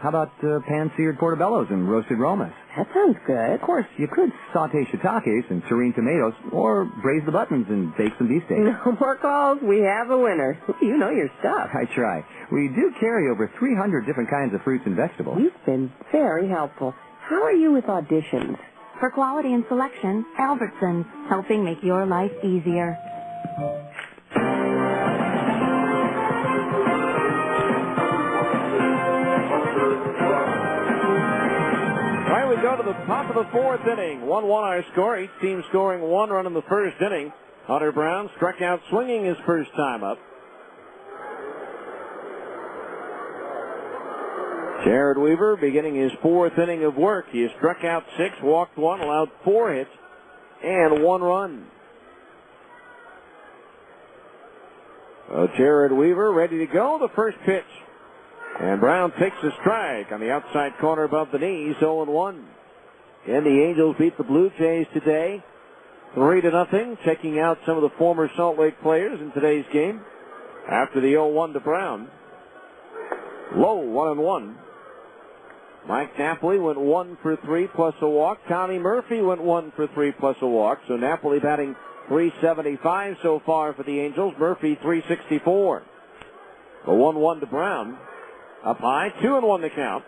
How about pan-seared portobellos and roasted romas? That sounds good. Of course, you could saute shiitakes and serene tomatoes, or braise the buttons and bake some beefsteak. No more calls. We have a winner. You know your stuff. I try. We do carry over 300 different kinds of fruits and vegetables. You've been very helpful. How are you with auditions? For quality and selection, Albertsons, helping make your life easier. We go to the top of the fourth inning. 1-1 our score. Each team scoring 1 run in the first inning. Hunter Brown struck out swinging his first time up. Jared Weaver beginning his 4th inning of work. He has struck out 6, walked 1, allowed 4 hits, and 1 run. Jared Weaver ready to go. The first pitch. And Brown takes a strike on the outside corner above the knees, 0-1. And the Angels beat the Blue Jays today, 3-0. Checking out some of the former Salt Lake players in today's game after the 0-1 to Brown. Low, 1-1. Mike Napoli went 1 for 3 plus a walk. Connie Murphy went 1 for 3 plus a walk. So Napoli batting .375 so far for the Angels. Murphy .364. The 1-1 to Brown. Up high, 2-1 the count.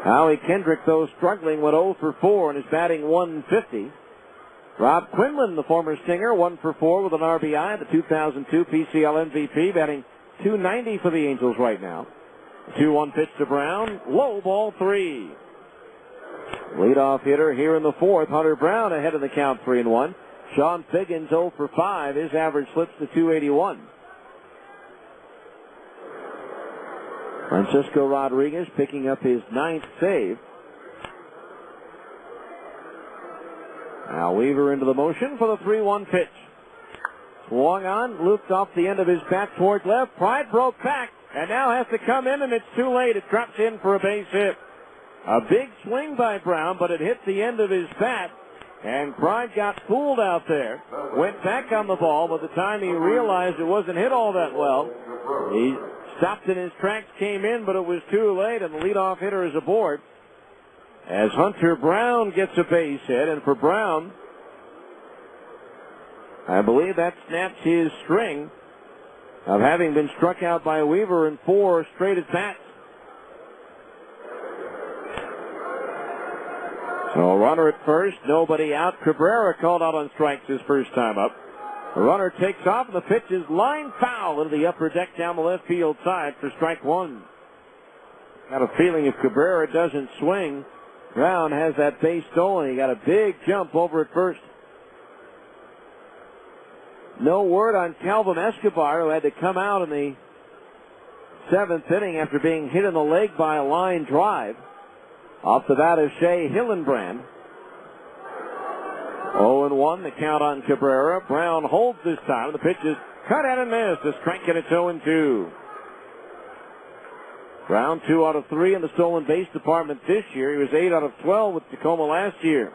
Howie Kendrick, though struggling, went 0 for 4 and is batting .150. Rob Quinlan, the former Stinger, 1 for 4 with an RBI, the 2002 PCL MVP, batting .290 for the Angels right now. 2-1 pitch to Brown, low, ball 3. Leadoff hitter here in the fourth, Hunter Brown ahead of the count, 3-1. Sean Figgins 0 for 5, his average slips to .281. Francisco Rodriguez picking up his 9th save. Now Weaver into the motion for the 3-1 pitch. Swung on, looped off the end of his bat toward left. Pride broke back and now has to come in, and it's too late. It drops in for a base hit. A big swing by Brown, but it hit the end of his bat, and Pride got fooled out there. Went back on the ball. By the time he realized it wasn't hit all that well, he stopped in his tracks, came in, but it was too late, and the leadoff hitter is aboard as Hunter Brown gets a base hit. And for Brown, I believe that snaps his string of having been struck out by Weaver in 4 straight at-bats. So a runner at first, nobody out. Cabrera called out on strikes his first time up. The runner takes off, and the pitch is line foul into the upper deck down the left field side for strike 1. Got a feeling if Cabrera doesn't swing, Brown has that base stolen. He got a big jump over at first. No word on Calvin Escobar, who had to come out in the 7th inning after being hit in the leg by a line drive. Off the bat is Shea Hillenbrand. 0-1, the count on Cabrera. Brown holds this time. The pitch is cut out and missed. A strike, and it's 0-2. Brown 2 out of 3 in the stolen base department this year. He was 8 out of 12 with Tacoma last year.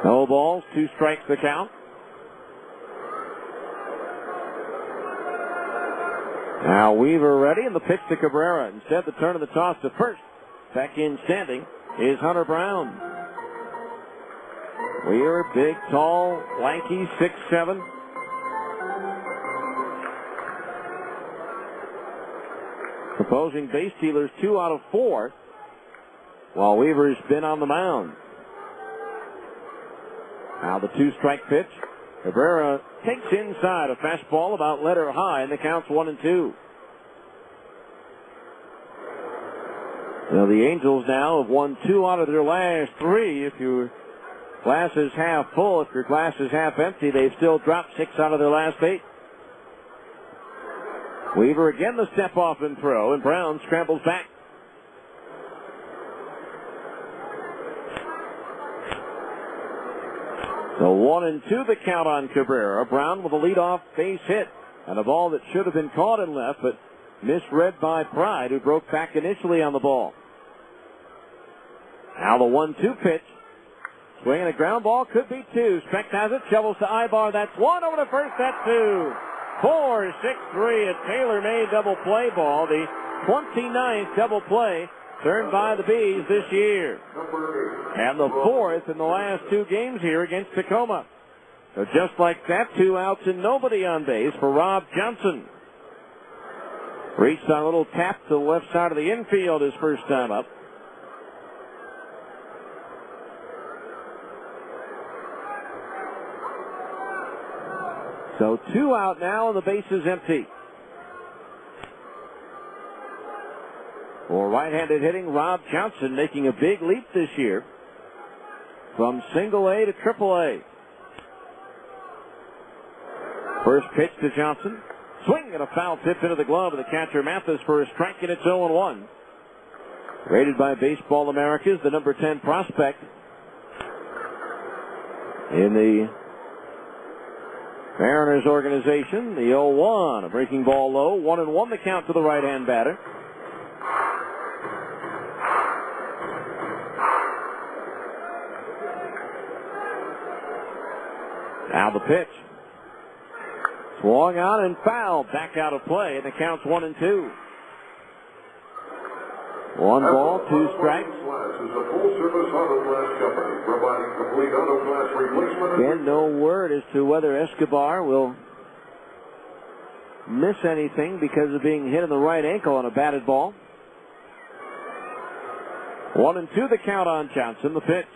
No balls, 2 strikes the count. Now Weaver ready, and the pitch to Cabrera. Instead, the turn of the toss to first. Back in standing is Hunter Brown. Weaver, big, tall, lanky, 6'7". Opposing base stealers 2 out of 4, while Weaver's been on the mound. Now the 2-strike pitch. Cabrera takes inside a fastball about letter high, and the count's 1-2. Now the Angels now have won 2 out of their last 3. If your glass is half full, if your glass is half empty, they've still dropped 6 out of their last 8. Weaver again the step off and throw, and Brown scrambles back. So 1-2 the count on Cabrera. Brown with a leadoff base hit and a ball that should have been caught and left, but misread by Pride, who broke back initially on the ball. Now the 1-2 pitch. Swinging a ground ball, could be 2. Specht has it, shovels to Ibar. That's 1 over to first. That's 2. 4-6-3, a tailor-made double play ball. The 29th double play turned by the Bees this year. And the 4th in the last 2 games here against Tacoma. So just like that, 2 outs and nobody on base for Rob Johnson. Reached on a little tap to the left side of the infield his first time up. So 2 out now, and the base is empty. For right-handed hitting, Rob Johnson making a big leap this year from single A to triple A. First pitch to Johnson. Swing and a foul tip into the glove of the catcher Mathis for a strike, and it's 0-1. Rated by Baseball Americas, the number 10 prospect in the Mariners organization. The 0-1, a breaking ball low. 1-1 the count to the right-hand batter. Now the pitch. Swung on and fouled. Back out of play, and the count's 1-2. 1 ball, 2 strikes. Again, no word as to whether Escobar will miss anything because of being hit in the right ankle on a batted ball. 1-2 the count on Johnson. The pitch.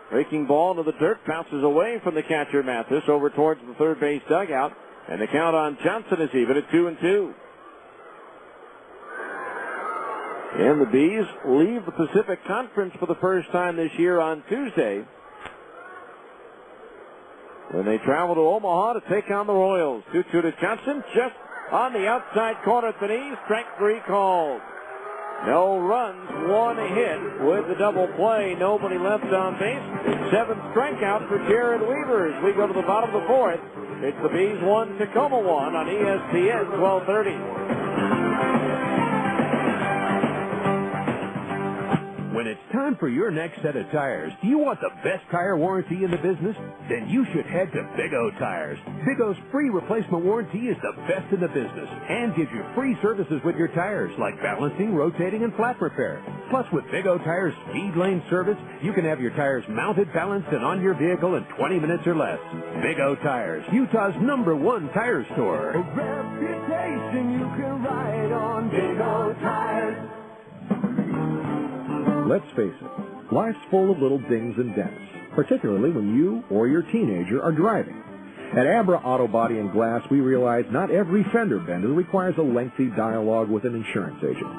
Breaking ball into the dirt, bounces away from the catcher Mathis over towards the third base dugout, and the count on Johnson is even at 2-2. And the Bees leave the Pacific Conference for the first time this year on Tuesday, when they travel to Omaha to take on the Royals. 2-2 to Johnson, just on the outside corner at the knee. Strike 3 called. No runs, 1 hit with the double play. Nobody left on base. 7th strikeout for Jared Weaver as we go to the bottom of the 4th. It's the Bees 1, Tacoma 1 on ESPN 1230. When it's time for your next set of tires, do you want the best tire warranty in the business? Then you should head to Big O Tires. Big O's free replacement warranty is the best in the business and gives you free services with your tires like balancing, rotating, and flat repair. Plus, with Big O Tires Speed Lane service, you can have your tires mounted, balanced, and on your vehicle in 20 minutes or less. Big O Tires, Utah's #1 tire store. A reputation you can ride on. Big O Tires. Let's face it, life's full of little dings and dents, particularly when you or your teenager are driving. At Abra Auto Body and Glass, we realize not every fender bender requires a lengthy dialogue with an insurance agent.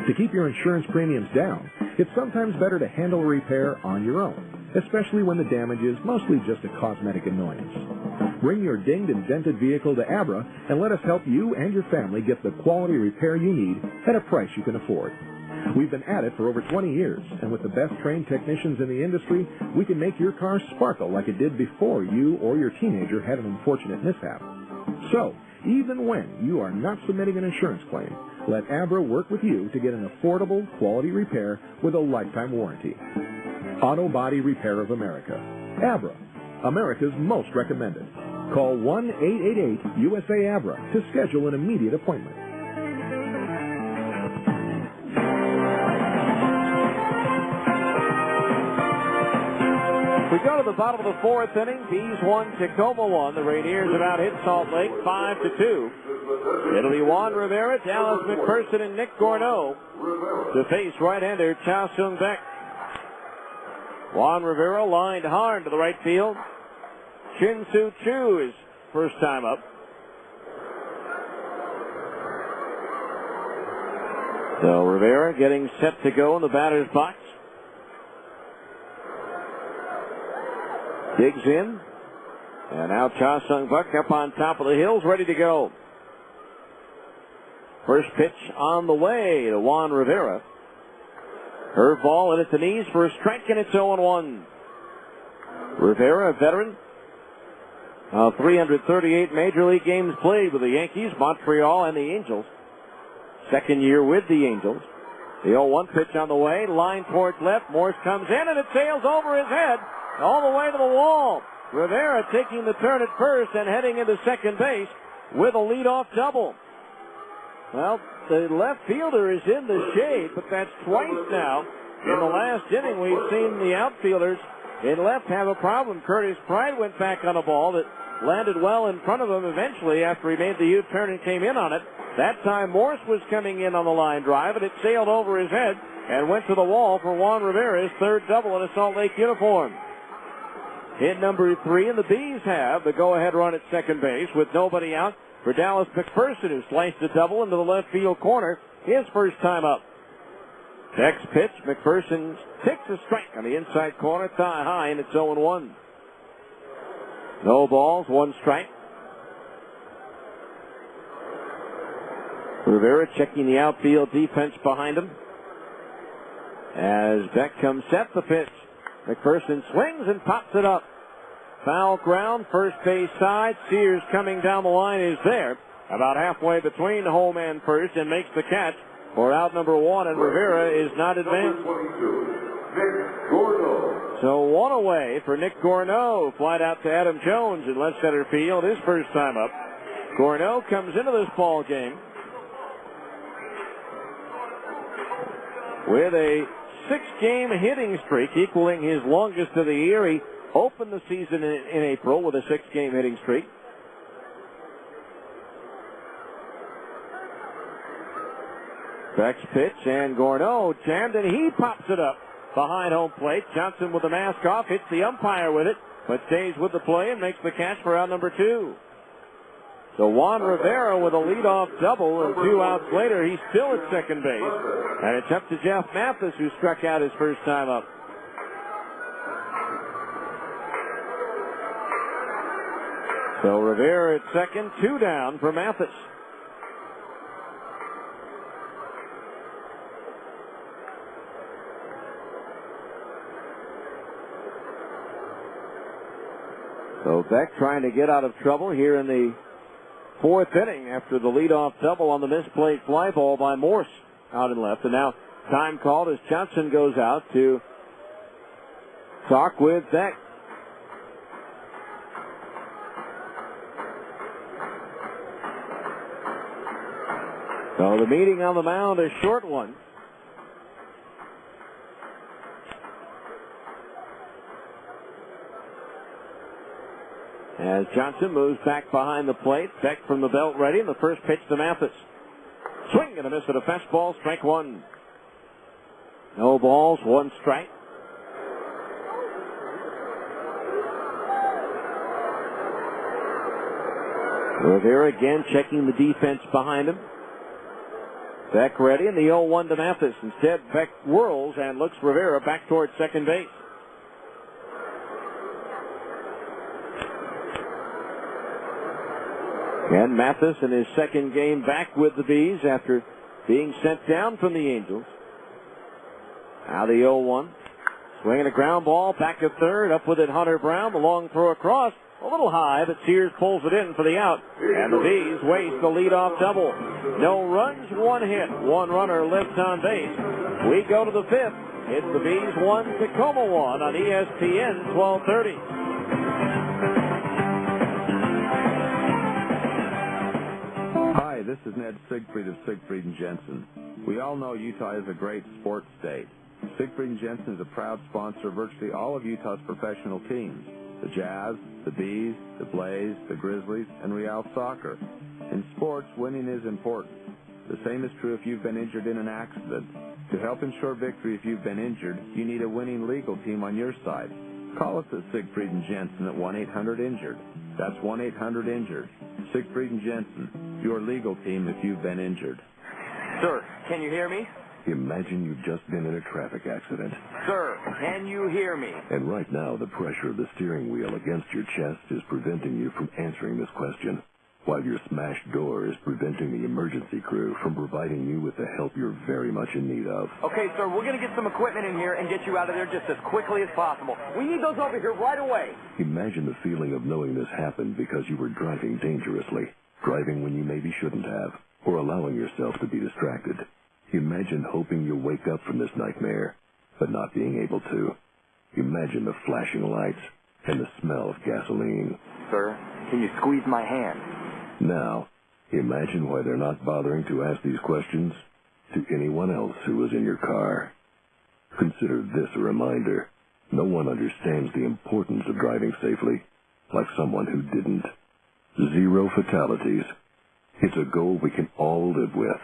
To keep your insurance premiums down, it's sometimes better to handle a repair on your own, especially when the damage is mostly just a cosmetic annoyance. Bring your dinged and dented vehicle to Abra and let us help you and your family get the quality repair you need at a price you can afford. We've been at it for over 20 years, and with the best trained technicians in the industry, we can make your car sparkle like it did before you or your teenager had an unfortunate mishap. So, even when you are not submitting an insurance claim, let Abra work with you to get an affordable, quality repair with a lifetime warranty. Auto Body Repair of America. Abra, America's most recommended. Call 1-888-USA-ABRA to schedule an immediate appointment. We go to the bottom of the fourth inning. Bees 1, Tacoma 1. The Rainiers have out hit Salt Lake 5-2. It'll be Juan Rivera, Dallas McPherson, and Nick Gorneau to face right-hander Cha Sung Beck. Juan Rivera lined hard to the right field. Chin Soo Choo is first time up. So Rivera getting set to go in the batter's box. Digs in. And now Cha Sung Buck up on top of the hills, ready to go. First pitch on the way to Juan Rivera. Curve ball in at the knees for a strike, and it's 0-1. Rivera, a veteran. 338 Major League games played with the Yankees, Montreal, and the Angels. Second year with the Angels. The 0-1 pitch on the way. Line towards left. Morse comes in, and it sails over his head all the way to the wall. Rivera taking the turn at first and heading into second base with a leadoff double. Well, the left fielder is in the shade, but that's twice now. In the last inning, we've seen the outfielders in left have a problem. Curtis Pride went back on a ball that landed well in front of him eventually after he made the U-turn and came in on it. That time Morse was coming in on the line drive, and it sailed over his head and went to the wall for Juan Rivera's third double in a Salt Lake uniform. Hit number 3, and the Bees have the go-ahead run at second base with nobody out for Dallas McPherson, who sliced a double into the left field corner, his first time up. Next pitch, McPherson takes a strike on the inside corner, thigh high, and it's 0-1. No balls, 1 strike. Rivera checking the outfield defense behind him. As Beck comes set, the pitch. McPherson swings and pops it up. Foul ground, first base side. Sears coming down the line is there, about halfway between home and first, and makes the catch for out number 1, and Rivera is not advanced. So 1 away for Nick Gorneau. Flight out to Adam Jones in left center field, his first time up. Gorneau comes into this ball game with a 6-game hitting streak, equaling his longest of the year. He opened the season in April with a 6-game hitting streak. Beck's pitch, and Gorneau jammed, and he pops it up behind home plate. Johnson with the mask off, hits the umpire with it, but stays with the play and makes the catch for out number 2. So Juan Rivera with a leadoff double, and 2 outs later, he's still at second base. And it's up to Jeff Mathis, who struck out his first time up. So Rivera at second, 2 down for Mathis. So Beck trying to get out of trouble here in the 4th inning after the leadoff double on the misplayed fly ball by Morse out and left. And now time called as Johnson goes out to talk with Beck. So the meeting on the mound, a short one. as Johnson moves back behind the plate. Beck from the belt ready, and the first pitch to Mathis. Swing and a miss at a fastball, strike one. No balls, one strike. Rivera again checking the defense behind him. Beck ready, and the 0-1 to Mathis. Instead, Beck whirls and looks Rivera back towards second base. And Mathis in his second game back with the Bees after being sent down from the Angels. Now the 0-1. Swinging a ground ball, back to third, up with it Hunter Brown. The long throw across, a little high, but Sears pulls it in for the out. And the Bees waste the leadoff double. No runs, one hit. One runner lives on base. We go to the fifth. It's the Bees 1, Tacoma 1 on ESPN 1230. Hi, this is Ned Siegfried of Siegfried & Jensen. We all know Utah is a great sports state. Siegfried & Jensen is a proud sponsor of virtually all of Utah's professional teams. The Jazz, the Bees, the Blaze, the Grizzlies, and Real Soccer. In sports, winning is important. The same is true if you've been injured in an accident. To help ensure victory if you've been injured, you need a winning legal team on your side. Call us at Siegfried & Jensen at 1-800-INJURED. That's 1-800-INJURED. Siegfried & Jensen, your legal team if you've been injured. Sir, can you hear me? Imagine you've just been in a traffic accident. Sir, can you hear me? And right now, the pressure of the steering wheel against your chest is preventing you from answering this question, while your smashed door is preventing the emergency crew from providing you with the help you're very much in need of. Okay, sir, we're going to get some equipment in here and get you out of there just as quickly as possible. We need those over here right away. Imagine the feeling of knowing this happened because you were driving dangerously, driving when you maybe shouldn't have, or allowing yourself to be distracted. Imagine hoping you'll wake up from this nightmare, but not being able to. Imagine the flashing lights and the smell of gasoline. Sir, can you squeeze my hand? Now, imagine why they're not bothering to ask these questions to anyone else who was in your car. Consider this a reminder. No one understands the importance of driving safely like someone who didn't. 0 fatalities. It's a goal we can all live with.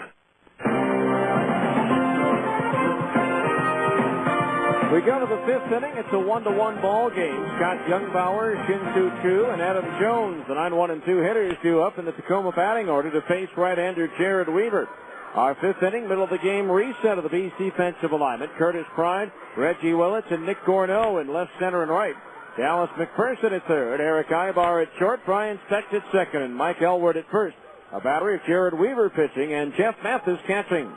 We go to the fifth inning. It's a 1-1 ball game. Scott Youngbauer, Shin-Soo Choo, and Adam Jones, the 9-1 and 2 hitters, due up in the Tacoma batting order to face right-hander Jared Weaver. Our fifth inning, middle of the game reset of the Bees defensive alignment. Curtis Pride, Reggie Willits, and Nick Gorneau in left, center, and right. Dallas McPherson at third, Eric Ibar at short, Brian Specht at second, and Mike Elward at first. A battery of Jared Weaver pitching and Jeff Mathis catching.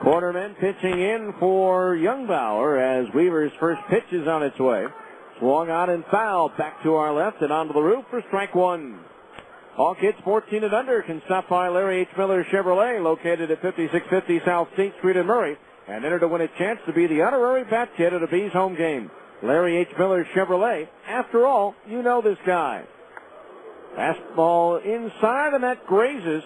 Cornerman pitching in for Youngbauer as Weaver's first pitch is on its way. Swung on and fouled back to our left and onto the roof for strike one. All kids 14 and under can stop by Larry H. Miller Chevrolet, located at 5650 South State Street in Murray, and enter to win a chance to be the honorary bat kid at a Bees home game. Larry H. Miller Chevrolet, after all, you know this guy. Fastball inside, and that grazes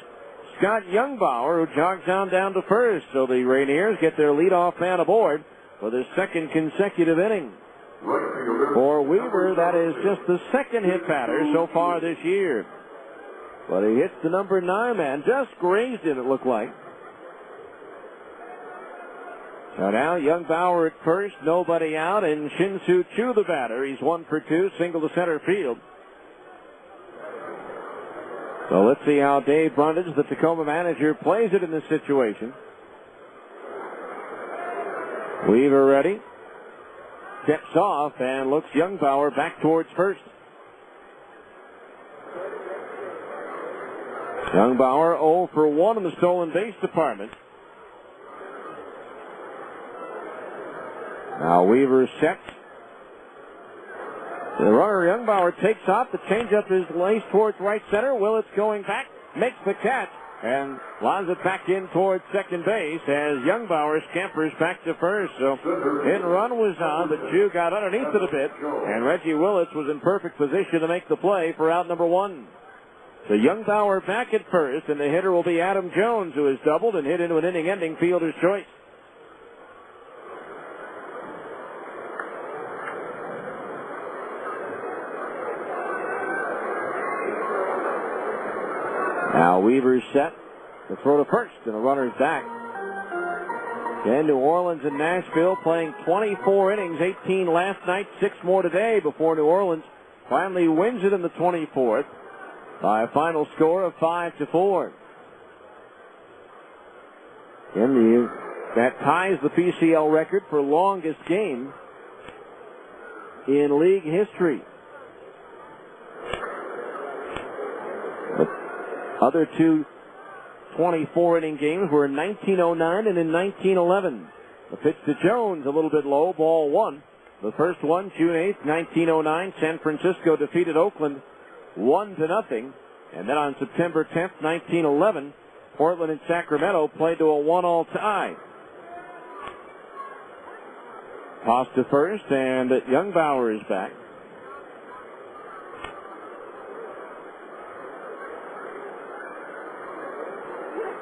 Scott Youngbauer, who jogs on down to first. So the Rainiers get their leadoff man aboard for the second consecutive inning. For Weaver, that is just the second hit batter so far this year. But he hits the number 9 man, just grazed it looked like. So now Youngbauer at first, nobody out, and Shin-Soo Choo the batter. He's 1 for 2, single to center field. So let's see how Dave Brundage, the Tacoma manager, plays it in this situation. Weaver ready. Steps off and looks Youngbauer back towards first. Youngbauer 0 for 1 in the stolen base department. Now Weaver sets. The runner, Youngbauer, takes off. The changeup is laced towards right center. Willits going back, makes the catch, and lines it back in towards second base as Youngbauer scampers back to first. So hit and run was on, but Choo got underneath it a bit, and Reggie Willits was in perfect position to make the play for out number 1. So Youngbauer back at first, and the hitter will be Adam Jones, who has doubled and hit into an inning-ending fielder's choice. Weaver's set. The throw to first, and the runner's back. Again, New Orleans and Nashville playing 24 innings, 18 last night, 6 more today before New Orleans finally wins it in the 24th by a final score of 5-4. And that ties the PCL record for longest game in league history. The other two 24-inning games were in 1909 and in 1911. The pitch to Jones, a little bit low, ball 1. The first one, June 8th, 1909, San Francisco defeated Oakland 1-0. And then on September 10th, 1911, Portland and Sacramento played to a 1-all tie. Toss to first, and Youngbauer is back.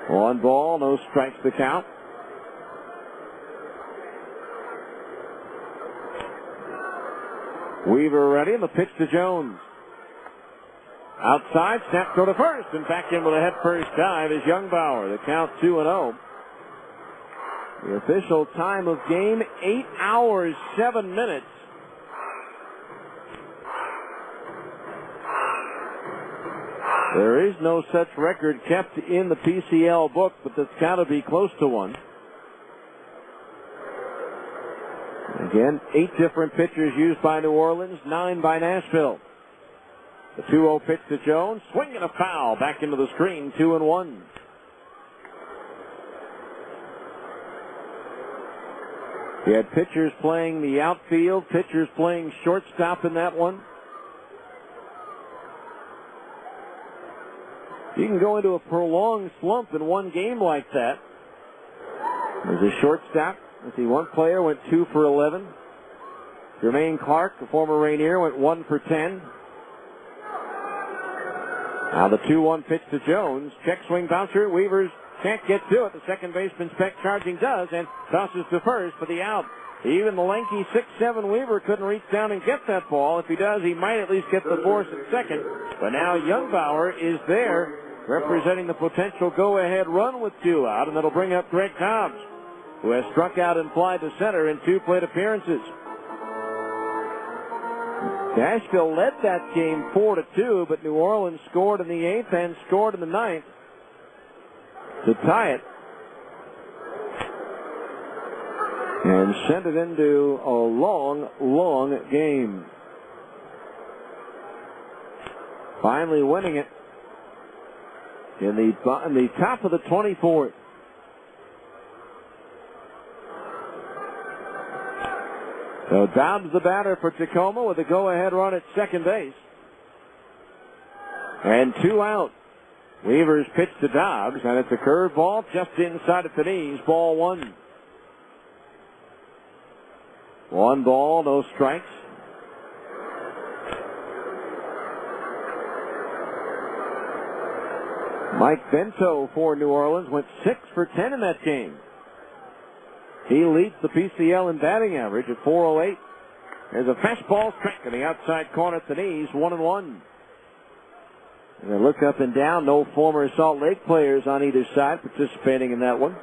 One ball, no strikes to count. Weaver ready, and the pitch to Jones. Outside, snap throw to first, and back in with a head-first dive is Youngbauer. The count 2-0. The official time of game, 8 hours, 7 minutes. There is no such record kept in the PCL book, but that's got to be close to one. Again, 8 different pitchers used by New Orleans, 9 by Nashville. The 2-0 pitch to Jones, swing and a foul, back into the screen, 2-1. You had pitchers playing the outfield, pitchers playing shortstop in that one. You can go into a prolonged slump in one game like that. There's a shortstop. Let's see, one player went 2 for 11. Jermaine Clark, the former Rainier, went 1 for 10. Now the 2-1 pitch to Jones. Check swing bouncer. Weavers can't get to it. The second baseman Speck charging does, and tosses to first for the out. Even the lanky 6'7" Weaver couldn't reach down and get that ball. If he does, he might at least get the force at second. But now Youngbauer is there, representing the potential go-ahead run with 2 out, and that'll bring up Greg Dobbs, who has struck out and fly to center in 2 plate appearances. Nashville led that game 4-2, but New Orleans scored in the 8th and scored in the 9th to tie it and send it into a long, long game. Finally winning it in the top of the 24th. So Dobbs the batter for Tacoma with a go-ahead run at second base. And 2 out. Weaver's pitch to Dobbs, and it's a curveball just inside of the knees, ball 1. 1 ball, no strikes. Mike Bento for New Orleans went 6 for 10 in that game. He leads the PCL in batting average at .408. There's a fastball strike in the outside corner at the knees, 1-1. And they look up and down, no former Salt Lake players on either side participating in that one.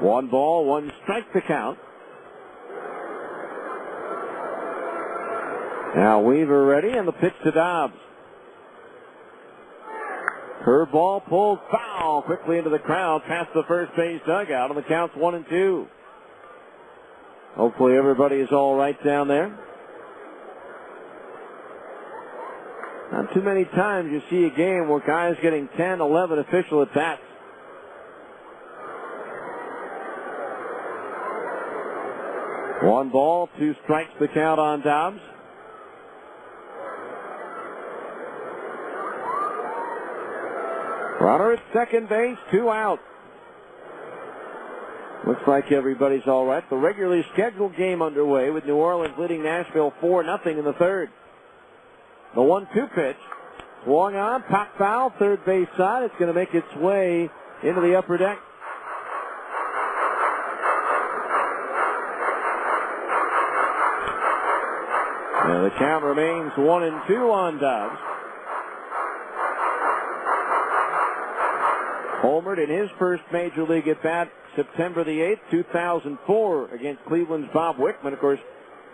One ball, 1 strike to count. Now Weaver ready, and the pitch to Dobbs. Curveball pulled foul quickly into the crowd past the first base dugout, and the count's 1-2. Hopefully everybody is all right down there. Not too many times you see a game where guys getting 10, 11 official at bats. One ball, 2 strikes the count on Dobbs. Runner at second base, 2 out. Looks like everybody's all right. The regularly scheduled game underway with New Orleans leading Nashville 4-0 in the 3rd. The 1-2 pitch. Swung on, pop foul, third base side. It's going to make its way into the upper deck. The count remains 1-2 on Dobbs. Homered in his first Major League at-bat September the 8th, 2004 against Cleveland's Bob Wickman. Of course,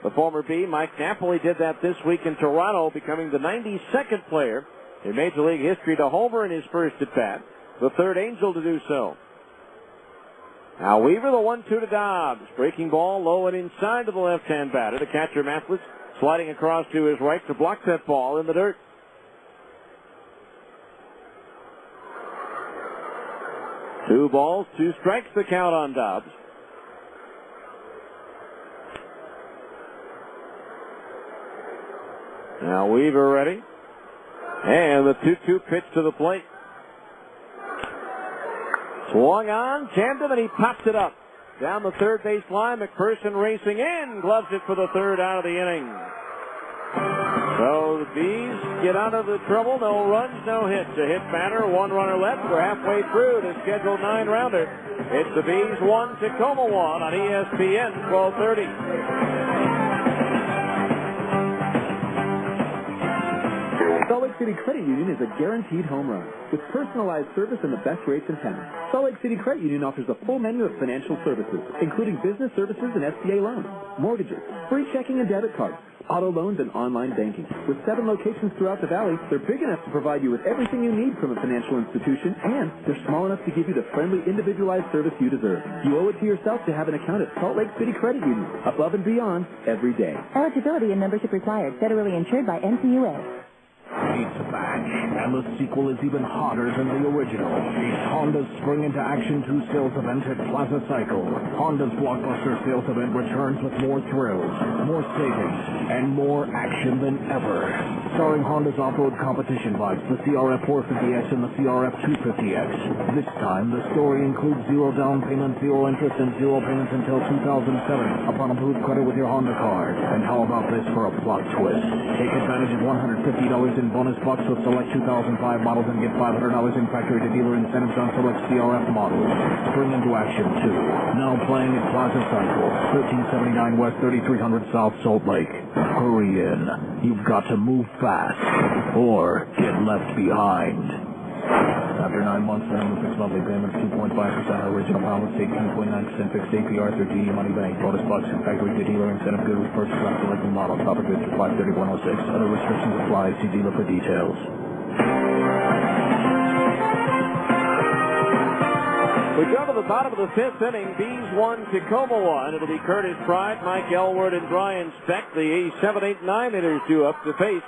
the former B, Mike Napoli, did that this week in Toronto, becoming the 92nd player in Major League history to homer in his first at-bat, the third Angel to do so. Now Weaver, the 1-2 to Dobbs. Breaking ball low and inside to the left-hand batter. The catcher, Mathis, sliding across to his right to block that ball in the dirt. Two balls, two strikes, the count on Dobbs. Now Weaver ready. And the 2-2 pitch to the plate. Swung on, jammed him, and he popped it up. Down the third base line, McPherson racing in, gloves it for the third out of the inning. So the Bees get out of the trouble. No runs, no hits. A hit batter, one runner left. We're halfway through the scheduled 9-rounder. It's the Bees 1, Tacoma 1 on ESPN 1230. Salt Lake City Credit Union is a guaranteed home run with personalized service and the best rates and tenors. Salt Lake City Credit Union offers a full menu of financial services, including business services and SBA loans, mortgages, free checking and debit cards, auto loans, and online banking. With 7 locations throughout the valley, they're big enough to provide you with everything you need from a financial institution, and they're small enough to give you the friendly, individualized service you deserve. You owe it to yourself to have an account at Salt Lake City Credit Union, above and beyond every day. Eligibility and membership required. Federally insured by NCUA. It's back, and the sequel is even hotter than the original. It's Honda's Spring into Action 2 sales event at Plaza Cycle. Honda's blockbuster sales event returns with more thrills, more savings, and more action than ever. Starring Honda's off-road competition bikes, the CRF 450X and the CRF 250X. This time, the story includes 0 down payment, 0 interest, and 0 payments until 2007 upon approved credit with your Honda card. And how about this for a plot twist? Take advantage of $150 in bonus bucks with select 2005 models and get $500 in factory-to-dealer incentives on select CRF models. Spring into Action 2. Now playing at Plaza Cycle, 1379 West, 3300 South Salt Lake. Hurry in. You've got to move fast or get left behind. After 9 months, the minimum fixed monthly payment is 2.5% original balance, take 2.9% fixed APR through GE Money Bank. Bonus bucks and factory-to-dealer incentive good with purchase on selected model. Proper goods for 53106. Other restrictions apply. See dealer for details. We go to the bottom of the 5th inning. Bees 1, Tacoma 1. It'll be Curtis Pride, Mike Elward, and Brian Speck. The 7, 8, 9 hitters due up to face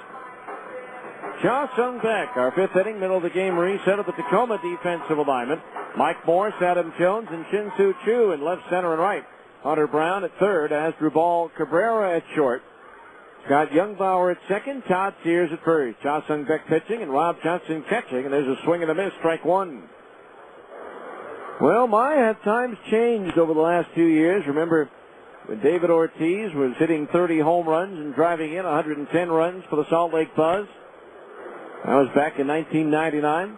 Cha Sung Beck. Our 5th inning, middle of the game reset of the Tacoma defensive alignment. Mike Morse, Adam Jones, and Shin Soo Chu in left, center, and right. Hunter Brown at third, Asdrubal Cabrera at short. Scott Youngbauer at second, Todd Sears at first. Cha Sung Beck pitching and Rob Johnson catching, and there's a swing and a miss, strike one. Well, have times changed over the last 2 years. Remember when David Ortiz was hitting 30 home runs and driving in 110 runs for the Salt Lake Buzz? That was back in 1999.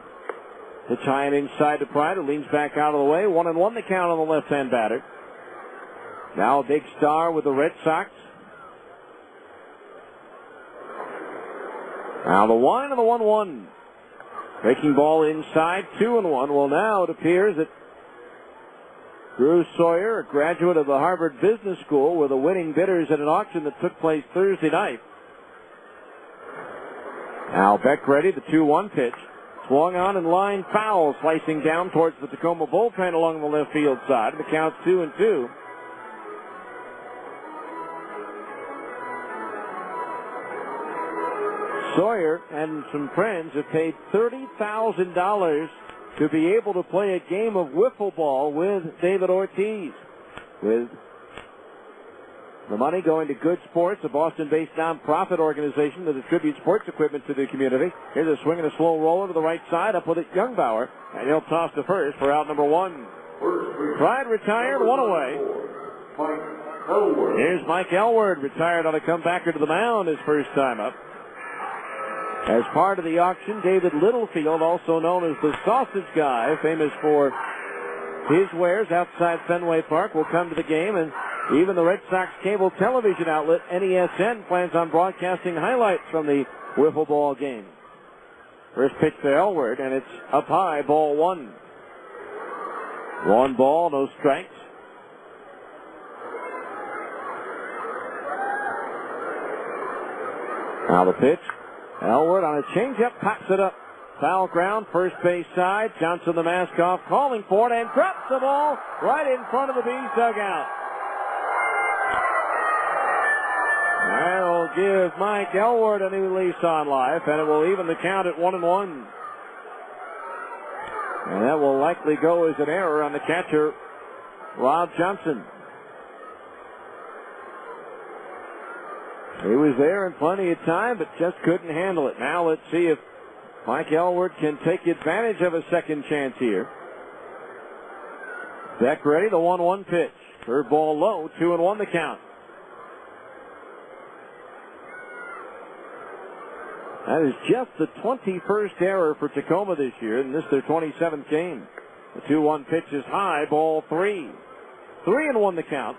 Pitch high and inside to Pride, who leans back out of the way. 1-1 the count on the left-hand batter. Now a big star with the Red Sox. Now the 1 and the 1-1. Breaking ball inside, 2-1. Well, now it appears that Drew Sawyer, a graduate of the Harvard Business School, were the winning bidders at an auction that took place Thursday night. Now Beck ready, the 2-1 pitch. Swung on and line foul, slicing down towards the Tacoma bullpen along the left field side. The count's 2-2. Sawyer and some friends have paid $30,000 to be able to play a game of wiffle ball with David Ortiz. With the money going to Good Sports, a Boston-based nonprofit organization that distributes sports equipment to the community. Here's a swing and a slow roller to the right side, up with it Youngbauer, and he'll toss to first for out number 1. Pride retired, 1 away. Here's Mike Elward, retired on a comebacker to the mound his first time up. As part of the auction, David Littlefield, also known as the Sausage Guy, famous for his wares outside Fenway Park, will come to the game, and Even the Red Sox cable television outlet, NESN, plans on broadcasting highlights from the wiffle ball game. First pitch to Elward, and it's up high, ball one. 1 ball, no strikes. Now the pitch. Elward on a changeup, pops it up. Foul ground, first base side. Johnson, the mask off, calling for it, and drops the ball right in front of the Bees dugout. That'll give Mike Elward a new lease on life, and it will even the count at 1-1. And that will likely go as an error on the catcher, Rob Johnson. He was there in plenty of time, but just couldn't handle it. Now let's see if Mike Elward can take advantage of a second chance here. Beck ready, the 1-1 pitch. Third ball low, 2-1 the count. That is just the 21st error for Tacoma this year, and this is their 27th game. The 2-1 pitch is high, ball 3. 3-1 the count.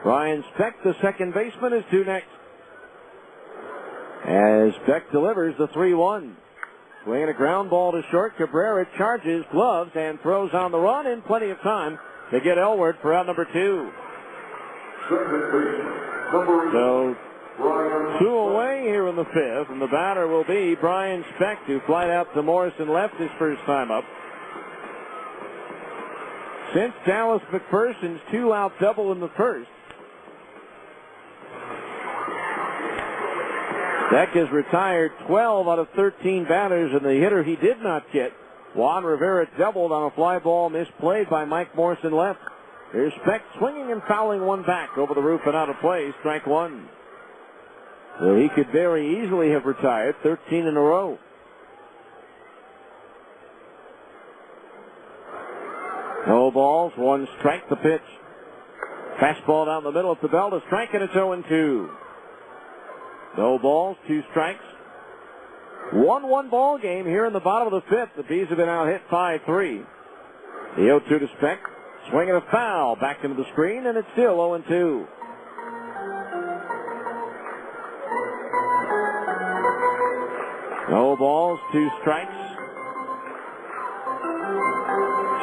Brian Speck, the second baseman, is due next. As Beck delivers the 3-1. Swinging a ground ball to short, Cabrera charges, gloves, and throws on the run in plenty of time to get Elward for out number 2. So, 2 away here in the 5th, and the batter will be Brian Speck, who flied out to Morrison left his first time up. Since Dallas McPherson's 2-out double in the first, Beck has retired 12 out of 13 batters, and the hitter he did not get, Juan Rivera, doubled on a fly ball misplayed by Mike Morrison left. Here's Speck swinging and fouling one back over the roof and out of play, strike 1. So he could very easily have retired 13 in a row. No balls, 1 strike, the pitch. Fastball down the middle at the belt, a strike, and it's 0-2. No balls, 2 strikes. 1-1 ball game here in the bottom of the 5th. The Bees have been out hit 5-3. The 0-2 to Speck. Swinging a foul back into the screen, and it's still 0-2. No balls, 2 strikes.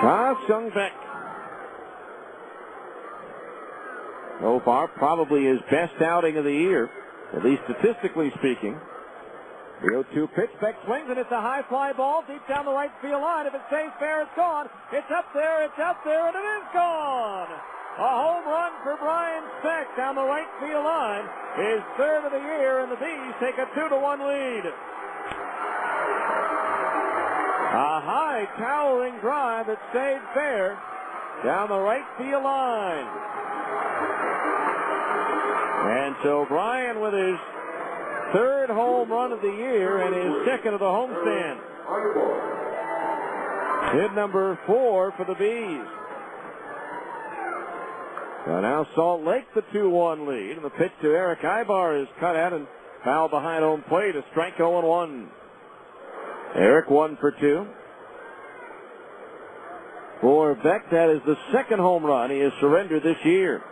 Cha-Sung Beck. So far, probably his best outing of the year, at least statistically speaking. The 0-2 pitch, Beck swings, and it's a high fly ball deep down the right field line. If it stays fair, it's gone. It's up there, and it is gone. A home run for Brian Speck down the right field line. His 3rd of the year, and the Bees take a 2-1 lead. A high towering drive that stayed fair down the right field line. And so Brian with his 3rd home run of the year and his 2nd of the homestand. Hit number 4 for the Bees. So now Salt Lake the 2-1 lead, and the pitch to Eric Ibar is cut out and foul behind home plate, a strike 0-1. Eric 1 for 2. For Beck, that is the 2nd home run he has surrendered this year.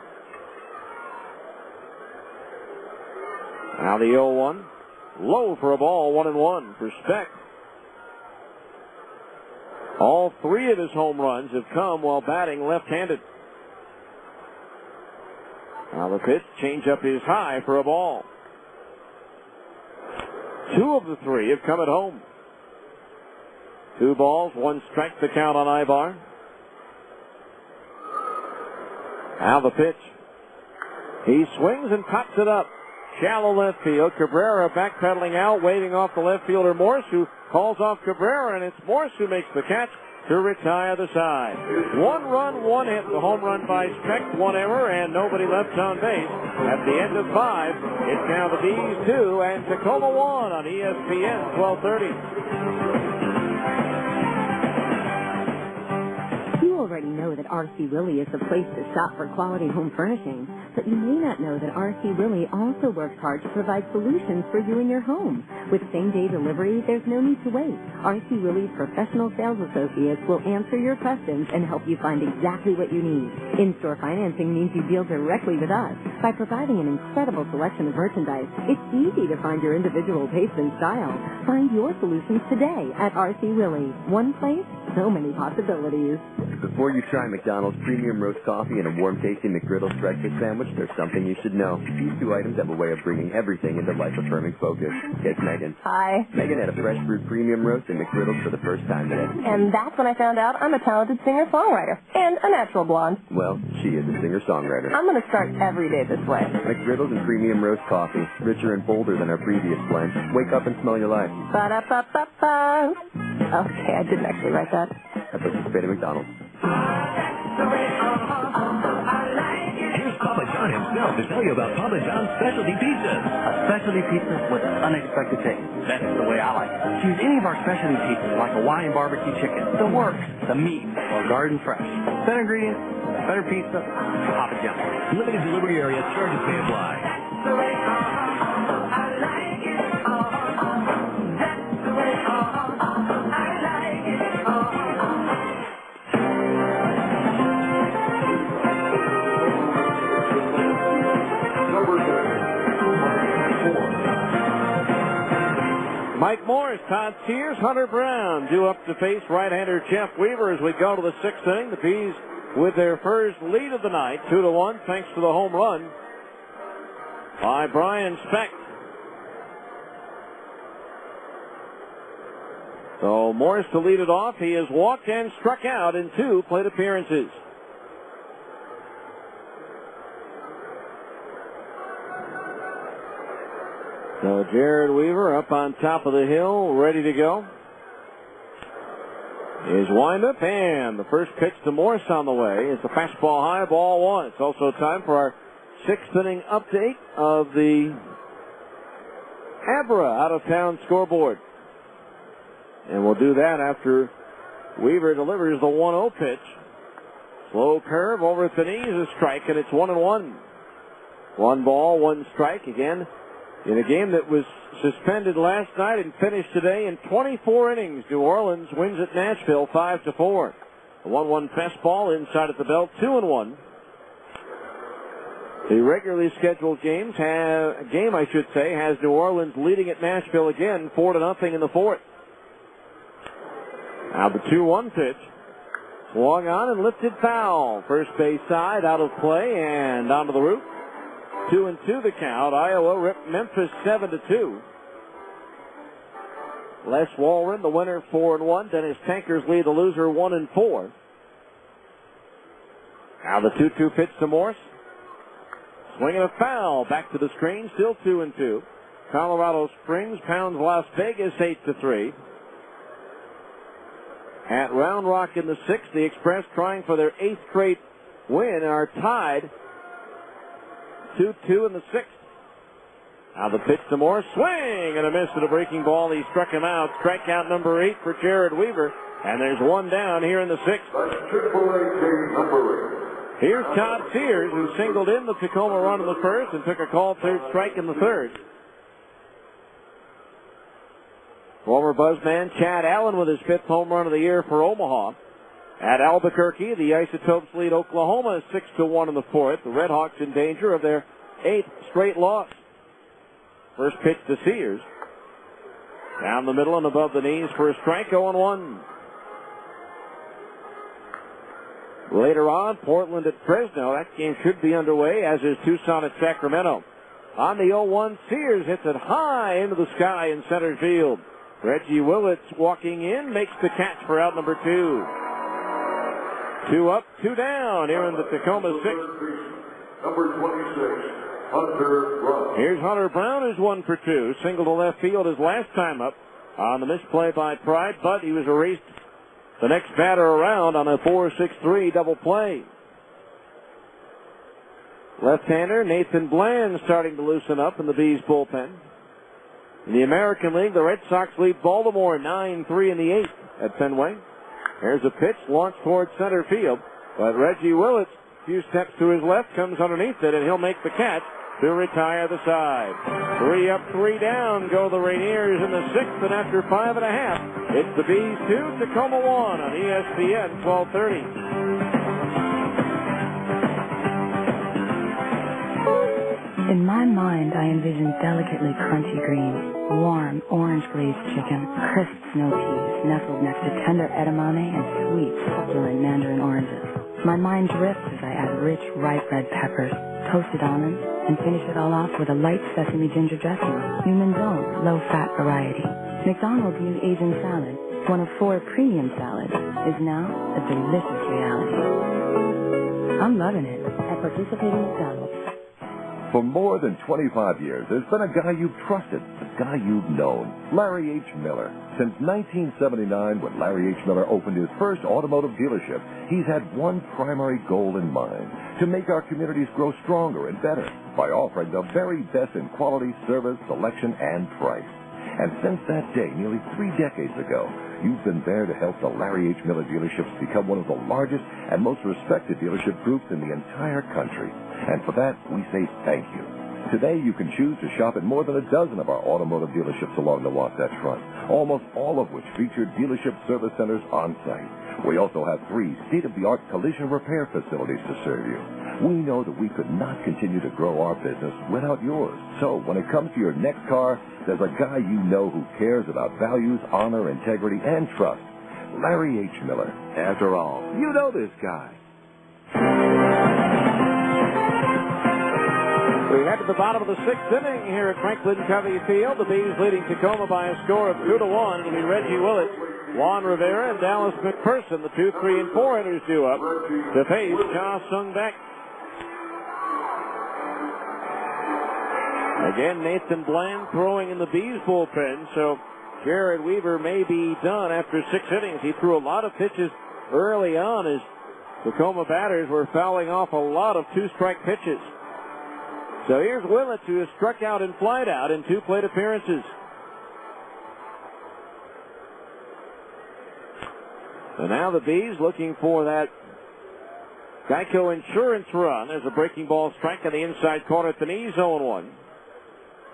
Now the 0-1. Low for a ball, 1-1 for Speck. All 3 of his home runs have come while batting left-handed. Now the pitch, changeup is high for a ball. 2 of the 3 have come at home. 2 balls, 1 strike, the count on Ibar. Now the pitch. He swings and pops it up. Shallow left field. Cabrera backpedaling out, waving off the left fielder Morse, who calls off Cabrera, and it's Morse who makes the catch to retire the side. 1 run, 1 hit. The home run by Speck, 1 error, and nobody left on base. At the end of 5, it's now the Bees 2 and Tacoma 1 on ESPN 1230. already know that R.C. Willey is the place to shop for quality home furnishings, but you may not know that R.C. Willey also works hard to provide solutions for you in your home. With same-day delivery, there's no need to wait. R.C. Willey's professional sales associates will answer your questions and help you find exactly what you need. In-store financing means you deal directly with us. By providing an incredible selection of merchandise, it's easy to find your individual taste and style. Find your solutions today at R.C. Willey. One place, so many possibilities. Before you try McDonald's premium roast coffee and a warm-tasting McGriddles breakfast sandwich, there's something you should know. These two items have a way of bringing everything into life-affirming focus. It's Megan. Hi. Megan had a fresh brewed premium roast and McGriddles for the first time today. And that's when I found out I'm a talented singer-songwriter and a natural blonde. Well, she is a singer-songwriter. I'm going to start every day this way. McGriddles and premium roast coffee, richer and bolder than our previous blends. Wake up and smell your life. Ba-da-ba-ba-ba. Okay, I didn't actually write that. I participate in McDonald's. Here's Papa John himself to tell you about Papa John's specialty pizza. A specialty pizza with unexpected taste. That's the way I like it. Choose any of our specialty pizzas like Hawaiian barbecue chicken, the works, the meat, or garden fresh. Better ingredients, better pizza, Papa John. Limited delivery area, charges may apply. Mike Morris, Todd Sears, Hunter Brown due up to face right-hander Jeff Weaver as we go to the sixth inning. The Peas with their first lead of the night, 2-1, thanks to the home run by Brian Speck. So Morris to lead it off. He has walked and struck out in 2 plate appearances. So Jared Weaver up on top of the hill, ready to go. His windup, and the first pitch to Morris on the way. It's a fastball high, ball 1. It's also time for our sixth inning update of the Abra out-of-town scoreboard. And we'll do that after Weaver delivers the 1-0 pitch. Slow curve over at the knees, a strike, and it's 1-1. 1 ball, 1 strike again. In a game that was suspended last night and finished today in 24 innings, New Orleans wins at Nashville 5-4. The 1-1 fastball inside at the belt, 2-1. The regularly scheduled game has New Orleans leading at Nashville again, 4-0 in the fourth. Now the 2-1 pitch. Swung on and lifted foul. First base side, out of play and onto the roof. 2-2 the count. Iowa ripped Memphis 7-2. Les Walren, the winner, 4-1. Dennis Tankers lead the loser 1-4. Now the 2-2 pitch to Morse. Swinging a foul. Back to the screen. Still 2-2. Colorado Springs pounds Las Vegas 8-3. At Round Rock in the sixth, the Express trying for their 8th straight win and are tied 2-2 in the sixth. Now the pitch to Morris. Swing and a miss to the breaking ball. He struck him out. Strikeout number 8 for Jared Weaver. And there's one down here in the sixth. Here's Todd Sears, who singled in the Tacoma run in the first and took a called third strike in the third. Former Buzzman Chad Allen with his 5th home run of the year for Omaha. At Albuquerque, the Isotopes lead Oklahoma 6-1 in the fourth. The Redhawks in danger of their 8th straight loss. First pitch to Sears. Down the middle and above the knees for a strike, 0-1. Later on, Portland at Fresno. That game should be underway, as is Tucson at Sacramento. On the 0-1, Sears hits it high into the sky in center field. Reggie Willits walking in, makes the catch for out number 2. 2 up, 2 down here in the Tacoma sixth. Number 26, Hunter Brown. Here's Hunter Brown, who's 1 for 2. Single to left field his last time up on the misplay by Pride, but he was erased the next batter around on a 4-6-3 double play. Left-hander Nathan Bland starting to loosen up in the Bees bullpen. In the American League, the Red Sox lead Baltimore 9-3 in the 8th at Fenway. There's a pitch launched towards center field, but Reggie Willits, a few steps to his left, comes underneath it, and he'll make the catch to retire the side. 3 up, 3 down go the Rainiers in the 6th, and after 5.5, it's the Bees 2, Tacoma 1 on ESPN 1230. In my mind, I envision delicately crunchy greens, warm orange glazed chicken, crisp snow peas nestled next to tender edamame and sweet, succulent mandarin oranges. My mind drifts as I add rich, ripe red peppers, toasted almonds, and finish it all off with a light sesame ginger dressing. Newman's Own low-fat variety. McDonald's new Asian salad, one of 4 premium salads, is now a delicious reality. I'm loving it at participating McDonald's. For more than 25 years, there's been a guy you've trusted, a guy you've known, Larry H. Miller. Since 1979, when Larry H. Miller opened his first automotive dealership, he's had one primary goal in mind, to make our communities grow stronger and better by offering the very best in quality, service, selection, and price. And since that day, nearly 3 decades ago, you've been there to help the Larry H. Miller dealerships become one of the largest and most respected dealership groups in the entire country. And for that, we say thank you. Today, you can choose to shop at more than a dozen of our automotive dealerships along the Wasatch Front, almost all of which feature dealership service centers on site. We also have 3 state-of-the-art collision repair facilities to serve you. We know that we could not continue to grow our business without yours. So when it comes to your next car, there's a guy you know who cares about values, honor, integrity, and trust. Larry H. Miller. After all, you know this guy. We head to the bottom of the 6th inning here at Franklin Covey Field. The Bees leading Tacoma by a score of 2-1. It'll be Reggie Willits, Juan Rivera, and Dallas McPherson, the 2, 3, and 4 hitters due up to face Cha Sung Beck. Again, Nathan Bland throwing in the Bees bullpen, so Jared Weaver may be done after 6 innings. He threw a lot of pitches early on as Tacoma batters were fouling off a lot of 2-strike pitches. So here's Willits, who has struck out and flied out in 2 plate appearances. And now the Bees looking for that Geico Insurance run. There's a breaking ball strike on the inside corner at the knees, 0-1.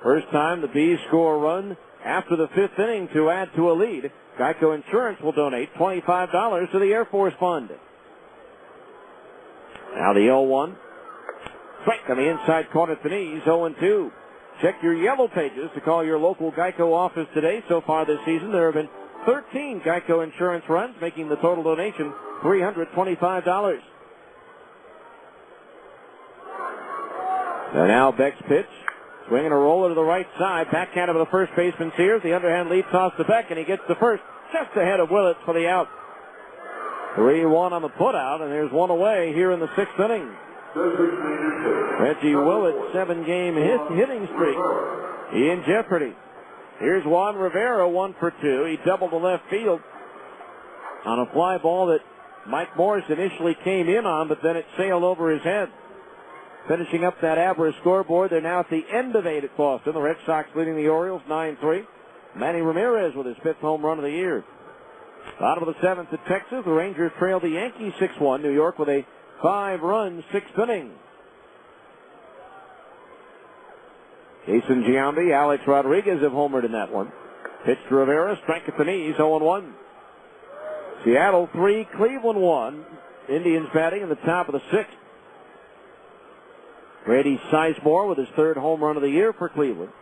First time the Bees score a run after the 5th inning to add to a lead. Geico Insurance will donate $25 to the Air Force Fund. Now the 0-1. Strike on the inside corner at the knees, 0-2. Check your yellow pages to call your local Geico office today. So far this season, there have been 13 Geico Insurance runs, making the total donation $325. And now Beck's pitch. Swinging a roller to the right side. Backhand of the first baseman's here. The underhand lead toss to Beck, and he gets to first just ahead of Willits for the out. 3-1 on the putout, and there's one away here in the 6th inning. Reggie Willits' 7-game hitting streak. He in jeopardy. Here's Juan Rivera, 1 for 2. He doubled to left field on a fly ball that Mike Morris initially came in on, but then it sailed over his head. Finishing up that Abra scoreboard, they're now at the end of 8 at Boston. The Red Sox leading the Orioles 9-3. Manny Ramirez with his 5th home run of the year. Bottom of the 7th at Texas, the Rangers trailed the Yankees 6-1. New York with a 5-run 6th inning. Jason Giambi, Alex Rodriguez have homered in that one. Pitch to Rivera, strike at the knees, 0-1. Seattle 3, Cleveland 1. Indians batting in the top of the 6th. Grady Sizemore with his 3rd home run of the year for Cleveland.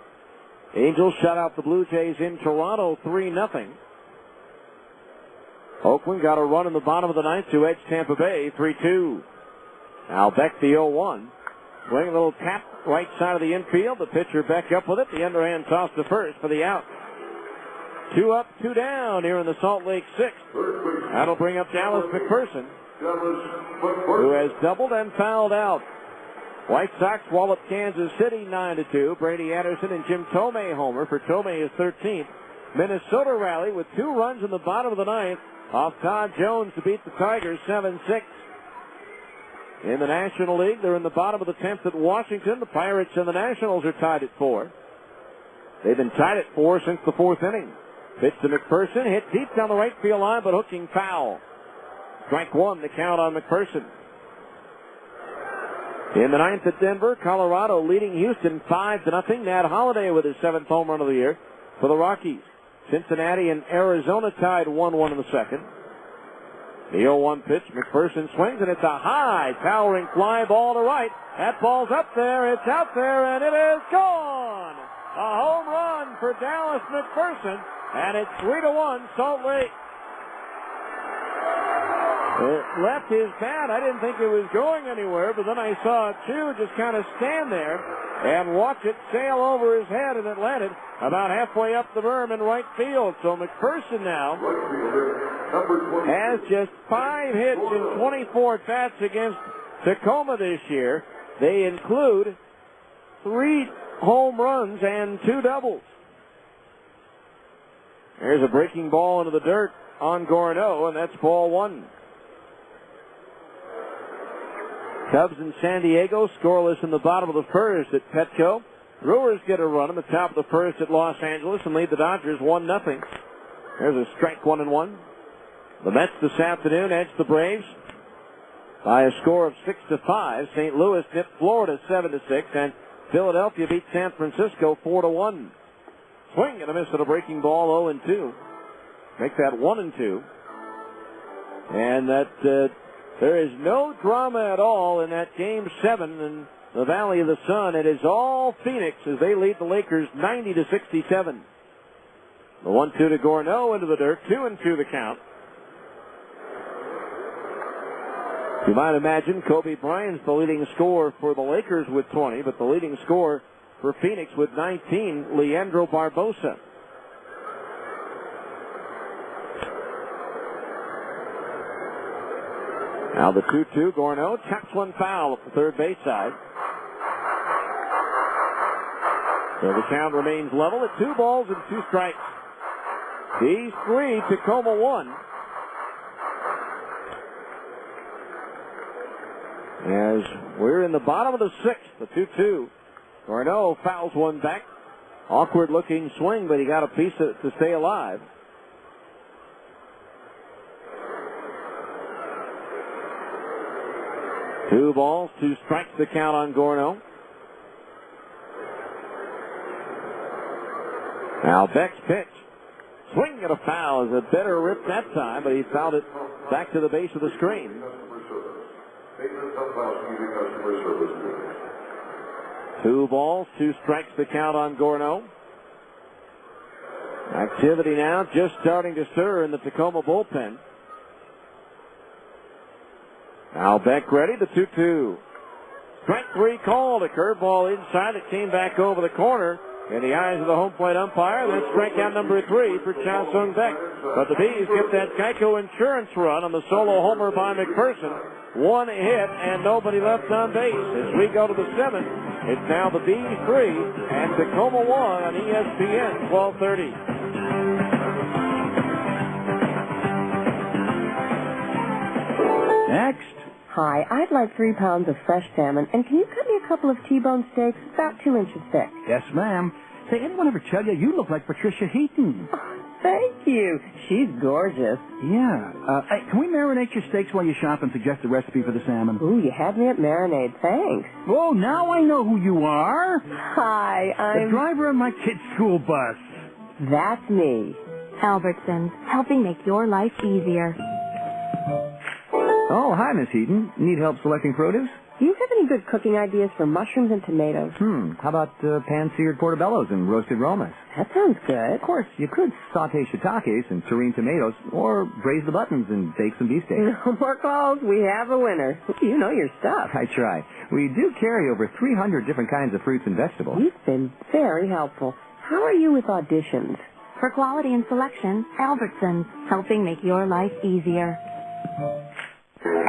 Angels shut out the Blue Jays in Toronto 3-0. Oakland got a run in the bottom of the 9th to edge Tampa Bay 3-2. Now Beck the 0-1. Swing a little tap right side of the infield. The pitcher Beck up with it. The underhand toss to first for the out. 2 up, 2 down here in the Salt Lake 6th. That'll bring up Dallas McPherson, who has doubled and fouled out. White Sox wallop Kansas City 9-2. Brady Anderson and Jim Tomei homer for Tomei his 13th. Minnesota rally with 2 runs in the bottom of the 9th off Todd Jones to beat the Tigers 7-6. In the National League, they're in the bottom of the 10th at Washington. The Pirates and the Nationals are tied at 4. They've been tied at 4 since the 4th inning. Pitch to McPherson, hit deep down the right field line, but hooking foul. Strike one, the count on McPherson. In the ninth at Denver, Colorado leading Houston 5-0. Nat Holliday with his 7th home run of the year for the Rockies. Cincinnati and Arizona tied 1-1 in the second. The 0-1 pitch, McPherson swings, and it's a high, towering fly ball to right. That ball's up there, it's out there, and it is gone! A home run for Dallas McPherson, and it's 3-1 Salt Lake. It left his bat. I didn't think it was going anywhere, but then I saw Chu just kind of stand there and watch it sail over his head, and it landed about halfway up the berm in right field. So McPherson now has just 5 hits in 24 at-bats against Tacoma this year. They include 3 home runs and 2 doubles. There's a breaking ball into the dirt on Gorneau, and that's ball 1. Cubs in San Diego scoreless in the bottom of the first at Petco. Brewers get a run in the top of the first at Los Angeles and lead the Dodgers 1-0. There's a strike 1-1. The Mets this afternoon edge the Braves by a score of 6-5. St. Louis nipped Florida 7-6, and Philadelphia beat San Francisco 4-1. Swing and a miss at a breaking ball, 0-2. Make that 1-2. And that there is no drama at all in that Game 7 in the Valley of the Sun. It is all Phoenix as they lead the Lakers 90-67. The 1-2 to Gorneau into the dirt, 2-2 the count. You might imagine Kobe Bryant's the leading scorer for the Lakers with 20, but the leading scorer for Phoenix with 19, Leandro Barbosa. Now the 2-2, Gorneau taps one foul at the third base side. So the count remains level at 2 balls and 2 strikes. These 3, Tacoma 1. As we're in the bottom of the 6th, the 2-2. Gorneau fouls one back. Awkward looking swing, but he got a piece to stay alive. Two balls, 2 strikes, the count on Gorneau. Now Beck's pitch. Swing and a foul is a better rip that time, but he fouled it back to the base of the screen. 2 balls, 2 strikes, the count on Gorneau. Activity now just starting to stir in the Tacoma bullpen. Now Beck ready, the 2-2. Strike 3 called, a curveball inside that came back over the corner in the eyes of the home plate umpire. That's strikeout number 3 for Chow Sung Beck. But the Bees get that Geico insurance run on the solo homer by McPherson. 1 hit and nobody left on base. As we go to the 7th, it's now the Bees 3 and Tacoma 1 on ESPN 1230. Next. Hi, I'd like 3 pounds of fresh salmon, and can you cut me a couple of T-bone steaks about 2 inches thick? Yes, ma'am. Say, anyone ever tell you look like Patricia Heaton? Oh, thank you. She's gorgeous. Yeah. Hey, can we marinate your steaks while you shop and suggest a recipe for the salmon? Ooh, you had me at marinade. Thanks. Oh, now I know who you are. Hi, I'm... the driver of my kid's school bus. That's me. Albertsons, helping make your life easier. Oh, hi, Miss Heaton. Need help selecting produce? Do you have any good cooking ideas for mushrooms and tomatoes? How about pan-seared portobellos and roasted romas? That sounds good. Of course, you could saute shiitakes and serene tomatoes, or braise the buttons and bake some beefsteak. No more calls. We have a winner. You know your stuff. I try. We do carry over 300 different kinds of fruits and vegetables. You've been very helpful. How are you with auditions? For quality and selection, Albertsons, helping make your life easier.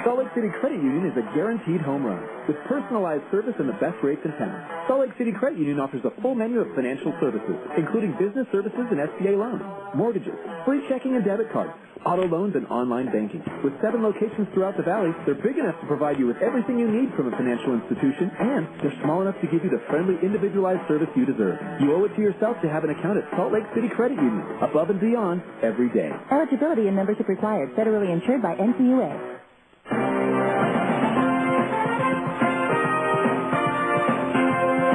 Salt Lake City Credit Union is a guaranteed home run with personalized service and the best rates in town. Salt Lake City Credit Union offers a full menu of financial services, including business services and SBA loans, mortgages, free checking and debit cards, auto loans, and online banking. With 7 locations throughout the valley, they're big enough to provide you with everything you need from a financial institution, and they're small enough to give you the friendly, individualized service you deserve. You owe it to yourself to have an account at Salt Lake City Credit Union, above and beyond, every day. Eligibility and membership required. Federally insured by NCUA. We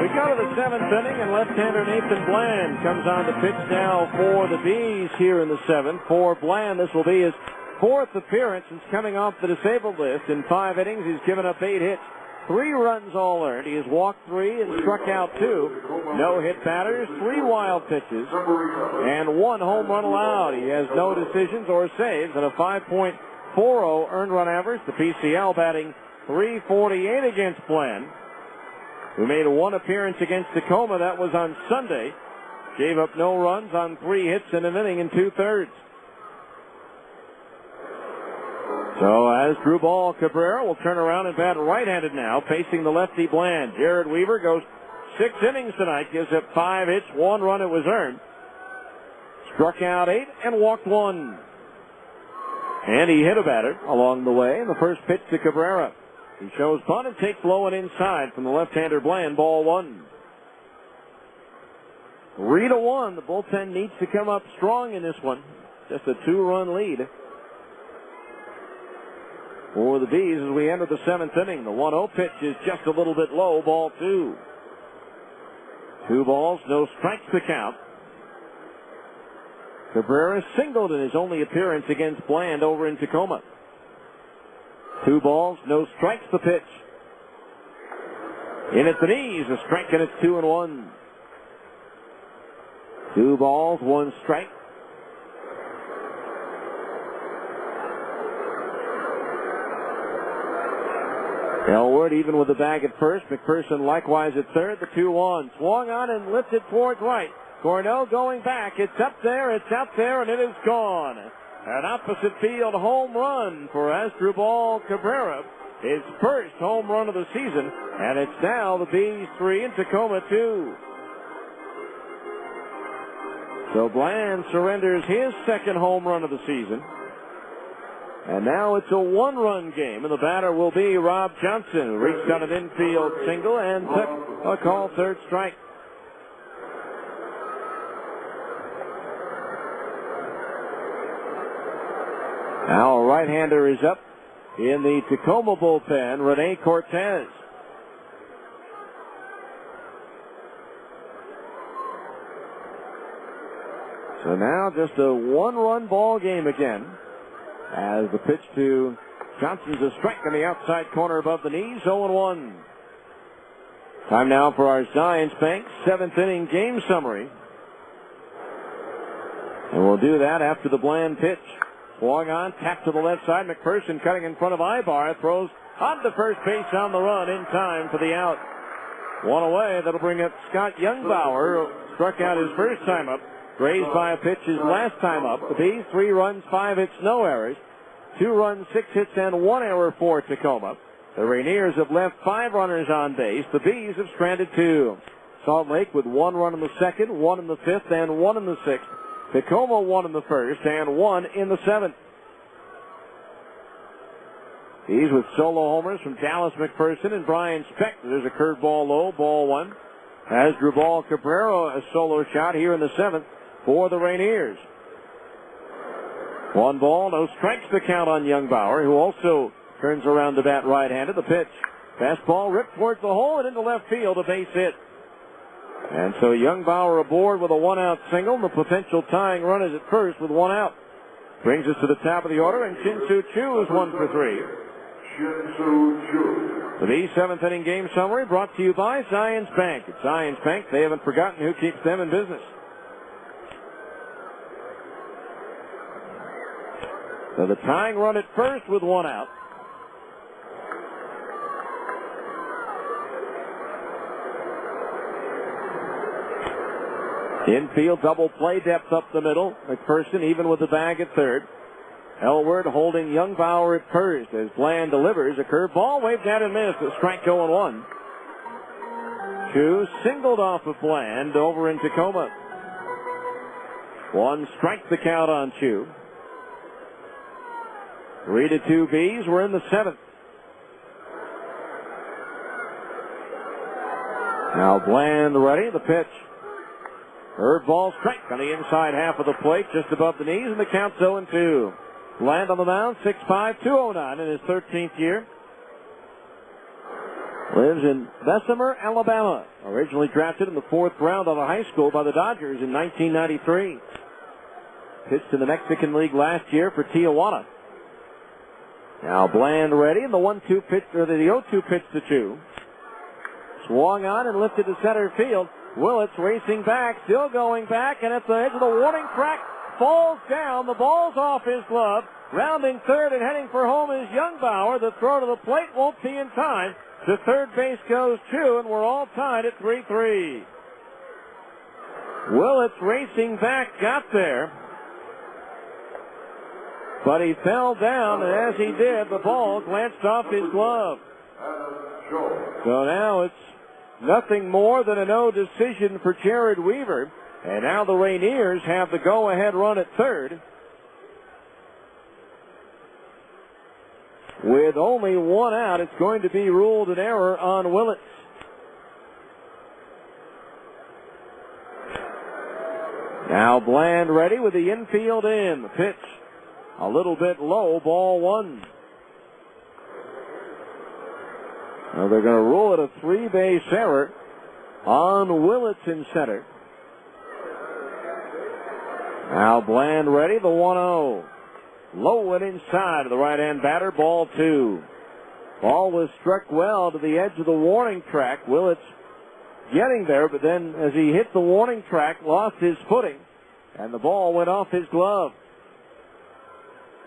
go to the 7th inning, and left-hander Nathan Bland comes on to pitch now for the Bees here in the 7th. For Bland, this will be his 4th appearance since coming off the disabled list. In 5 innings, he's given up 8 hits, 3 runs all earned. He has walked 3 and struck out 2. No hit batters, 3 wild pitches, and 1 home run allowed. He has no decisions or saves and a 5.40 earned run average. The PCL batting .348 against Bland, who made 1 appearance against Tacoma. That was on Sunday. Gave up no runs on 3 hits in an inning and 2/3. So as Drew Ball Cabrera will turn around and bat right-handed now, facing the lefty Bland. Jared Weaver goes 6 innings tonight, gives up 5 hits, 1 run it was earned. Struck out 8 and walked 1. And he hit a batter along the way in the first pitch to Cabrera. He shows bunt and takes low and inside from the left-hander Bland, ball 1. 3-1. The bullpen needs to come up strong in this one. Just a 2-run lead for the Bees as we enter the 7th inning. The 1-0 pitch is just a little bit low, ball 2. 2 balls, no strikes to count. Cabrera singled in his only appearance against Bland over in Tacoma. 2 balls, no strikes the pitch. In at the knees, a strike, and it's 2-1. 2 balls, 1 strike. Elwood even with the bag at first. McPherson likewise at third. The 2-1. Swung on and lifted towards right. Cornell going back. It's up there, it's out there, and it is gone. An opposite field home run for Asdrubal Cabrera. His first home run of the season, and it's now the Bees 3 and Tacoma 2. So Bland surrenders his second home run of the season. And now it's a 1-run game, and the batter will be Rob Johnson, who reached on an infield single and took a call third strike. Now a right-hander is up in the Tacoma bullpen, Rene Cortez. So now just a 1-run ball game again, as the pitch to Johnson's a strike on the outside corner above the knees, 0-1. Time now for our Zions Bank 7th inning game summary. And we'll do that after the Bland pitch. Swung on, tapped to the left side. McPherson cutting in front of Ibar. Throws on to first base on the run in time for the out. 1 away. That'll bring up Scott Youngbauer, who struck out his first time up. Grazed by a pitch his last time up. The Bees 3 runs, 5 hits, no errors. 2 runs, 6 hits, and 1 error for Tacoma. The Rainiers have left 5 runners on base. The Bees have stranded 2. Salt Lake with 1 run in the second, 1 in the 5th, and 1 in the 6th. Tacoma 1 in the 1st and 1 in the 7th. These with solo homers from Dallas McPherson and Brian Speck. There's a curveball low, ball 1. Asdrubal Cabrera, a solo shot here in the 7th for the Rainiers. 1 ball, no strikes to count on Youngbauer, who also turns around to bat right-handed. The pitch. Fastball ripped towards the hole and into left field, a base hit. And so Youngbauer aboard with a 1-out single, and the potential tying run is at first with 1 out. Brings us to the top of the order, and Shin-Soo Choo is 1 for 3. The Bees 7th inning game summary brought to you by Zions Bank. At Zions Bank, they haven't forgotten who keeps them in business. So the tying run at first with 1 out. Infield double play, depth up the middle. McPherson even with the bag at third. Elward holding Youngbauer at first as Bland delivers a curveball, waved at and missed. A strike 0-1. Chu singled off of Bland over in Tacoma. 1 strike the count on Chu. 3-2 Bs. We're in the 7th. Now Bland ready. The pitch. Curveball strike on the inside half of the plate, just above the knees, and the count's 0-2. Bland on the mound, 6'5", 209 in his 13th year. Lives in Bessemer, Alabama. Originally drafted in the 4th round out of high school by the Dodgers in 1993. Pitched in the Mexican League last year for Tijuana. Now Bland ready, and the 1-2 pitch, or the 0-2 pitch to Chu. Swung on and lifted to center field. Willits racing back, still going back, and at the edge of the warning track, falls down. The ball's off his glove. Rounding third and heading for home is Youngbauer. The throw to the plate won't be in time. To third base goes Chu, and we're all tied at 3-3. Willits racing back, got there. But he fell down, and as he did, the ball glanced off his glove. So now it's nothing more than a no decision for Jared Weaver. And now the Rainiers have the go-ahead run at third. With only 1 out, it's going to be ruled an error on Willits. Now Bland ready with the infield in. The pitch a little bit low, ball 1. Now they're going to rule it a 3-base error on Willits in center. Now Bland ready, the 1-0. Low and inside of the right-hand batter, ball 2. Ball was struck well to the edge of the warning track. Willits getting there, but then as he hit the warning track, lost his footing, and the ball went off his glove.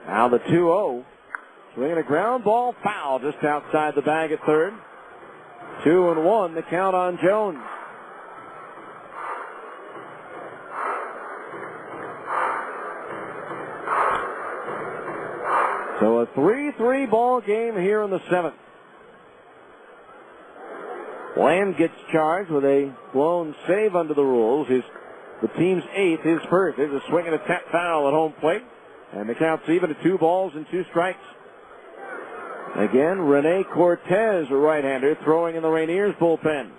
Now the 2-0. Swinging a ground ball, foul just outside the bag at third. 2-1, the count on Jones. So a 3-3 ball game here in the 7th. Bland gets charged with a blown save under the rules. The team's 8th, his first. There's a swing and a tap foul at home plate. And the count's even at 2 balls and 2 strikes. Again, Rene Cortez, a right-hander, throwing in the Rainiers bullpen.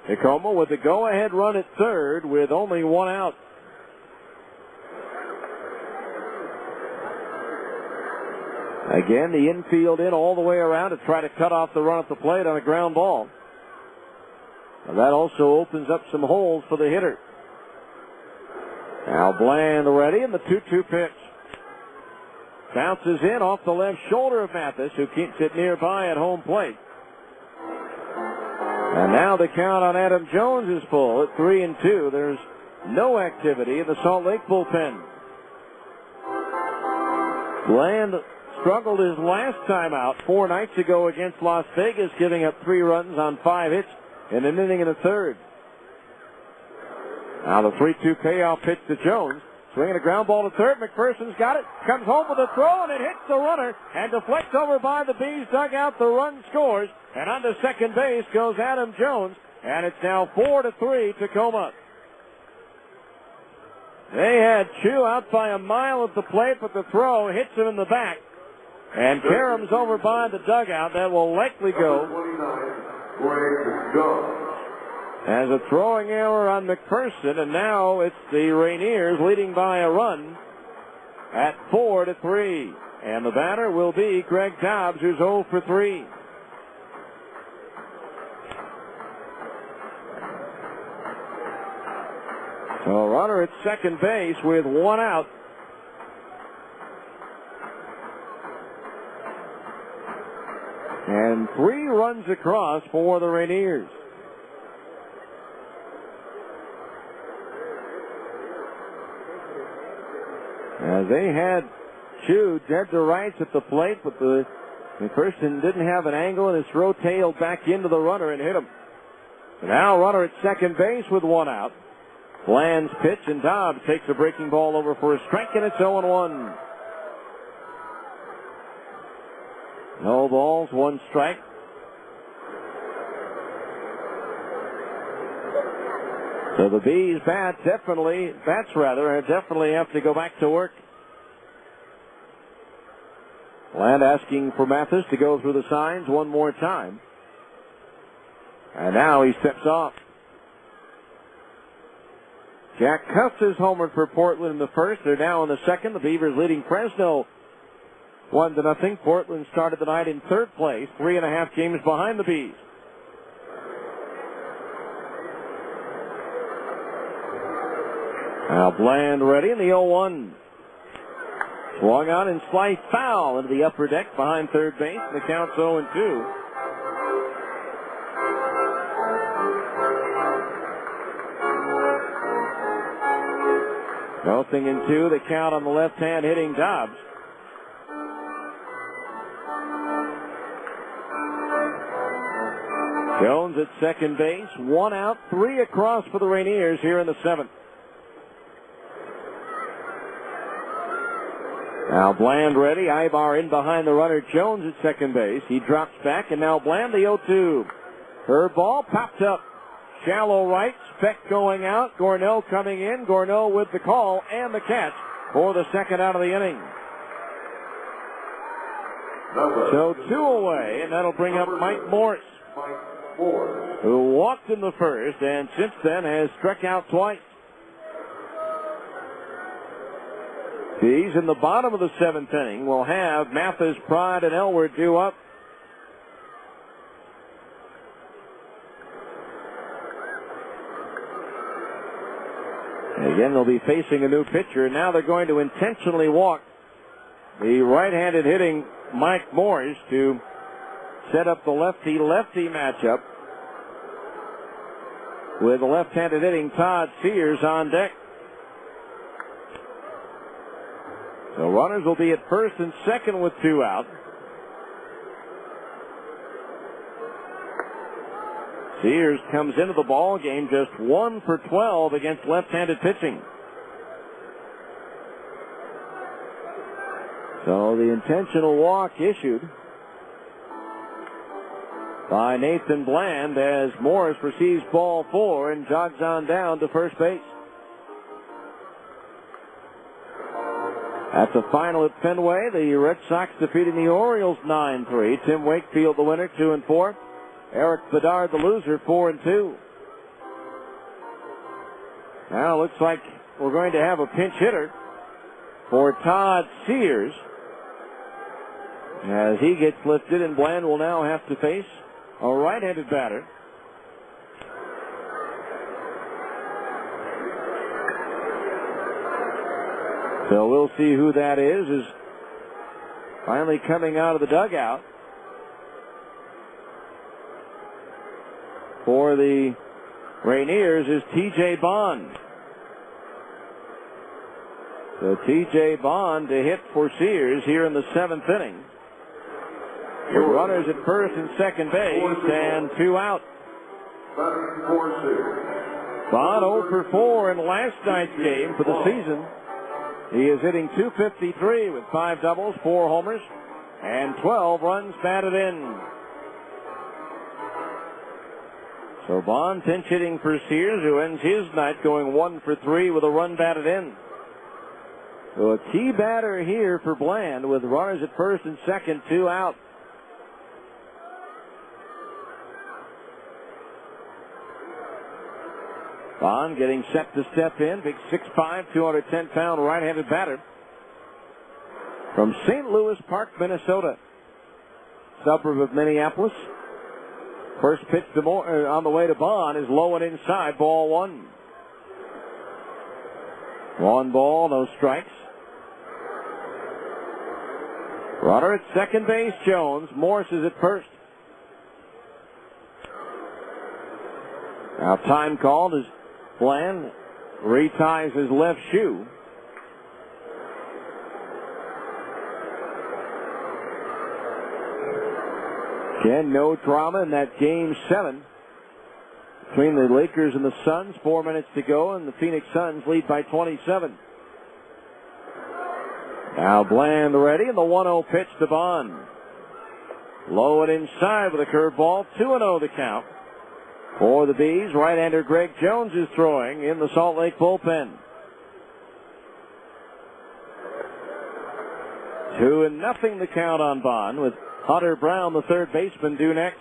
Tacoma with the go-ahead run at third with only 1 out. Again, the infield in all the way around to try to cut off the run at the plate on a ground ball. And that also opens up some holes for the hitter. Now Bland ready, and the 2-2 pitch. Bounces in off the left shoulder of Mathis, who keeps it nearby at home plate. And now the count on Adam Jones is full at 3-2. There's no activity in the Salt Lake bullpen. Bland struggled his last time out 4 nights ago against Las Vegas, giving up 3 runs on 5 hits in an inning and a third. Now the 3-2 payoff pitch to Jones. Swinging a ground ball to third. McPherson's got it. Comes home with a throw, and it hits the runner and deflects over by the Bees dugout. The run scores, and on to second base goes Adam Jones, and it's now 4-3 Tacoma. They had Chu out by a mile at the plate, but the throw hits him in the back. And Karam's over by the dugout. That will likely go as a throwing error on McPherson, and now it's the Rainiers leading by a run at 4-3. And the batter will be Greg Dobbs, who's 0 for 3. So a runner at second base with 1 out. And 3 runs across for the Rainiers. They had Chu dead to rights at the plate, but the McPherson didn't have an angle, and his throw tailed back into the runner and hit him. So now runner at second base with 1 out. Bland's pitch, and Dobbs takes a breaking ball over for a strike, and it's 0-1. No balls, 1 strike. So the Bees bats definitely have to go back to work. Bland asking for Mathis to go through the signs one more time. And now he steps off. Jack Cuffs is homered for Portland in the first. They're now in the second. The Beavers leading Fresno 1-0. Portland started the night in third place, 3.5 games behind the Bees. Now Bland ready in the 0-1. Swung on and sliced foul into the upper deck behind third base. The count's 0-2. Nothing in 2. The count on the left-hand hitting Dobbs. Jones at second base. 1 out, 3 across for the Rainiers here in the 7th. Now Bland ready. Ibar in behind the runner. Jones at second base. He drops back, and now Bland the 0-2. Curveball popped up. Shallow right. Speck going out. Gornell coming in. Gornell with the call and the catch for the second out of the inning. So 2 away, and that'll bring up Mike Morris, who walked in the first and since then has struck out twice. These in the bottom of the 7th inning will have Mathis, Pride, and Elward due up. And again, they'll be facing a new pitcher. Now they're going to intentionally walk the right-handed hitting Mike Morris to set up the lefty-lefty matchup with the left-handed hitting Todd Sears on deck. So runners will be at first and second with 2 out. Sears comes into the ball game just 1 for 12 against left-handed pitching. So the intentional walk issued by Nathan Bland as Morris receives ball 4 and jogs on down to first base. At the final at Fenway, the Red Sox defeating the Orioles 9-3. Tim Wakefield the winner, 2-4. Eric Bedard the loser, 4-2. Now it looks like we're going to have a pinch hitter for Todd Sears as he gets lifted, and Bland will now have to face a right-handed batter. So we'll see who that is finally coming out of the dugout for the Rainiers is T.J. Bond. So T.J. Bond to hit for Sears here in the 7th inning. With runners at first and second base and 2 out. Bond 0 for 4 in last night's game for the season. He is hitting .253 with 5 doubles, 4 homers, and 12 runs batted in. So Bond pinch hitting for Sears, who ends his night going 1 for 3 with a run batted in. So a key batter here for Bland with runners at first and second, 2 out. Bond getting set to step in. Big 6'5", 210-pound right-handed batter from St. Louis Park, Minnesota, suburb of Minneapolis. First pitch to on the way to Bond is low and inside, ball 1. 1 ball, no strikes. Runner at second base, Jones. Morris is at first. Now time called as Bland reties his left shoe. Again, no drama in that game 7 between the Lakers and the Suns. 4 minutes to go, and the Phoenix Suns lead by 27. Now Bland ready, and the 1-0 pitch to Bond. Low and inside with a curveball. 2-0 the count. For the Bees, right-hander Greg Jones is throwing in the Salt Lake bullpen. 2-0 the count on Bond, with Hunter Brown, the third baseman, due next.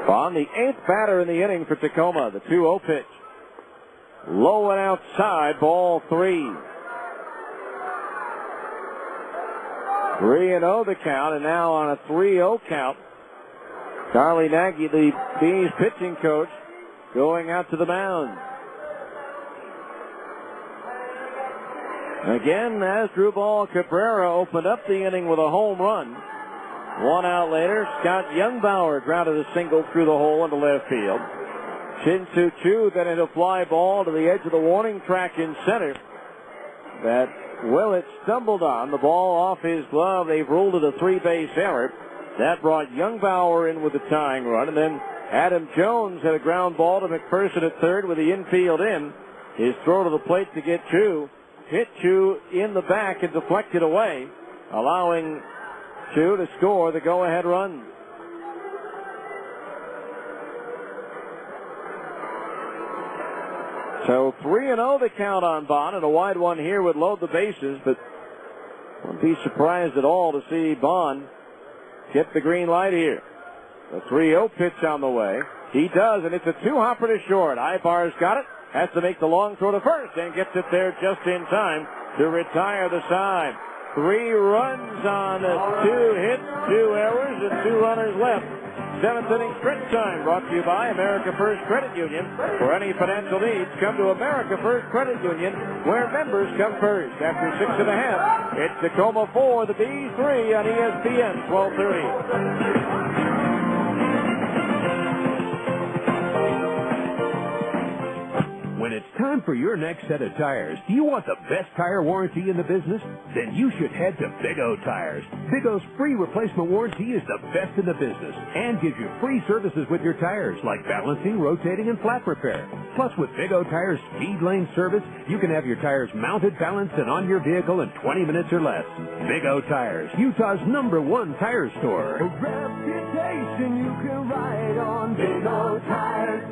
Bond, the 8th batter in the inning for Tacoma. The 2-0 pitch. Low and outside, ball 3. 3-0 the count, and now on a 3-0 count, Charlie Nagy, the Bees pitching coach, going out to the mound. Again, Asdrubal Cabrera opened up the inning with a home run. 1 out later, Scott Youngbauer grounded a single through the hole into left field. Shin-Soo Choo then hit a fly ball to the edge of the warning track in center that Willett stumbled on. The ball off his glove. They've ruled it a 3-base error. That brought Youngbauer in with the tying run, and then Adam Jones had a ground ball to McPherson at third with the infield in. His throw to the plate to get Choo. Hit Choo in the back and deflected away, allowing Choo to score the go-ahead run. So 3-0 the count on Bond, and a wide one here would load the bases, but wouldn't be surprised at all to see Bond get the green light here. The 3-0 pitch on the way. He does, and it's a two-hopper to short. Ibar's got it, has to make the long throw to first, and gets it there just in time to retire the side. 3 runs on 2 hits, 2 errors, and 2 runners left. 7th inning stretch time brought to you by America First Credit Union. For any financial needs, come to America First Credit Union, where members come first. After 6.5, it's Tacoma 4, the Bees 3 on ESPN 1230. When it's time for your next set of tires, do you want the best tire warranty in the business? Then you should head to Big O Tires. Big O's free replacement warranty is the best in the business and gives you free services with your tires like balancing, rotating, and flat repair. Plus, with Big O Tires speed lane service, you can have your tires mounted, balanced, and on your vehicle in 20 minutes or less. Big O Tires, Utah's #1 tire store. A reputation you can ride on. Big O Tires.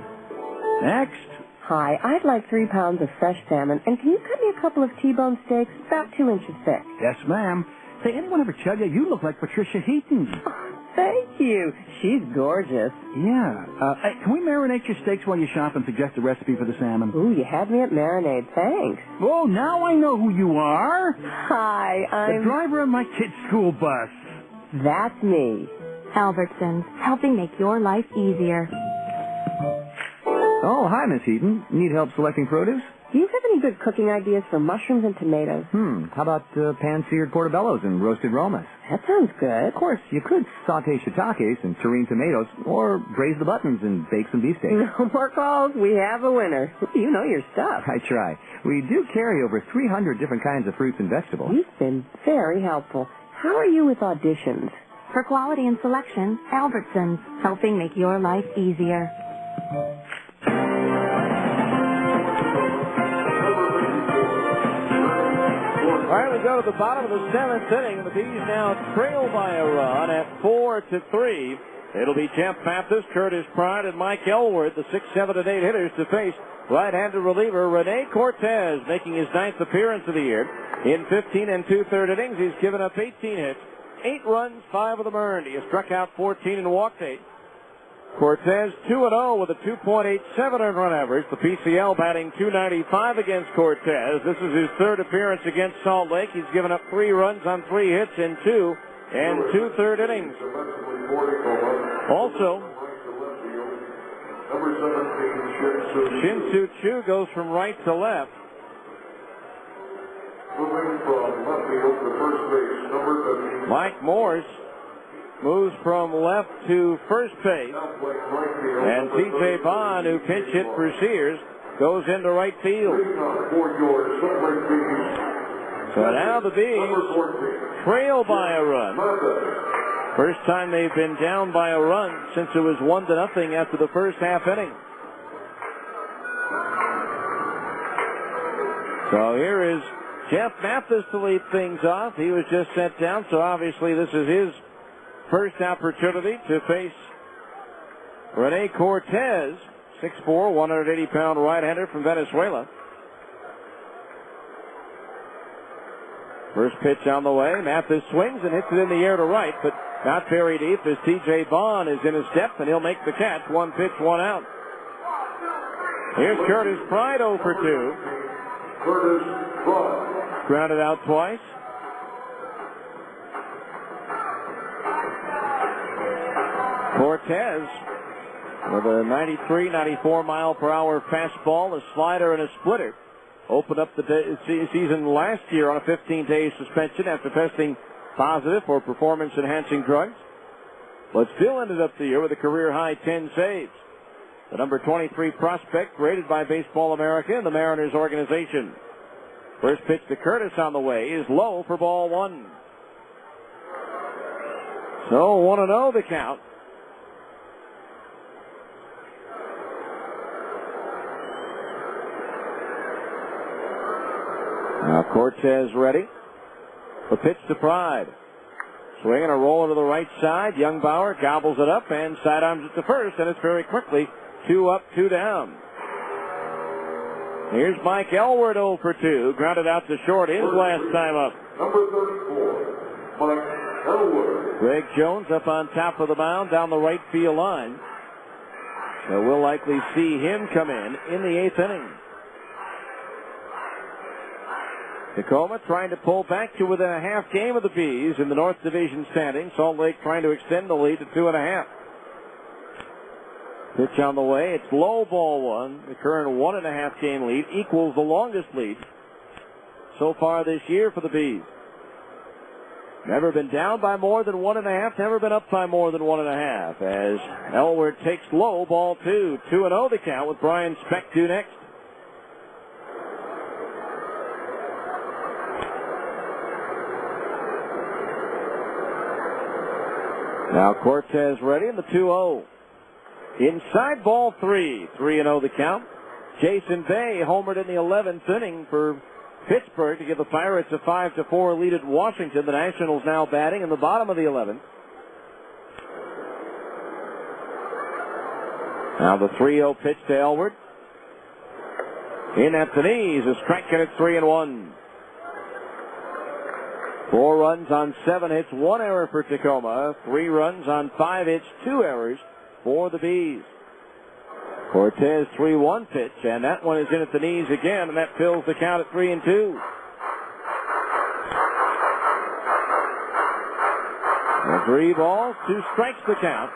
Next. Hi, I'd like 3 pounds of fresh salmon, and can you cut me a couple of T-bone steaks about 2 inches thick? Yes, ma'am. Say, anyone ever tell you you look like Patricia Heaton? Thank you. She's gorgeous. Yeah. Hey, can we marinate your steaks while you shop and suggest a recipe for the salmon? Ooh, you had me at marinade. Thanks. Oh, now I know who you are. Hi, I'm... the driver of my kid's school bus. That's me. Albertsons, helping make your life easier. Oh, hi, Miss Heaton. Need help selecting produce? Do you have any good cooking ideas for mushrooms and tomatoes? How about pan-seared portobellos and roasted romas? That sounds good. Of course, you could saute shiitakes and terrine tomatoes, or braise the buttons and bake some beefsteak. No more calls. We have a winner. You know your stuff. I try. We do carry over 300 different kinds of fruits and vegetables. You've been very helpful. How are you with auditions? For quality and selection, Albertsons, helping make your life easier. All right, we go to the bottom of the 7th inning, and the Bees now trail by a run at 4-3. It'll be Jeff Baptist, Curtis Pride, and Mike Elward, the 6, 7, and 8 hitters, to face right-handed reliever Rene Cortez, making his 9th appearance of the year. In 15 2/3 innings, he's given up 18 hits, 8 runs, 5 of them earned. He has struck out 14 and walked 8. Cortez 2-0 with a 2.87 earned run average. The PCL batting .295 against Cortez. This is his 3rd appearance against Salt Lake. He's given up 3 runs on 3 hits in 2 2/3 innings. Also, Shin-Soo Choo goes from right to left. Mike Morse moves from left to first base. And T.J. Bond, who pinch hit for Sears, goes into right field. So now the Bees trail by a run. First time they've been down by a run since it was 1-0 after the first half inning. So here is Jeff Mathis to lead things off. He was just sent down, so obviously this is his first opportunity to face Rene Cortez, 6'4", 180-pound right-hander from Venezuela. First pitch on the way. Mathis swings and hits it in the air to right, but not very deep as T.J. Bond is in his depth, and he'll make the catch. One pitch, one out. Here's Curtis Pride 0 for 2. Curtis Pride. Grounded out twice. Cortez with a 93, 94 mile per hour fastball, a slider, and a splitter. Opened up the season last year on a 15-day suspension after testing positive for performance-enhancing drugs, but still ended up the year with a career-high 10 saves. The number 23 prospect rated by Baseball America and the Mariners organization. First pitch to Curtis on the way is low for ball one. So 1-0 the count. Now Cortez ready. The pitch to Pride. Swinging a roll to the right side. Youngbauer gobbles it up and sidearms it to first, and it's very quickly 2 up, 2 down. Here's Mike Elward 0 for 2. Grounded out to short his last time up. Number 34, Mike Elward. Greg Jones up on top of the mound down the right field line. So we'll likely see him come in the 8th inning. Tacoma trying to pull back to within a half game of the Bees in the North Division standing. Salt Lake trying to extend the lead to 2.5. Pitch on the way. It's low, ball one. The current 1.5 game lead equals the longest lead so far this year for the Bees. Never been down by more than 1.5. Never been up by more than 1.5. As Elward takes low, ball two. 2-0 the count with Brian Speck due next. Now Cortez ready in the 2-0. Inside ball three. 3-0 the count. Jason Bay homered in the 11th inning for Pittsburgh to give the Pirates a 5-4 lead at Washington. The Nationals now batting in the bottom of the 11th. Now the 3-0 pitch to Elward. In at the knees, a strike and it's 3-1. 4 runs on 7 hits, 1 error for Tacoma. 3 runs on 5 hits, 2 errors for the Bees. Cortez 3-1 pitch, and that one is in at the knees again, and that fills the count at 3-2. The 3 balls, 2 strikes the count.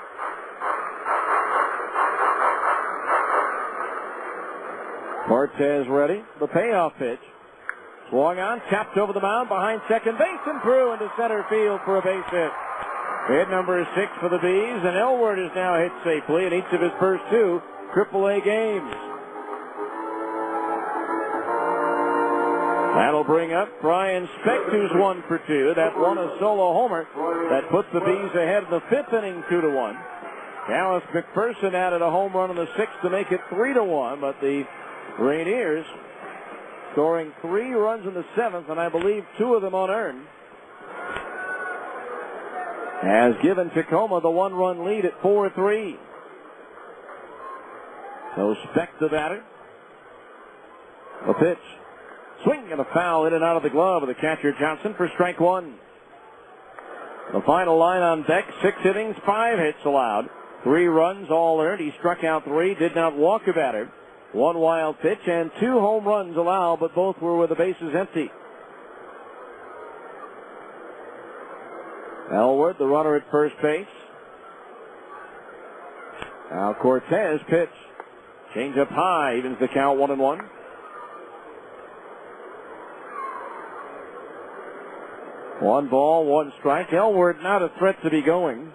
Cortez ready. The payoff pitch. Swung on, tapped over the mound behind second base and through into center field for a base hit. Hit number 6 for the Bees, and Elward is now hit safely in each of his first 2 AAA games. That'll bring up Brian Speck, who's 1 for 2. That won a solo homer that puts the Bees ahead in the 5th inning, 2-1. Dallas McPherson added a home run in the 6th to make it 3-1, but the Rainiers scoring 3 runs in the 7th, and I believe 2 of them unearned, has given Tacoma the 1-run lead at 4-3. So Speck the batter. A pitch. Swing and a foul in and out of the glove of the catcher Johnson for strike 1. The final line on deck, 6 innings, 5 hits allowed. 3 runs, all earned. He struck out 3, did not walk a batter. 1 wild pitch and 2 home runs allowed, but both were with the bases empty. Elward, the runner at first base. Now Cortez pitch. Change up high, evens the count 1-1. One ball, 1 strike. Elward not a threat to be going.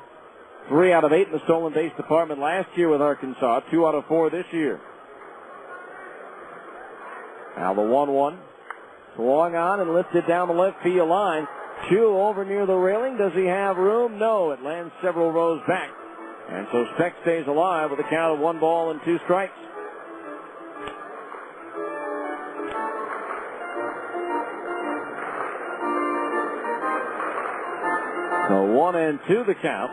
3 out of 8 in the stolen base department last year with Arkansas. 2 out of 4 this year. Now the 1-1. Swung on and lifted down the left field line. Chu over near the railing. Does he have room? No. It lands several rows back. And so Speck stays alive with a count of 1 ball and 2 strikes. So 1-2 the count.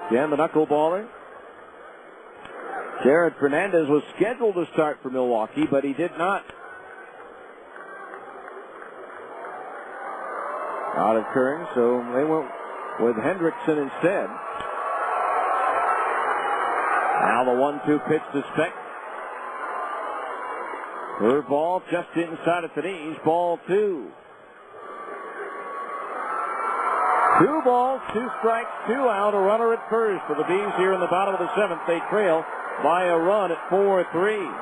Again, the knuckleballer. Jared Fernandez was scheduled to start for Milwaukee, but he did not. Out of Kern, so they went with Hendrickson instead. Now the 1-2 pitch to Speck. Third ball just inside of the knees. Ball 2. 2 balls, 2 strikes, 2 out. A runner at first for the Bees here in the bottom of the 7th. They trail by a run at 4-3.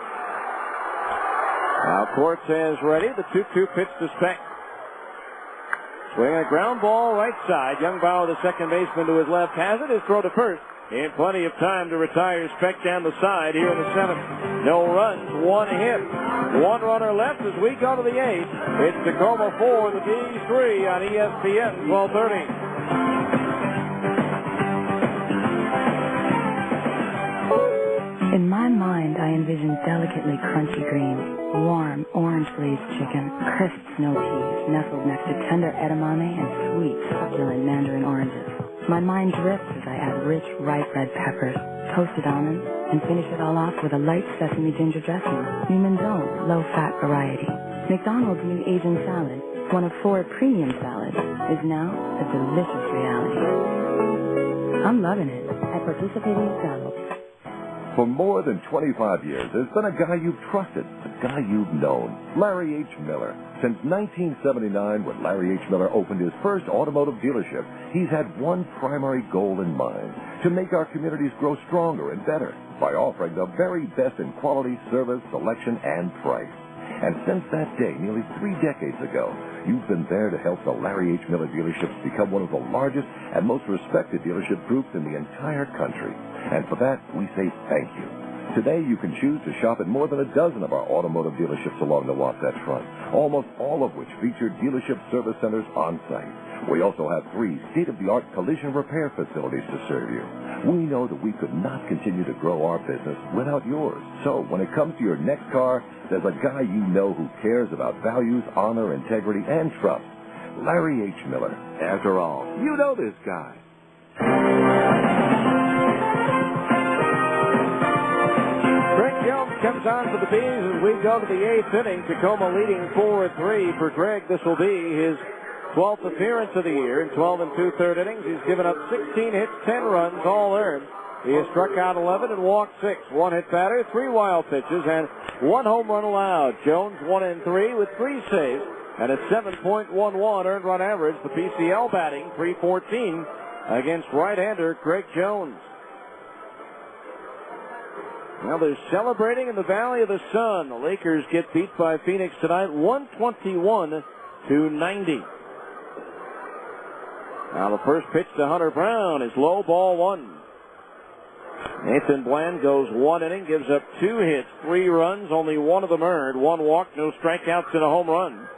Now Cortez ready. The 2-2 pitch to Speck. Swinging a ground ball right side. Youngbauer, the second baseman, to his left, has it. His throw to first. In plenty of time to retire Speck down the side here in the 7th. No runs, 1 hit. 1 runner left as we go to the 8th. It's Tacoma 4, the Bees 3 on ESPN 1230. In my mind, I envision delicately crunchy greens, warm orange glazed chicken, crisp snow peas nestled next to tender edamame and sweet succulent mandarin oranges. My mind drifts as I add rich, ripe red peppers, toasted almonds, and finish it all off with a light sesame ginger dressing. New Mendoza, low-fat variety. McDonald's new Asian salad, one of 4 premium salads, is now a delicious reality. I'm loving it at participating McDonald's. For more than 25 years, there's been a guy you've trusted, a guy you've known, Larry H. Miller. Since 1979, when Larry H. Miller opened his first automotive dealership, he's had one primary goal in mind, to make our communities grow stronger and better by offering the very best in quality, service, selection, and price. And since that day, nearly 3 decades ago, you've been there to help the Larry H. Miller dealerships become one of the largest and most respected dealership groups in the entire country. And for that, we say thank you. Today, you can choose to shop at more than a dozen of our automotive dealerships along the Wasatch Front, almost all of which feature dealership service centers on site. We also have 3 state-of-the-art collision repair facilities to serve you. We know that we could not continue to grow our business without yours. So when it comes to your next car, there's a guy you know who cares about values, honor, integrity, and trust. Larry H. Miller. After all, you know this guy. Greg Jones comes on for the Bees as we go to the 8th inning. Tacoma leading 4-3. For Greg, this will be his 12th appearance of the year. In 12 2/3 innings, he's given up 16 hits, 10 runs, all earned. He has struck out 11 and walked 6. 1 hit batter, 3 wild pitches, and 1 home run allowed. Jones 1-3 with 3 saves and a 7.11 earned run average. The PCL batting .314 against right-hander Greg Jones. Well, they're celebrating in the Valley of the Sun. The Lakers get beat by Phoenix tonight, 121-90. Now the first pitch to Hunter Brown is low, ball 1. Nathan Bland goes 1 inning, gives up 2 hits, 3 runs, only 1 of them earned, 1 walk, no strikeouts, and a home run.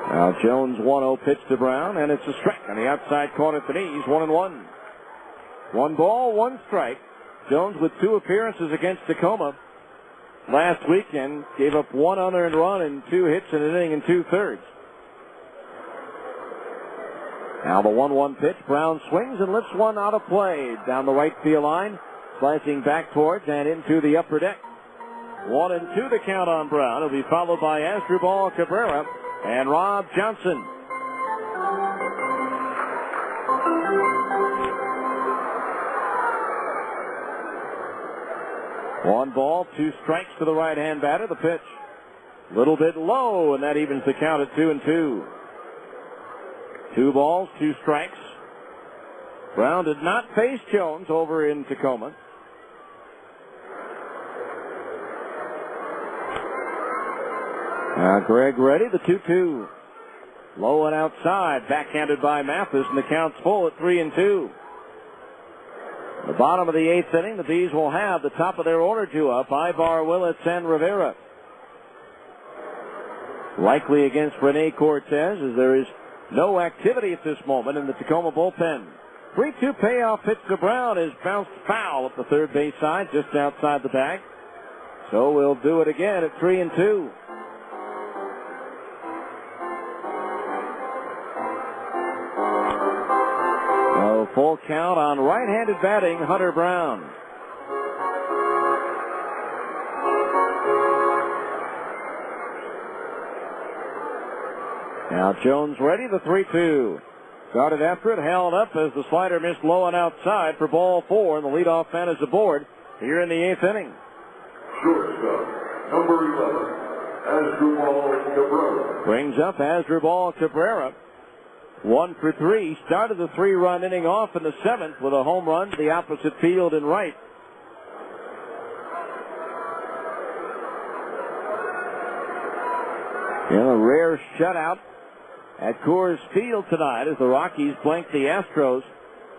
Now Jones 1-0 pitch to Brown, and it's a strike on the outside corner at the knees, 1-1. 1 ball, 1 strike. Jones with 2 appearances against Tacoma last weekend, gave up 1 unearned run and 2 hits in an inning and 2/3. Now the 1-1 pitch. Brown swings and lifts one out of play down the right field line, slicing back towards and into the upper deck. 1-2 the count on Brown. It'll be followed by Asdrubal Cabrera and Rob Johnson. One ball, 2 strikes to the right-hand batter. The pitch, a little bit low, and that evens the count at 2-2. 2 balls, 2 strikes. Brown did not face Jones over in Tacoma. Now Greg ready, the 2-2. Low and outside, backhanded by Mathis, and the count's full at 3-2. The bottom of the 8th inning, the Bees will have the top of their order due up, Ibar, Willits, and Rivera. Likely against Rene Cortez, as there is no activity at this moment in the Tacoma bullpen. 3-2 payoff pitch to Brown is bounced foul at the third base side, just outside the bag. So we'll do it again at 3-2. Full count on right-handed batting, Hunter Brown. Now Jones ready, the 3-2. Started after it, held up as the slider missed low and outside for ball 4, and the leadoff man is aboard here in the 8th inning. Shortstop, number 11, Asdrubal Cabrera. Brings up Asdrubal Cabrera. 1 for 3. Started the 3-run inning off in the 7th with a home run to the opposite field and right. In a rare shutout at Coors Field tonight as the Rockies blank the Astros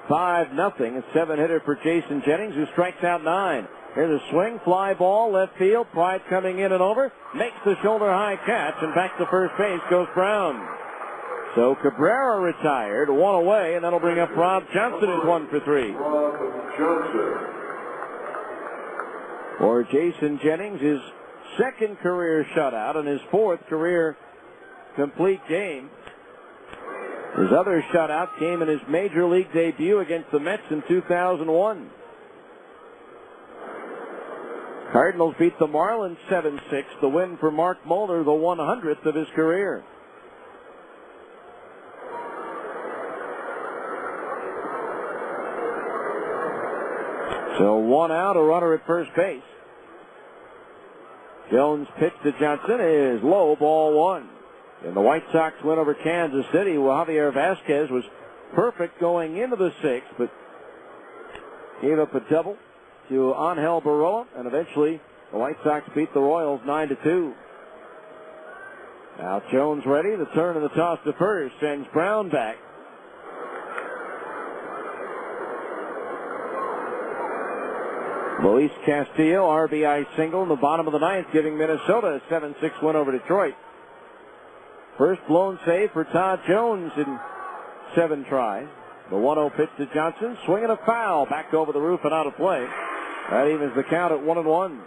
5-0. A 7-hitter for Jason Jennings, who strikes out 9. Here's a swing, fly ball, left field. Pride coming in and over, makes the shoulder-high catch, and back to first base goes Brown. So Cabrera retired, 1 away, and that'll bring up Rob Johnson at 1 for 3. Rob Johnson. For Jason Jennings, his 2nd career shutout and his 4th career complete game. His other shutout came in his major league debut against the Mets in 2001. Cardinals beat the Marlins 7-6, the win for Mark Mulder, the 100th of his career. So 1 out, a runner at first base. Jones' pitch to Johnson is low, ball 1. And the White Sox win over Kansas City. Javier Vasquez was perfect going into the 6th, but gave up a double to Angel Baroa, and eventually the White Sox beat the Royals 9-2. Now Jones ready. The turn and the toss to first sends Brown back. Luis Castillo, RBI single in the bottom of the 9th, giving Minnesota a 7-6 win over Detroit. First blown save for Todd Jones in 7 tries. The 1-0 pitch to Johnson, swinging a foul, back over the roof and out of play. That evens the count at 1-1.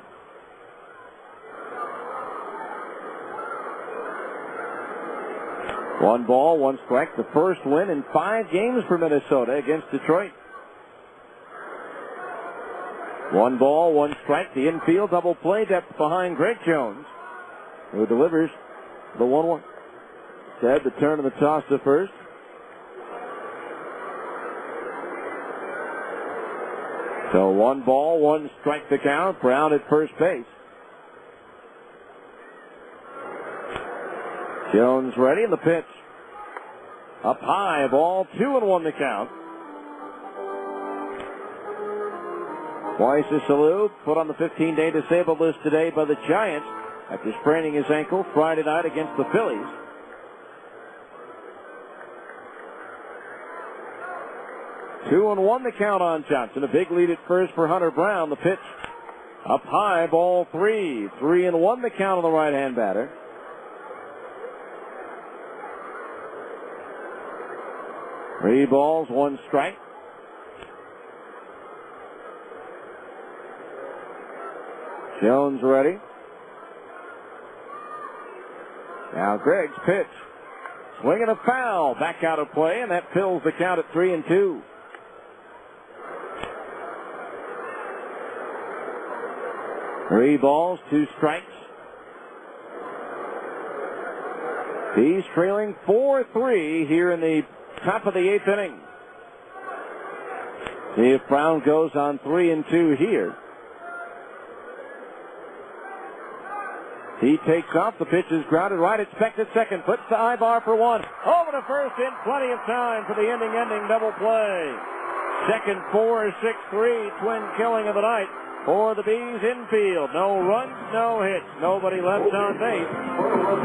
One ball, 1 strike, the first win in 5 games for Minnesota against Detroit. 1 ball, 1 strike, the infield double play depth behind Greg Jones, who delivers the 1-1. Said the turn of the toss to first. So 1 ball, 1 strike the count. Brown at first base. Jones ready, and the pitch. Up high, ball 2-1 the count. Moises Alou put on the 15-day disabled list today by the Giants after spraining his ankle Friday night against the Phillies. Two and one the count on Johnson. A big lead at first for Hunter Brown. The pitch up high, ball 3. 3-1 the count on the right-hand batter. Three balls, 1 strike. Jones ready. Now Gregg's pitch. Swinging a foul. Back out of play, and that fills the count at 3-2. Three balls, 2 strikes. He's trailing 4-3 here in the top of the 8th inning. See if Brown goes on 3-2 here. He takes off. The pitch is grounded right. Expected second. Puts the high bar for 1. Over to first in plenty of time for the ending double play. Second 4-6-3 twin killing of the night for the Bees infield. No runs, no hits. Nobody left on base.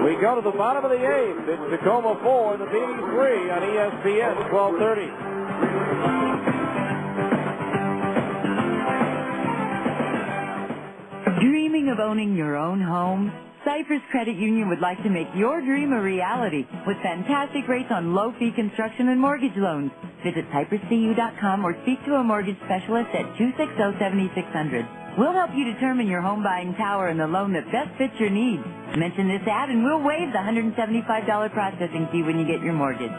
We go to the bottom of the 8th. It's Tacoma 4, the Bees 3 on ESPN 1230. Dreaming of owning your own home? Cypress Credit Union would like to make your dream a reality with fantastic rates on low-fee construction and mortgage loans. Visit cypresscu.com or speak to a mortgage specialist at 260-7600. We'll help you determine your home buying power and the loan that best fits your needs. Mention this ad and we'll waive the $175 processing fee when you get your mortgage.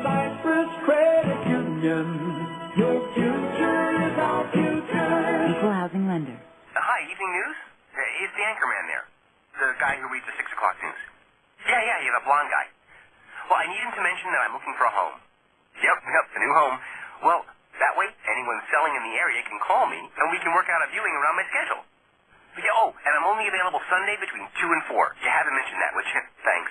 Cypress Credit Union. Your future is our future. Equal housing lender. Hi, Evening News? Is the anchorman there? The guy who reads the 6 o'clock news. Yeah, the blonde guy. Well, I need him to mention that I'm looking for a home. Yep, a new home. Well, that way, anyone selling in the area can call me, and we can work out a viewing around my schedule. Yeah, and I'm only available Sunday between 2 and 4. You haven't mentioned that, would you? Thanks.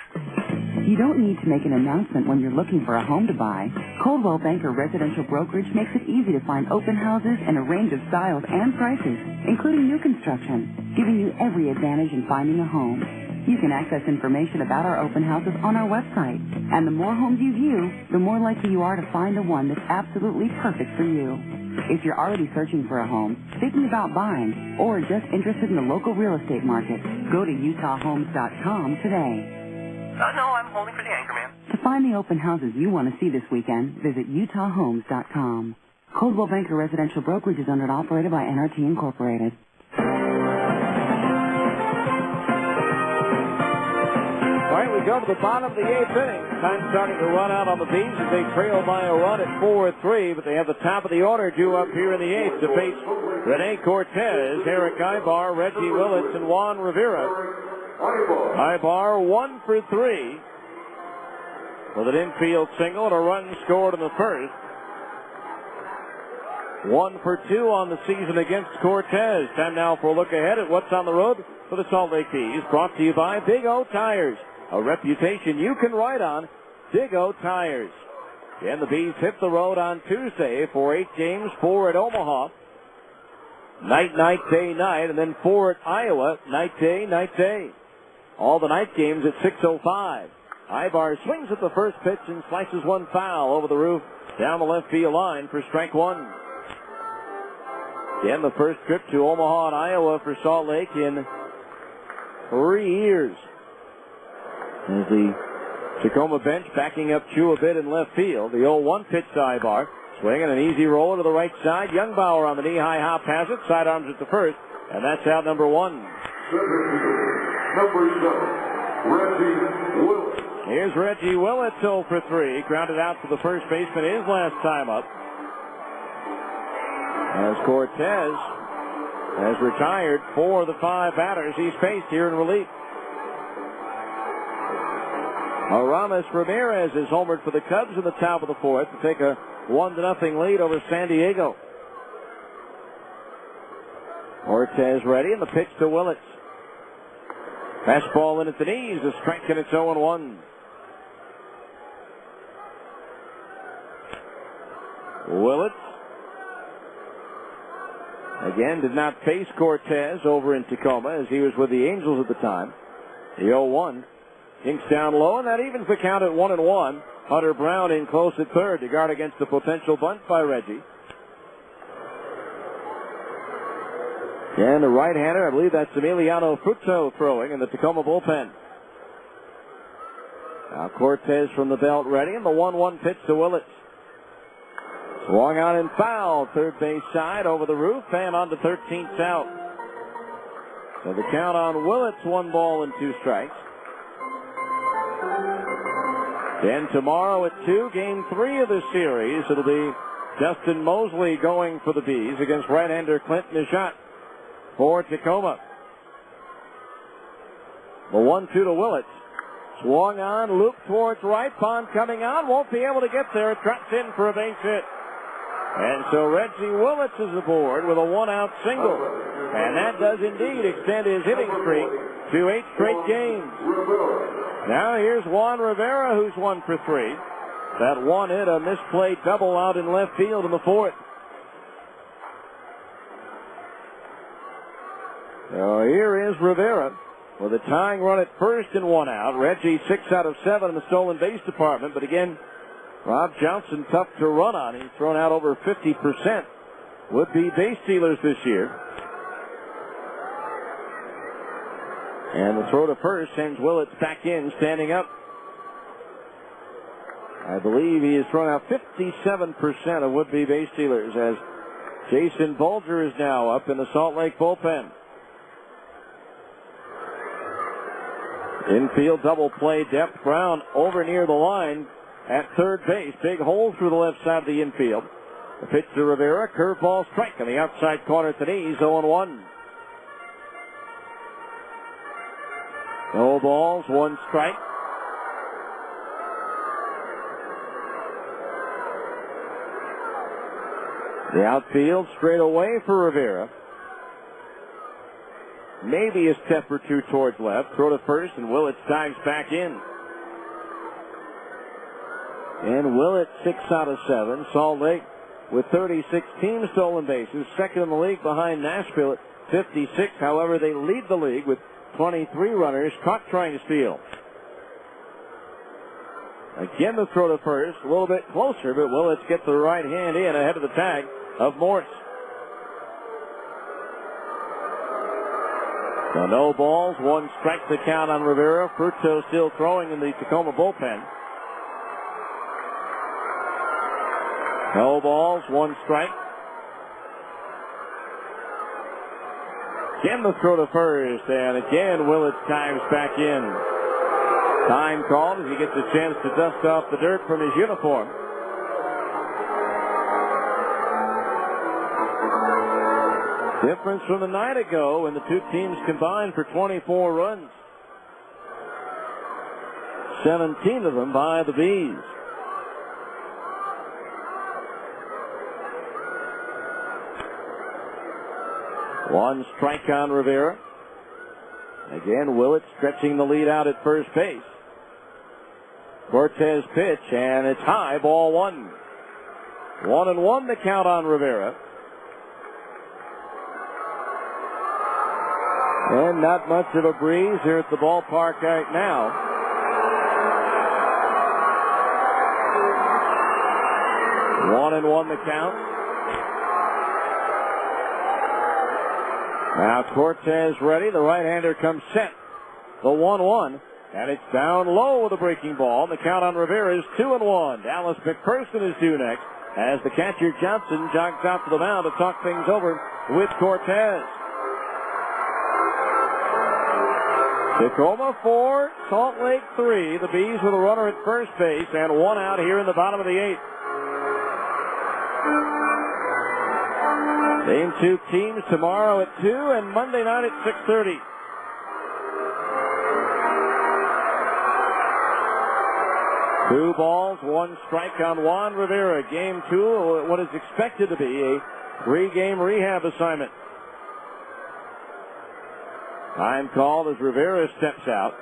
You don't need to make an announcement when you're looking for a home to buy. Coldwell Banker Residential Brokerage makes it easy to find open houses in a range of styles and prices, including new construction, giving you every advantage in finding a home. You can access information about our open houses on our website. And the more homes you view, the more likely you are to find the one that's absolutely perfect for you. If you're already searching for a home, thinking about buying, or just interested in the local real estate market, go to utahhomes.com today. No, I'm holding for the anchorman. To find the open houses you want to see this weekend, visit utahhomes.com. Coldwell Banker Residential Brokerage is owned and operated by NRT Incorporated. All right, we go to the bottom of the 8th inning. Time starting to run out on the Bees as they trail by a run at 4-3, but they have the top of the order due up here in the 8th to face Rene Cortez, Eric Ibar, Reggie Willits, and Juan Rivera. Ibar 1 for 3 with an infield single and a run scored in the first. 1 for 2 on the season against Cortez. Time now for a look ahead at what's on the road for the Salt Lake Bees. Brought to you by Big O Tires. A reputation you can ride on. Big O Tires. And the Bees hit the road on Tuesday for 8 games, 4 at Omaha. Night, day, night, and then 4 at Iowa. Night, day. All the night games at 6:05. Ibar swings at the first pitch and slices one foul over the roof down the left field line for strike 1. Again, the first trip to Omaha and Iowa for Salt Lake in 3 years. As the Tacoma bench backing up Chu a bit in left field. The 0-1 pitch to Ibar. Swinging an easy roll to the right side. Youngbauer on the knee-high hop has it. Sidearms at the first. And that's out number 1. Number 7, Reggie Willits. Here's Reggie Willits, 0 for 3. Grounded out to the first baseman his last time up. As Cortez has retired 4 of the 5 batters he's faced here in relief. Aramis Ramirez is homered for the Cubs in the top of the 4th to take a 1-0 lead over San Diego. Cortez ready, and the pitch to Willits. Fastball in at the knees, a strike, and it's 0-1. Willits again did not face Cortez over in Tacoma as he was with the Angels at the time. The 0-1. Inks down low, and that evens the count at 1-1. Hunter Brown in close at third to guard against the potential bunt by Reggie. And the right-hander, I believe that's Emiliano Fruto throwing in the Tacoma bullpen. Now Cortez from the belt ready, and the 1-1 pitch to Willits. Swung on and foul, third base side over the roof and on to 13th out. So the count on Willits, 1 ball and 2 strikes. Then tomorrow at 2, game 3 of the series, it'll be Justin Mosley going for the Bees against right-hander Clint Nishat for Tacoma. The 1-2 to Willits. Swung on, looped towards right. Pond coming on, won't be able to get there. Drops in for a base hit. And so Reggie Willits is aboard with a 1-out single. And that does indeed extend his hitting streak to 8 straight games. Now here's Juan Rivera, who's 1 for 3. That one hit a misplayed double out in left field in the 4th. So here is Rivera with a tying run at first and 1 out. Reggie 6 out of 7 in the stolen base department. But again, Rob Johnson tough to run on. He's thrown out over 50% would-be base stealers this year. And the throw to first sends Willits back in, standing up. I believe he has thrown out 57% of would-be base stealers as Jason Bulger is now up in the Salt Lake bullpen. Infield double play depth. Brown over near the line at third base. Big hole through the left side of the infield. The pitch to Rivera, curveball strike on the outside corner at the knees, 0-1. No balls, 1 strike. The outfield straight away for Rivera. Maybe a step or two towards left. Throw to first, and Willett dives back in. And Willett 6 out of 7. Salt Lake with 36 team stolen bases, second in the league behind Nashville at 56. However, they lead the league with 23 runners caught trying to steal. Again, the throw to first, a little bit closer, but Willett gets the right hand in ahead of the tag of Morse. So no balls, 1 strike to count on Rivera. Fruto still throwing in the Tacoma bullpen. No balls, 1 strike. Again the throw to first, and again Willett dives back in. Time called as he gets a chance to dust off the dirt from his uniform. Difference from the night ago when the two teams combined for 24 runs. 17 of them by the Bees. One strike on Rivera. Again, Willett stretching the lead out at first base. Cortez pitch, and it's high, ball 1. 1-1 the count on Rivera. And not much of a breeze here at the ballpark right now. One and one the count. Now Cortez ready. The right-hander comes set. The 1-1. And it's down low with a breaking ball. The count on Rivera is 2-1. Dallas McPherson is due next as the catcher Johnson jogs out to the mound to talk things over with Cortez. Tacoma 4, Salt Lake 3. The Bees with a runner at first base and 1 out here in the bottom of the 8th. Same two teams tomorrow at 2 and Monday night at 6:30. Two balls, 1 strike on Juan Rivera. Game 2, what is expected to be a 3-game rehab assignment. Time called as Rivera steps out.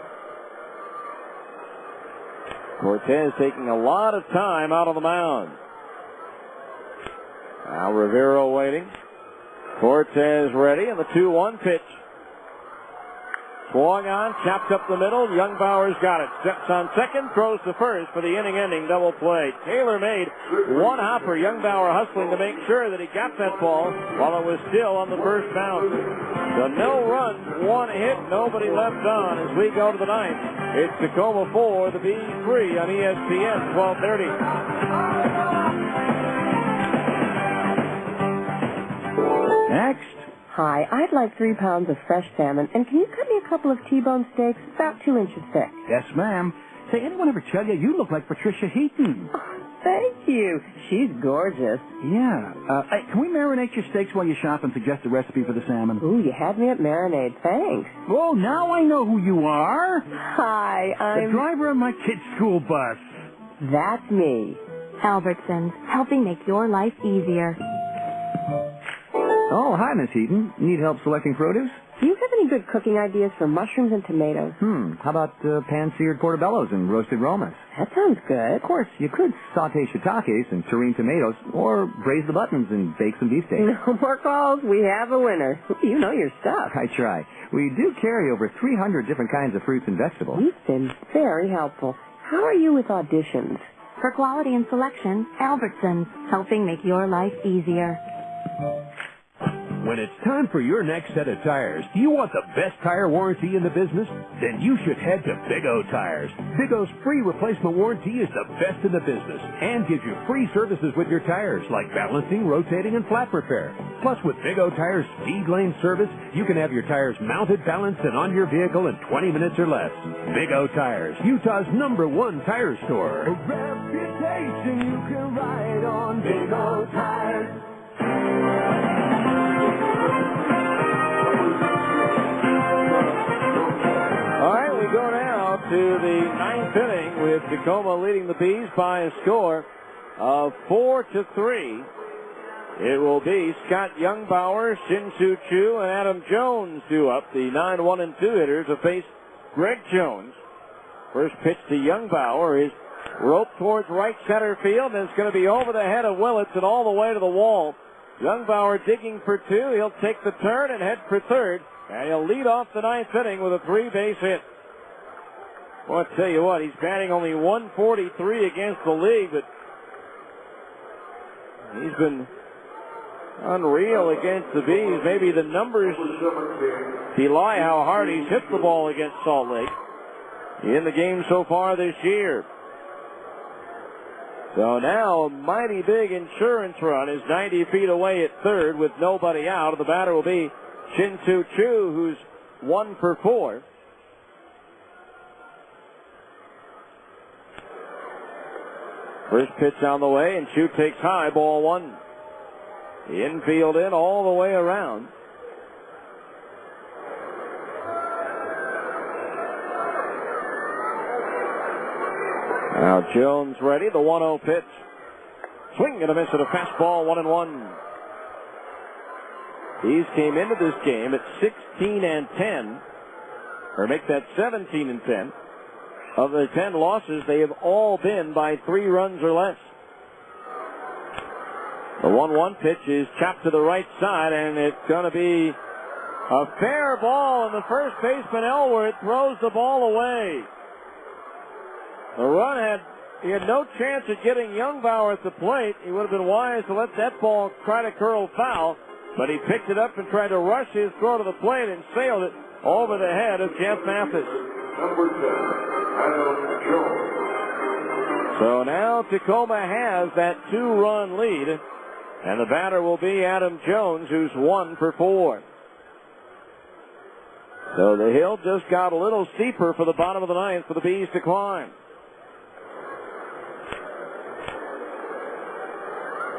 Cortez taking a lot of time out on the mound. Now Rivera waiting. Cortez ready, and the 2-1 pitch. Swung on, chopped up the middle. Youngbauer's got it. Steps on second, throws to first for the inning-ending double play. Taylor made one hopper. Youngbauer hustling to make sure that he got that ball while it was still on the first bounce. So no runs, 1 hit, nobody left on as we go to the 9th. It's Tacoma 4, the Bees 3 on ESPN 1230. Next. Hi, I'd like 3 pounds of fresh salmon, and can you cut me a couple of T-bone steaks about 2 inches thick? Yes, ma'am. Say, anyone ever tell you you look like Patricia Heaton? Oh, thank you. She's gorgeous. Yeah. Hey, can we marinate your steaks while you shop and suggest a recipe for the salmon? Ooh, you had me at marinade. Thanks. Oh, now I know who you are. Hi, I'm... the driver of my kid's school bus. That's me. Albertsons, helping make your life easier. Oh, hi, Miss Heaton. Need help selecting produce? Do you have any good cooking ideas for mushrooms and tomatoes? How about pan-seared portobellos and roasted romas? That sounds good. Of course, you could saute shiitakes and terrine tomatoes, or braise the buttons and bake some beefsteak. No more calls. We have a winner. You know your stuff. I try. We do carry over 300 different kinds of fruits and vegetables. You've been very helpful. How are you with auditions? For quality and selection, Albertsons, helping make your life easier. When it's time for your next set of tires, do you want the best tire warranty in the business? Then you should head to Big O Tires. Big O's free replacement warranty is the best in the business and gives you free services with your tires like balancing, rotating, and flat repair. Plus, with Big O Tires speed lane service, you can have your tires mounted, balanced, and on your vehicle in 20 minutes or less. Big O Tires, Utah's #1 tire store. A reputation you can ride on. Big O Tires. All right, we go now to the 9th inning with Tacoma leading the Bees by a score of 4-3. It will be Scott Youngbauer, Shin-Soo Choo, and Adam Jones due up, the 9-1-2 hitters, to face Greg Jones. First pitch to Youngbauer is roped towards right center field, and it's going to be over the head of Willits and all the way to the wall. Youngbauer digging for two. He'll take the turn and head for third, and he'll lead off the 9th inning with a 3-base hit. Well, I tell you what, he's batting only .143 against the league, but he's been unreal against the Bees. Maybe the numbers belie how hard he's hit the ball against Salt Lake in the game so far this year. So now a mighty big insurance run is 90 feet away at third with nobody out. The batter will be Shin-Soo Choo, who's 1 for 4. First pitch on the way, and Choo takes high, ball 1. Infield in all the way around. Now Jones ready, the 1-0 pitch. Swing and a miss at a fastball, 1-1. These came into this game at 16-10, or make that 17-10. Of the 10 losses, they have all been by 3 runs or less. The 1-1 pitch is chopped to the right side, and it's going to be a fair ball, and the first baseman, Elworth, throws the ball away. The run he had no chance of getting Youngbauer at the plate. He would have been wise to let that ball try to curl foul, but he picked it up and tried to rush his throw to the plate and sailed it over the head of Jeff Mathis. Number 10, Adam Jones. So now Tacoma has that 2-run lead, and the batter will be Adam Jones, who's 1 for 4. So the hill just got a little steeper for the bottom of the 9th for the Bees to climb.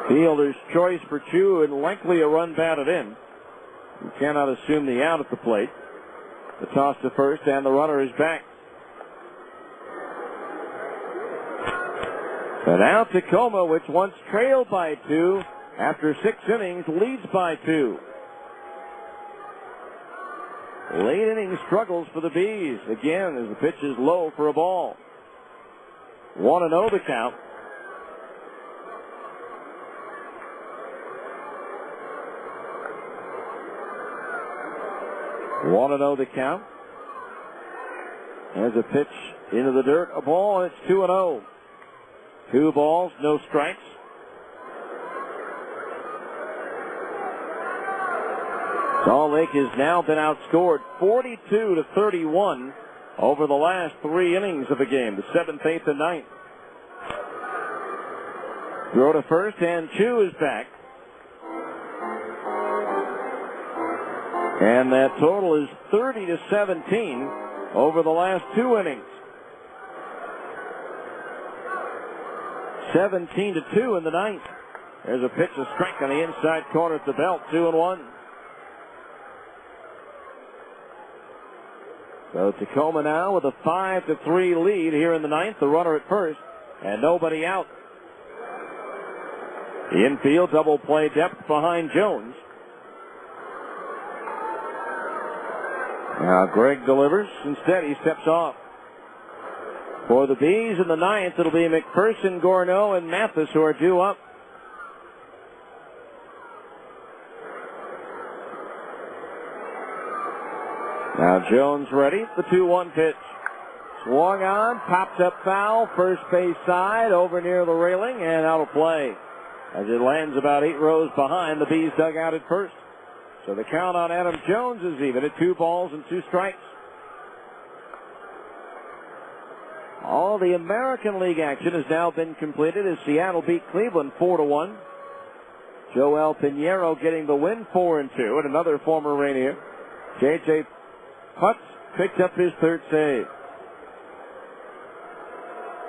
Fielder's choice for Choo, and likely a run batted in. You cannot assume the out at the plate. The toss to first, and the runner is back. So now Tacoma, which once trailed by 2, after 6 innings, leads by 2. Late inning struggles for the Bees, again, as the pitch is low for a ball. 1-0 the count. Want to know the count. There's a pitch into the dirt, a ball, and it's 2-0. 2 balls, no strikes. Salt Lake has now been outscored 42-31 over the last 3 innings of the game, the 7th, 8th, and 9th. Throw to first, and Choo is back. And that total is 30-17 over the last 2 innings. 17-2 in the 9th. There's a pitch, a strike on the inside corner at the belt, 2-1. So Tacoma now with a 5-3 lead here in the 9th. The runner at first, and nobody out. The infield double play depth behind Jones. Now Greg delivers. Instead, he steps off. For the Bees in the 9th, it'll be McPherson, Gorneau, and Mathis who are due up. Now Jones ready. The 2-1 pitch. Swung on, popped up foul, first base side, over near the railing, and out of play. As it lands about 8 rows behind the Bees dugout at first. So the count on Adam Jones is even at 2 balls and 2 strikes. All the American League action has now been completed as Seattle beat Cleveland 4-1. Joel Pinheiro getting the win 4-2, and another former Rainier. J.J. Putz picked up his 3rd save.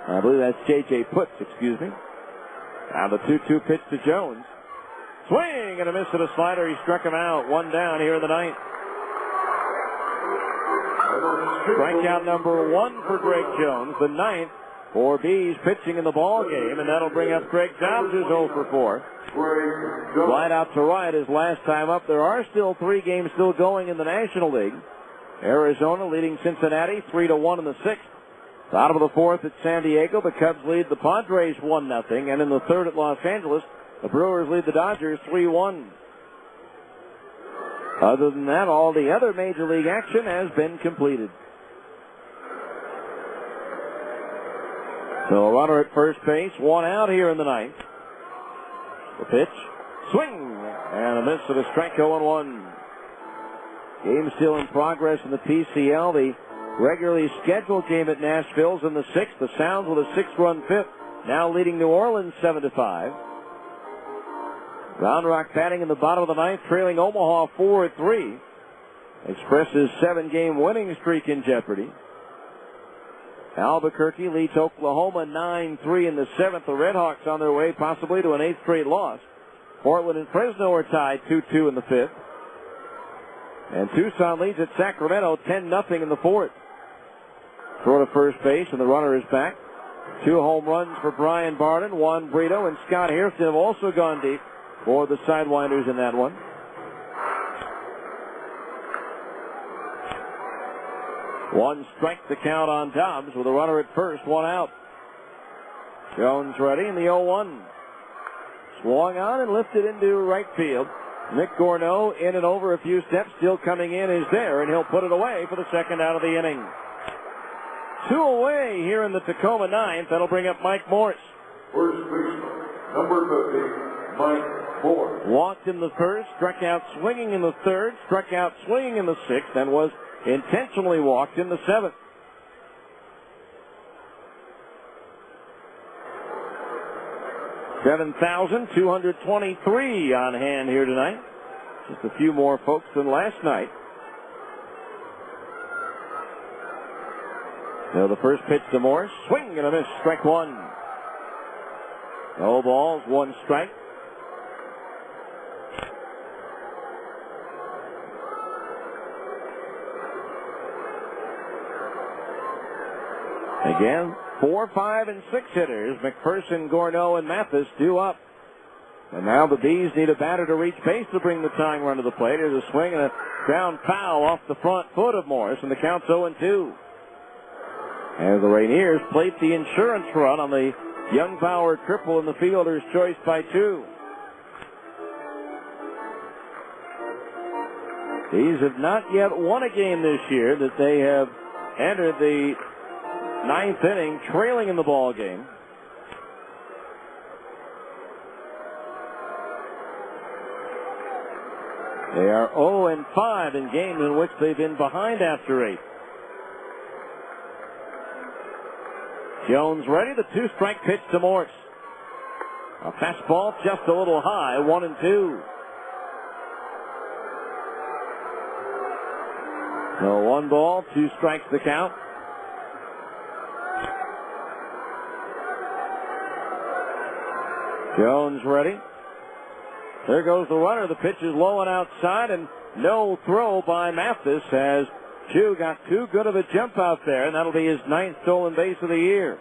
I believe that's J.J. Putz, excuse me. Now the 2-2 pitch to Jones. Swing and a miss at a slider. He struck him out. 1 down here in the 9th. Strikeout number 1 for Greg Jones. The 9th for Bees pitching in the ball game, and that'll bring up Greg Dobbs, who's 0 for 4. Right out to right his last time up. There are still 3 games still going in the National League. Arizona leading Cincinnati 3-1 in the 6th. Bottom of the 4th at San Diego, the Cubs lead the Padres 1-0, and in the 3rd at Los Angeles, the Brewers lead the Dodgers 3-1. Other than that, all the other Major League action has been completed. So a runner at first base, 1 out here in the 9th. The pitch, swing, and a miss at a strike, 0-1. Game still in progress in the PCL. The regularly scheduled game at Nashville's in the 6th. The Sounds with a 6-run 5th, now leading New Orleans 7-5. Round Rock batting in the bottom of the 9th, trailing Omaha 4-3. Expresses 7-game winning streak in jeopardy. Albuquerque leads Oklahoma 9-3 in the 7th. The Redhawks on their way possibly to an 8th straight loss. Portland and Fresno are tied 2-2 in the 5th. And Tucson leads at Sacramento 10-0 in the 4th. Throw to first base, and the runner is back. 2 home runs for Brian Barden. Juan Brito and Scott Hairston have also gone deep for the Sidewinders in that one. One strike to count on Dobbs with a runner at first, 1 out. Jones ready in the 0-1. Swung on and lifted into right field. Nick Gourneau in and over a few steps, still coming in, is there, and he'll put it away for the 2nd out of the inning. 2 away here in the Tacoma 9th. That'll bring up Mike Morse. First baseman, number 50, Mike Morse. Walked in the 1st, struck out swinging in the 3rd, struck out swinging in the 6th, and was intentionally walked in the 7th. $7,223 on hand here tonight. Just a few more folks than last night. So the first pitch to Morris. Swing and a miss. Strike 1. No balls, 1 strike. Again, 4, 5, and 6 hitters. McPherson, Gourneau, and Mathis due up. And now the Bees need a batter to reach base to bring the tying run to the plate. There's a swing and a ground foul off the front foot of Morris, and the count's 0-2. As the Rainiers plate the insurance run on the Young Power triple in the fielder's choice by 2. Bees have not yet won a game this year that they have entered the 9th inning, trailing in the ball game. They are 0-5 in games in which they've been behind after 8. Jones ready, the 2-strike pitch to Morse. A fastball just a little high, 1-2. So 1 ball, 2 strikes the count. Jones ready. There goes the runner. The pitch is low and outside, and no throw by Mathis as Chu got too good of a jump out there, and that'll be his 9th stolen base of the year.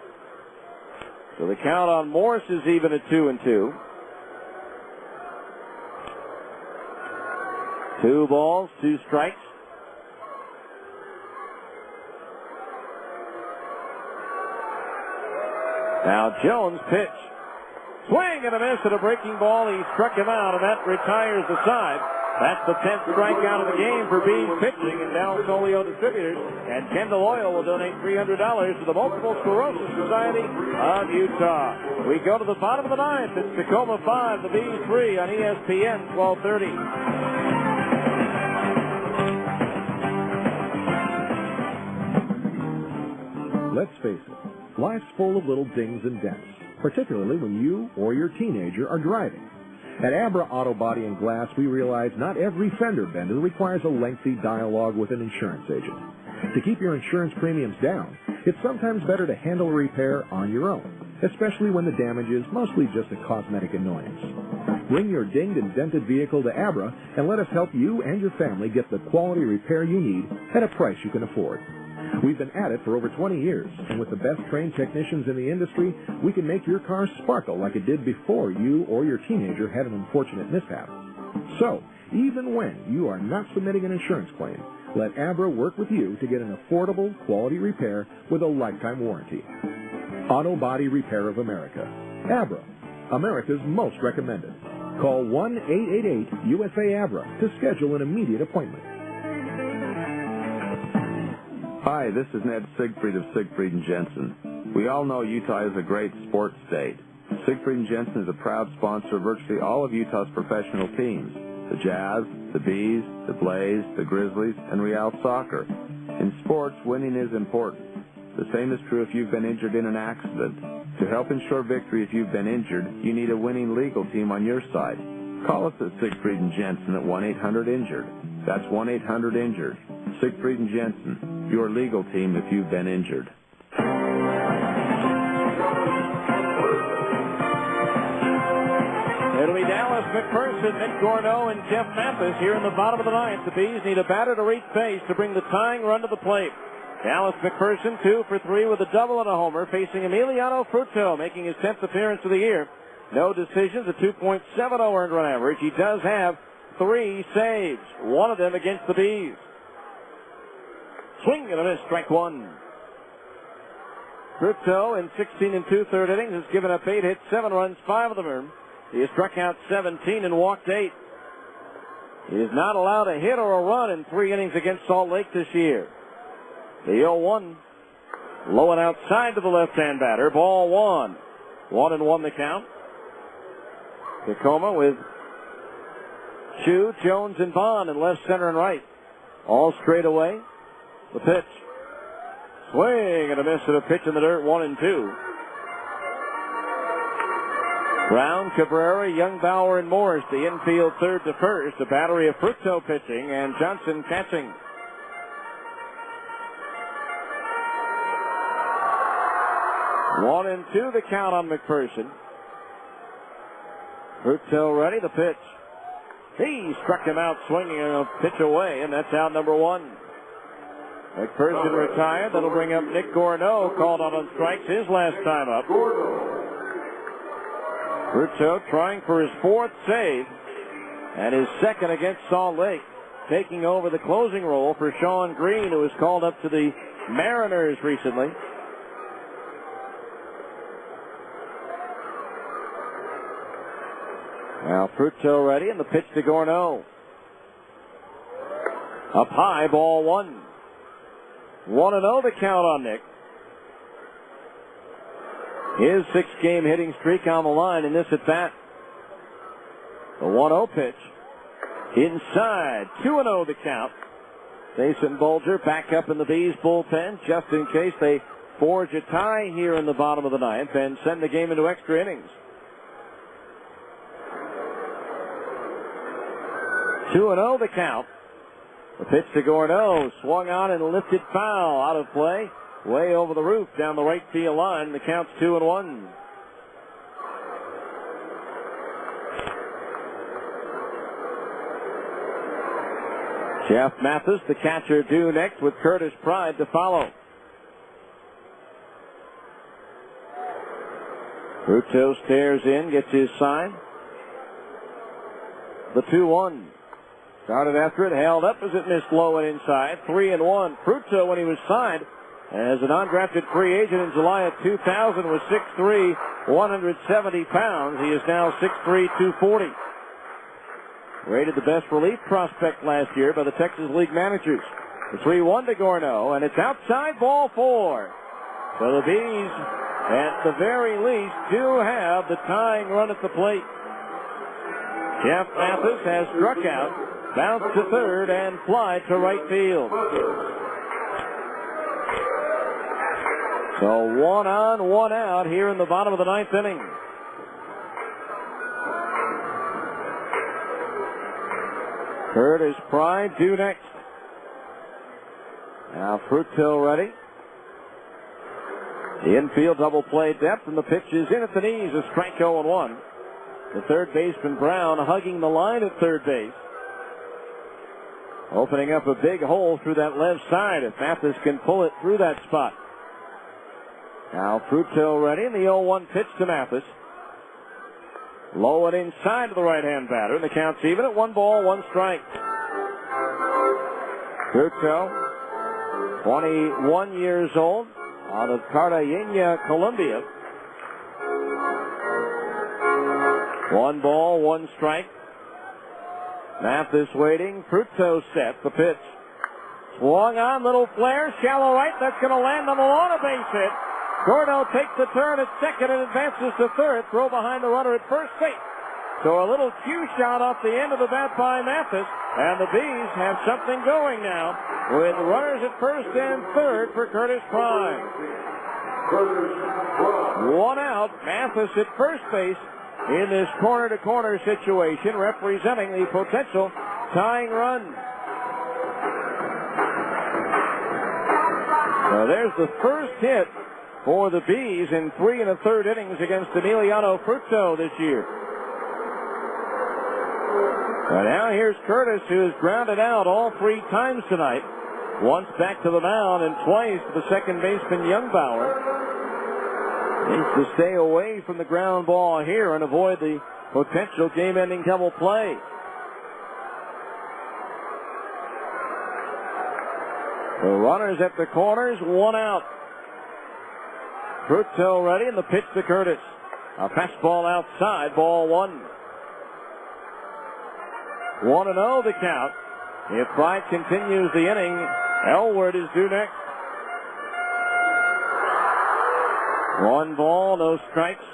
So the count on Morse is even at 2-2. 2 balls, 2 strikes. Now Jones pitch. Swing and a miss at a breaking ball. He struck him out, and that retires the side. That's the 10th strikeout of the game for Bees pitching, and now Solio Distributors and Kendall Oil will donate $300 to the Multiple Sclerosis Society of Utah. We go to the bottom of the 9th. It's Tacoma 5, the Bees 3 on ESPN 1230. Let's face it, life's full of little dings and dents, particularly when you or your teenager are driving. At Abra Auto Body and Glass, we realize not every fender bender requires a lengthy dialogue with an insurance agent. To keep your insurance premiums down, it's sometimes better to handle a repair on your own, especially when the damage is mostly just a cosmetic annoyance. Bring your dinged and dented vehicle to Abra and let us help you and your family get the quality repair you need at a price you can afford. We've been at it for over 20 years, and with the best trained technicians in the industry, we can make your car sparkle like it did before you or your teenager had an unfortunate mishap. So, even when you are not submitting an insurance claim, let Abra work with you to get an affordable, quality repair with a lifetime warranty. Auto Body Repair of America. Abra, America's most recommended. Call 1-888-USA-ABRA to schedule an immediate appointment. Hi, this is Ned Siegfried of Siegfried & Jensen. We all know Utah is a great sports state. Siegfried & Jensen is a proud sponsor of virtually all of Utah's professional teams. The Jazz, the Bees, the Blaze, the Grizzlies, and Real Soccer. In sports, winning is important. The same is true if you've been injured in an accident. To help ensure victory if you've been injured, you need a winning legal team on your side. Call us at Siegfried & Jensen at 1-800-INJURED. That's 1-800-INJURED. Siegfried & Jensen, your legal team if you've been injured. It'll be Dallas McPherson, Nick Gorno, and Jeff Mathis here in the bottom of the ninth. The Bees need a batter to reach base to bring the tying run to the plate. Dallas McPherson 2 for 3 with a double and a homer, facing Emiliano Fruto, making his 10th appearance of the year. No decisions, a 2.70 earned run average. He does have 3 saves, one of them against the Bees. Swing and a miss, strike one. Fruto in 16 and 2/3 innings has given up 8 hits, 7 runs, 5 of them earned. He has struck out 17 and walked 8. He is not allowed a hit or a run in 3 innings against Salt Lake this year. The 0-1. Low and outside to the left-hand batter. Ball 1. 1-1 the count. Tacoma with Chu, Jones, and Bond in left, center, and right. All straight away. The pitch. Swing and a miss at a pitch in the dirt. 1-2. Brown, Cabrera, Youngbauer, and Morris, the infield third to first. A battery of Fruto pitching and Johnson catching. 1-2 the count on McPherson. Fruto ready, the pitch. He struck him out swinging a pitch away, and that's out number 1. McPherson retired. That'll bring up Nick Gorno, called out on strikes his last time up. Fruto trying for his 4th save and his 2nd against Salt Lake, taking over the closing role for Sean Green, who was called up to the Mariners recently. Now Fruto ready, and the pitch to Gorno. Up high, ball 1. 1-0 the count on Nick. His 6-game hitting streak on the line in this at-bat. The 1-0 pitch. Inside, 2-0 the count. Jason Bolger back up in the Bees bullpen just in case they forge a tie here in the bottom of the ninth and send the game into extra innings. 2-0 the count. The pitch to Gorno, swung on and lifted foul, out of play, way over the roof down the right field line. The count's 2-1. Jeff Mathis, the catcher, due next with Curtis Pride to follow. Fruto stares in, gets his sign. The 2-1. Started after it, held up as it missed low and inside. 3-1. Fruto, when he was signed as an undrafted free agent in July of 2000, was 6'3", 170 pounds. He is now 6'3", 240. Rated the best relief prospect last year by the Texas League managers. The 3-1 to Gorno, and it's outside, ball 4. So the Bees, at the very least, do have the tying run at the plate. Jeff Mathis has struck out, bounced to third, and fly to right field. So 1 on, 1 out here in the bottom of the 9th inning. Curtis Pride due next. Now Fruito ready. The infield double play depth, and the pitch is in at the knees. A strike 0-1. The third baseman Brown hugging the line at third base. Opening up a big hole through that left side if Mathis can pull it through that spot. Now Fruito ready, and the 0-1 pitch to Mathis. Low and inside to the right-hand batter, and the count's even at 1 ball, 1 strike. Fruito, 21 years old, out of Cartagena, Colombia. 1 ball, 1 strike. Mathis waiting. Fruito set. The pitch. Swung on. Little flare. Shallow right. That's going to land on the lawn. A base hit. Gordo takes the turn at second and advances to third. Throw behind the runner at first base. So a little cue shot off the end of the bat by Mathis. And the Bees have something going now with runners at first and third for Curtis Prime. 1 out. Mathis at first base in this corner-to-corner situation, representing the potential tying run. So there's the first hit for the Bees in 3 1/3 innings against Emiliano Fruito this year. And now here's Curtis, who has grounded out all 3 times tonight. Once back to the mound and twice to the second baseman Youngbauer. Needs to stay away from the ground ball here and avoid the potential game-ending double play. The runners at the corners, 1 out. Fruito ready, and the pitch to Curtis. A fastball outside, ball 1. 1-0 the count. If Pride continues the inning, Elwood is due next. 1 ball, no strikes.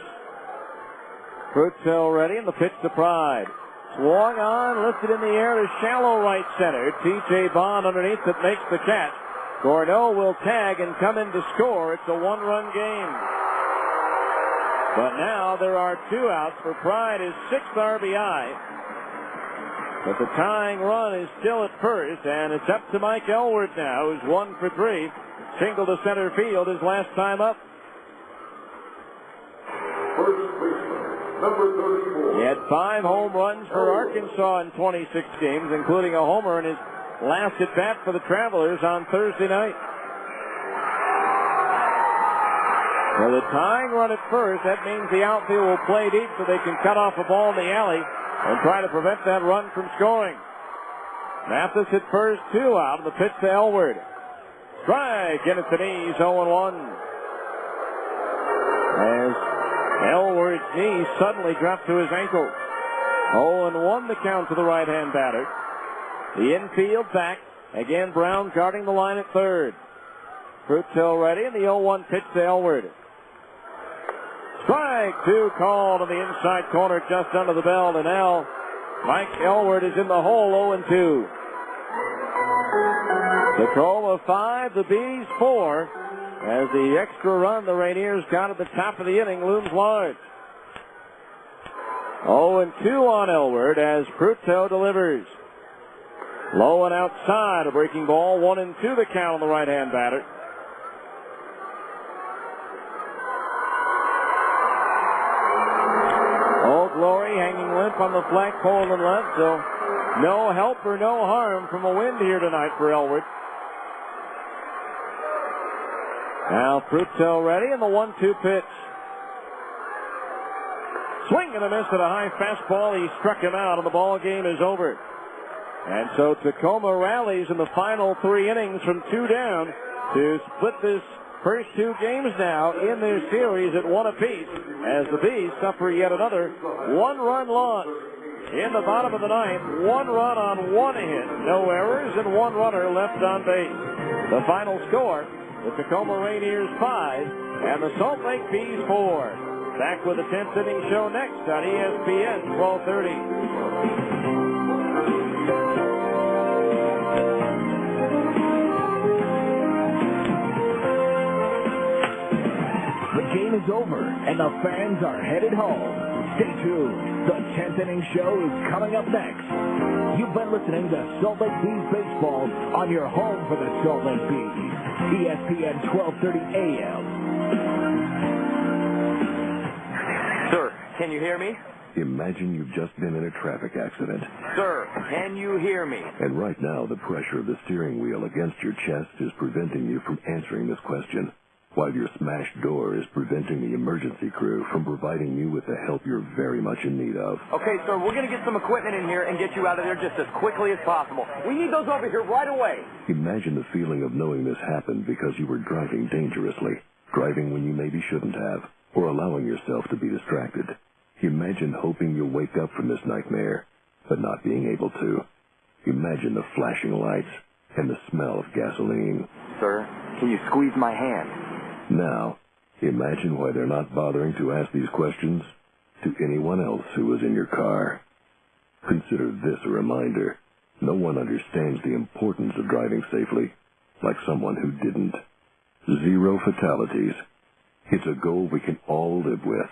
Fruito ready, and the pitch to Pride. Swung on, lifted in the air to shallow right center. T.J. Bond underneath it makes the catch. Gordo will tag and come in to score. It's a 1-run game. But now there are 2 outs for Pride, his 6th RBI. But the tying run is still at first, and it's up to Mike Elwood now, who's 1 for 3. Single to center field his last time up. He had 5 home runs for Arkansas in 26 games, including a homer in his last at-bat for the Travelers on Thursday night. So the tying run at first, that means the outfield will play deep so they can cut off a ball in the alley and try to prevent that run from scoring. Mathis at first, 2 out, and the pitch to Elwood. Strike, in at the knees, 0-1. As Elwood's knee suddenly dropped to his ankle. 0-1 the count to the right-hand batter. The infield back. Again, Brown guarding the line at third. Fruito ready, and the 0-1 pitch to Elwood. Strike 2 called in the inside corner just under the belt, and now Mike Elwood is in the hole, 0-2. Tacoma 5, the Bees 4. As the extra run the Rainiers got at the top of the inning looms large. 0-2 on Elwood as Fruito delivers. Low and outside, a breaking ball, 1-2 the count on the right-hand batter. Old Glory hanging limp on the flagpole and left, so no help or no harm from a wind here tonight for Elwood. Now Fruito ready, and the 1-2 pitch. Swing and a miss at a high fastball. He struck him out, and the ball game is over. And so Tacoma rallies in the final 3 innings from 2 down to split this first 2 games now in their series at 1 apiece, as the Bees suffer yet another 1-run loss. In the bottom of the 9th, 1 run on 1 hit, no errors, and 1 runner left on base. The final score: the Tacoma Rainiers 5 and the Salt Lake Bees 4. Back with the 10th inning show next on ESPN 1230. over, and the fans are headed home. Stay tuned. The 10th inning show is coming up next. You've been listening to Salt Lake Bees Baseball on your home for the Salt Lake Bees. ESPN 1230 AM. Sir, can you hear me? Imagine you've just been in a traffic accident. Sir, can you hear me? And right now, the pressure of the steering wheel against your chest is preventing you from answering this question, while your smashed door is preventing the emergency crew from providing you with the help you're very much in need of. Okay, sir, we're going to get some equipment in here and get you out of there just as quickly as possible. We need those over here right away. Imagine the feeling of knowing this happened because you were driving dangerously, driving when you maybe shouldn't have, or allowing yourself to be distracted. Imagine hoping you'll wake up from this nightmare, but not being able to. Imagine the flashing lights and the smell of gasoline. Sir, can you squeeze my hand? Now, imagine why they're not bothering to ask these questions to anyone else who was in your car. Consider this a reminder. No one understands the importance of driving safely like someone who didn't. 0 fatalities. It's a goal we can all live with.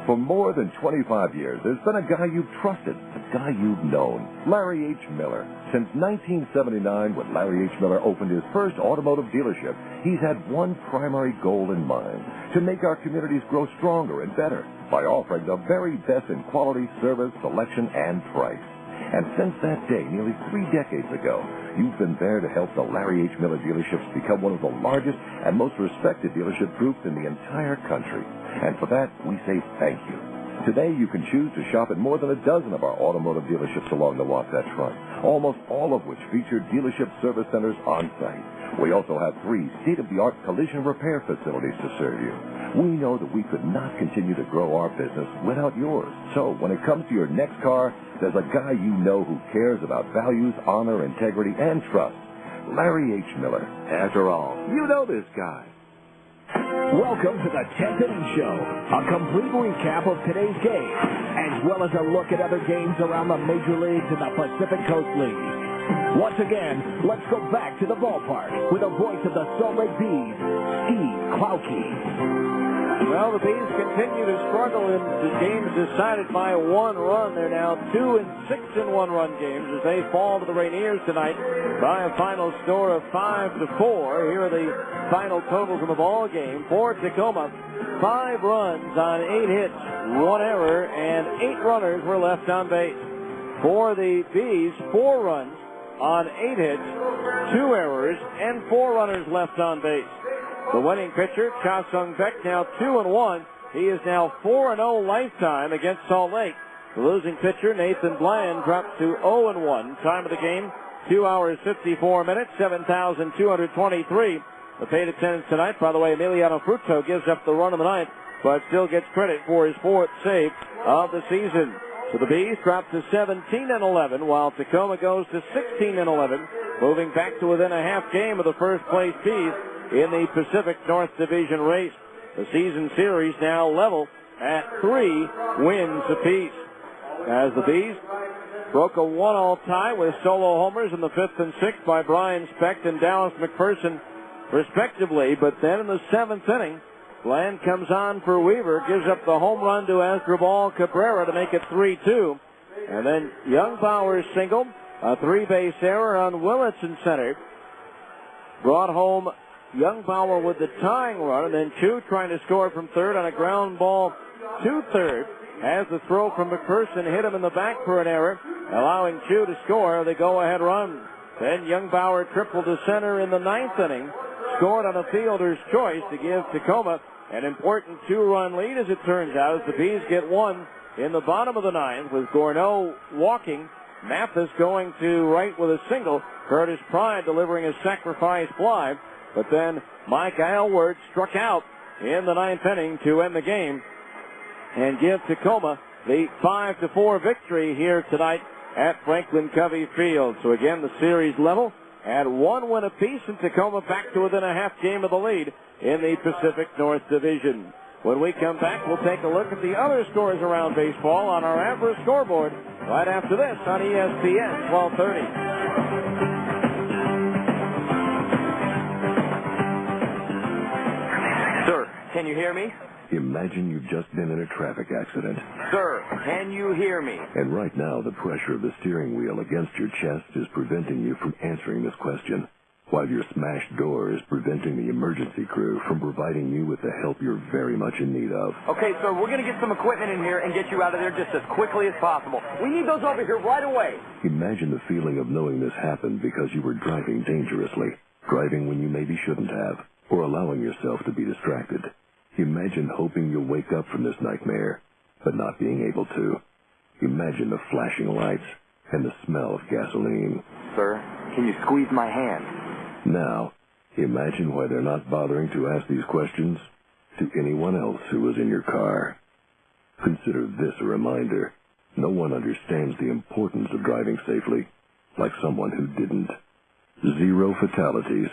For more than 25 years, there's been a guy you've trusted, a guy you've known, Larry H. Miller. Since 1979, when Larry H. Miller opened his first automotive dealership, he's had one primary goal in mind, to make our communities grow stronger and better by offering the very best in quality, service, selection, and price. And since that day, nearly 3 decades ago, you've been there to help the Larry H. Miller dealerships become one of the largest and most respected dealership groups in the entire country. And for that, we say thank you. Today, you can choose to shop at more than a dozen of our automotive dealerships along the Wasatch Front, almost all of which feature dealership service centers on site. We also have 3 state-of-the-art collision repair facilities to serve you. We know that we could not continue to grow our business without yours. So when it comes to your next car, there's a guy you know who cares about values, honor, integrity, and trust. Larry H. Miller. After all, you know this guy. Welcome to the 10th inning show, a complete recap of today's game, as well as a look at other games around the major leagues and the Pacific Coast League. Once again, let's go back to the ballpark with the voice of the Salt Lake Bees, Steve Klauke. Well, the Bees continue to struggle in the games decided by 1 run. They're now 2 and 6 in 1-run games as they fall to the Rainiers tonight by a final score of 5-4. Here are the final totals in the ball game. For Tacoma, 5 runs on 8 hits, 1 error, and 8 runners were left on base. For the Bees, 4 runs on 8 hits, 2 errors, and 4 runners left on base. The winning pitcher, Cha Sung-Beck, now 2-1. He is now 4-0 lifetime against Salt Lake. The losing pitcher, Nathan Bland, dropped to 0-1. Time of the game, 2 hours, 54 minutes, 7,223. The paid attendance tonight, by the way, Emiliano Fruto gives up the run of the ninth, but still gets credit for his 4th save of the season. So the Bees drop to 17-11, while Tacoma goes to 16-11, moving back to within a half game of the first place Bees in the Pacific North Division race. The season series now level at 3 wins apiece, as the Bees broke a 1-all tie with solo homers in the 5th and 6th by Brian Specht and Dallas McPherson, respectively. But then in the 7th inning, Bland comes on for Weaver, gives up the home run to Asdrubal Cabrera to make it 3-2. And then Youngbauer's single, a 3-base error on Willits in center, brought home Youngbauer with the tying run, and then Chu trying to score from third on a ground ball to third. As the throw from McPherson hit him in the back for an error, allowing Chu to score the go-ahead run. Then Youngbauer tripled to center in the 9th inning, scored on a fielder's choice to give Tacoma an important 2-run lead, as it turns out, as the Bees get one in the bottom of the 9th with Gourneau walking, Mathis going to right with a single, Curtis Pride delivering a sacrifice fly. But then Mike Aylward struck out in the 9th inning to end the game and give Tacoma the 5-4 victory here tonight at Franklin Covey Field. So again, the series level at 1 win apiece, and Tacoma back to within a half game of the lead in the Pacific North Division. When we come back, we'll take a look at the other scores around baseball on our Abra scoreboard right after this on ESPN 1230. Sir, can you hear me? Imagine you've just been in a traffic accident. Sir, can you hear me? And right now, the pressure of the steering wheel against your chest is preventing you from answering this question, while your smashed door is preventing the emergency crew from providing you with the help you're very much in need of. Okay, sir, we're going to get some equipment in here and get you out of there just as quickly as possible. We need those over here right away. Imagine the feeling of knowing this happened because you were driving dangerously, driving when you maybe shouldn't have, or allowing yourself to be distracted. Imagine hoping you'll wake up from this nightmare, but not being able to. Imagine the flashing lights and the smell of gasoline. Sir, can you squeeze my hand? Now, imagine why they're not bothering to ask these questions to anyone else who was in your car. Consider this a reminder. No one understands the importance of driving safely like someone who didn't. 0 fatalities.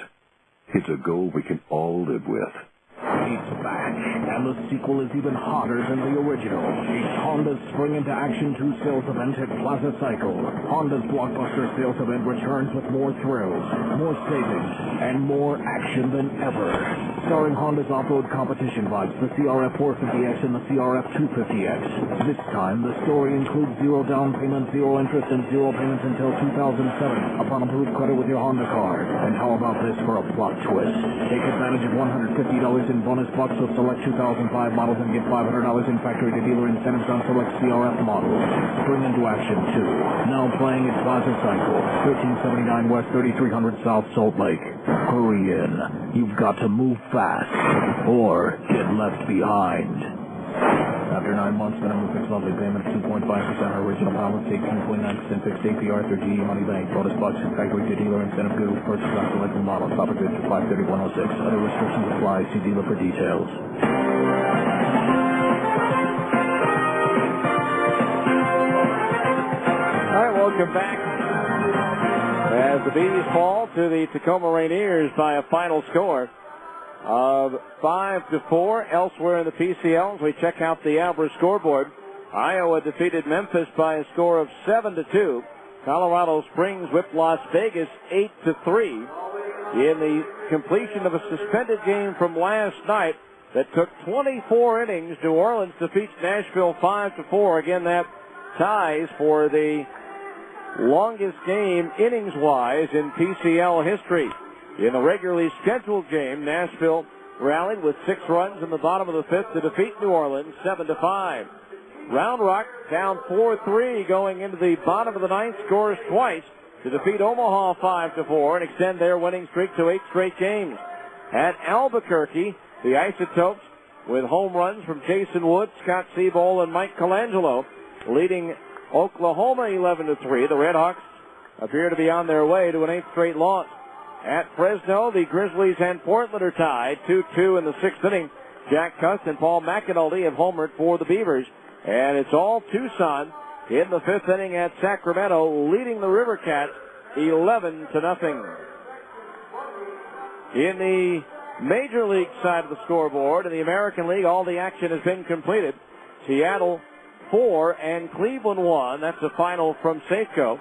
It's a goal we can all live with. It's back, and the sequel is even hotter than the original. It's Honda's Spring into Action 2 sales event at Plaza Cycle. Honda's blockbuster sales event returns with more thrills, more savings, and more action than ever. Starring Honda's off-road competition bikes, the CRF 450X and the CRF 250X. This time, the story includes 0 down payment, 0 interest, and 0 payments until 2007 upon approved credit with your Honda card. And how about this for a plot twist? Take advantage of $150 in bonus bucks with select 2005 models and get $500 in factory-to-dealer incentives on select CRF models. Spring into Action 2. Now playing at Plaza Cycle, 1379 West, 3300 South Salt Lake. Hurry in. You've got to move fast or get left behind. After 9 months, minimum fixed monthly payment of 2.5% original balance, 18.9% fixed APR through GE Money Bank. Bonus bucks and factory-to-dealer incentive good with purchase on selected model. Top of goods to 53106. Other restrictions apply. See dealer for details. All right, welcome back. As the Bees fall to the Tacoma Rainiers by a final score of 5-4. Elsewhere in the PCL, as we check out the Abra scoreboard, Iowa defeated Memphis by a score of 7-2. Colorado Springs whipped Las Vegas 8-3 in the completion of a suspended game from last night that took 24 innings. New Orleans defeats Nashville 5-4. Again, that ties for the longest game innings-wise in PCL history. In the regularly scheduled game, Nashville rallied with 6 runs in the bottom of the 5th to defeat New Orleans 7-5. Round Rock down 4-3 going into the bottom of the 9th, scores twice to defeat Omaha 5-4 and extend their winning streak to 8 straight games. At Albuquerque, the Isotopes with home runs from Jason Wood, Scott Seabold, and Mike Colangelo leading Oklahoma 11-3. The Redhawks appear to be on their way to an 8th straight loss. At Fresno, the Grizzlies and Portland are tied 2-2 in the 6th inning. Jack Cuss and Paul McAnulty have homered for the Beavers. And it's all Tucson in the 5th inning at Sacramento, leading the River Cats 11-0. In the Major League side of the scoreboard, in the American League, all the action has been completed. Seattle 4 and Cleveland 1. That's the final from Safeco.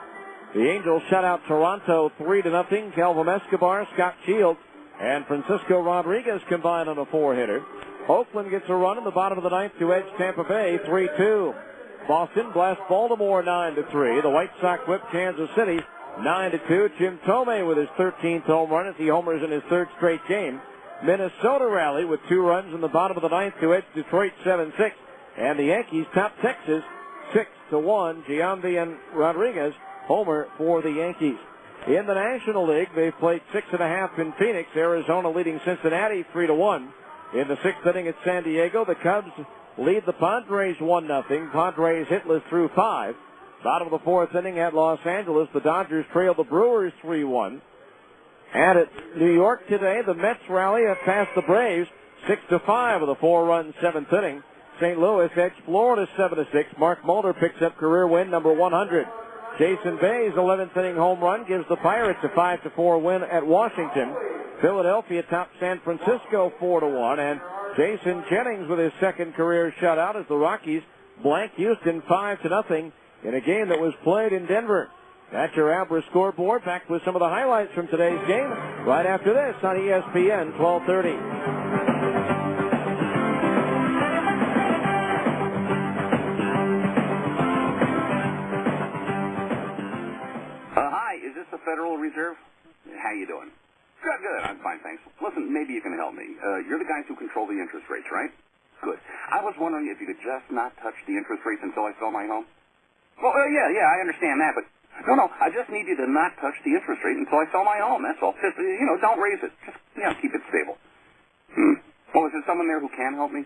The Angels shut out Toronto 3-0. Kelvin Escobar, Scott Shields, and Francisco Rodriguez combined on a 4-hitter. Oakland gets a run in the bottom of the 9th to edge Tampa Bay 3-2. Boston blasts Baltimore 9-3. The White Sox whip Kansas City 9-2. Jim Thome with his 13th home run as he homers in his 3rd straight game. Minnesota rally with 2 runs in the bottom of the 9th to edge Detroit 7-6. And the Yankees top Texas 6-1. Giambi and Rodriguez homer for the Yankees. In the National League, they've played 6.5 in Phoenix. Arizona leading Cincinnati 3-1. In the 6th inning at San Diego, the Cubs lead the Padres 1-0. Padres hitless through 5. Bottom of the 4th inning at Los Angeles, the Dodgers trail the Brewers 3-1. And at New York today, the Mets rally past the Braves 6-5 with a 4-run 7th inning. St. Louis edged Florida 7-6. Mark Mulder picks up career win number 100. Jason Bay's 11th inning home run gives the Pirates a 5-4 win at Washington. Philadelphia topped San Francisco 4-1, and Jason Jennings with his 2nd career shutout as the Rockies blank Houston 5-0 in a game that was played in Denver. That's your Abra scoreboard. Back with some of the highlights from today's game right after this on ESPN 1230. Federal Reserve? How you doing? Good, good. I'm fine, thanks. Listen, maybe you can help me. You're the guys who control the interest rates, right? Good. I was wondering if you could just not touch the interest rates until I sell my home. Well, yeah, I understand that, but no, I just need you to not touch the interest rate until I sell my home. That's all. Just, don't raise it. Just, keep it stable. Well, is there someone there who can help me?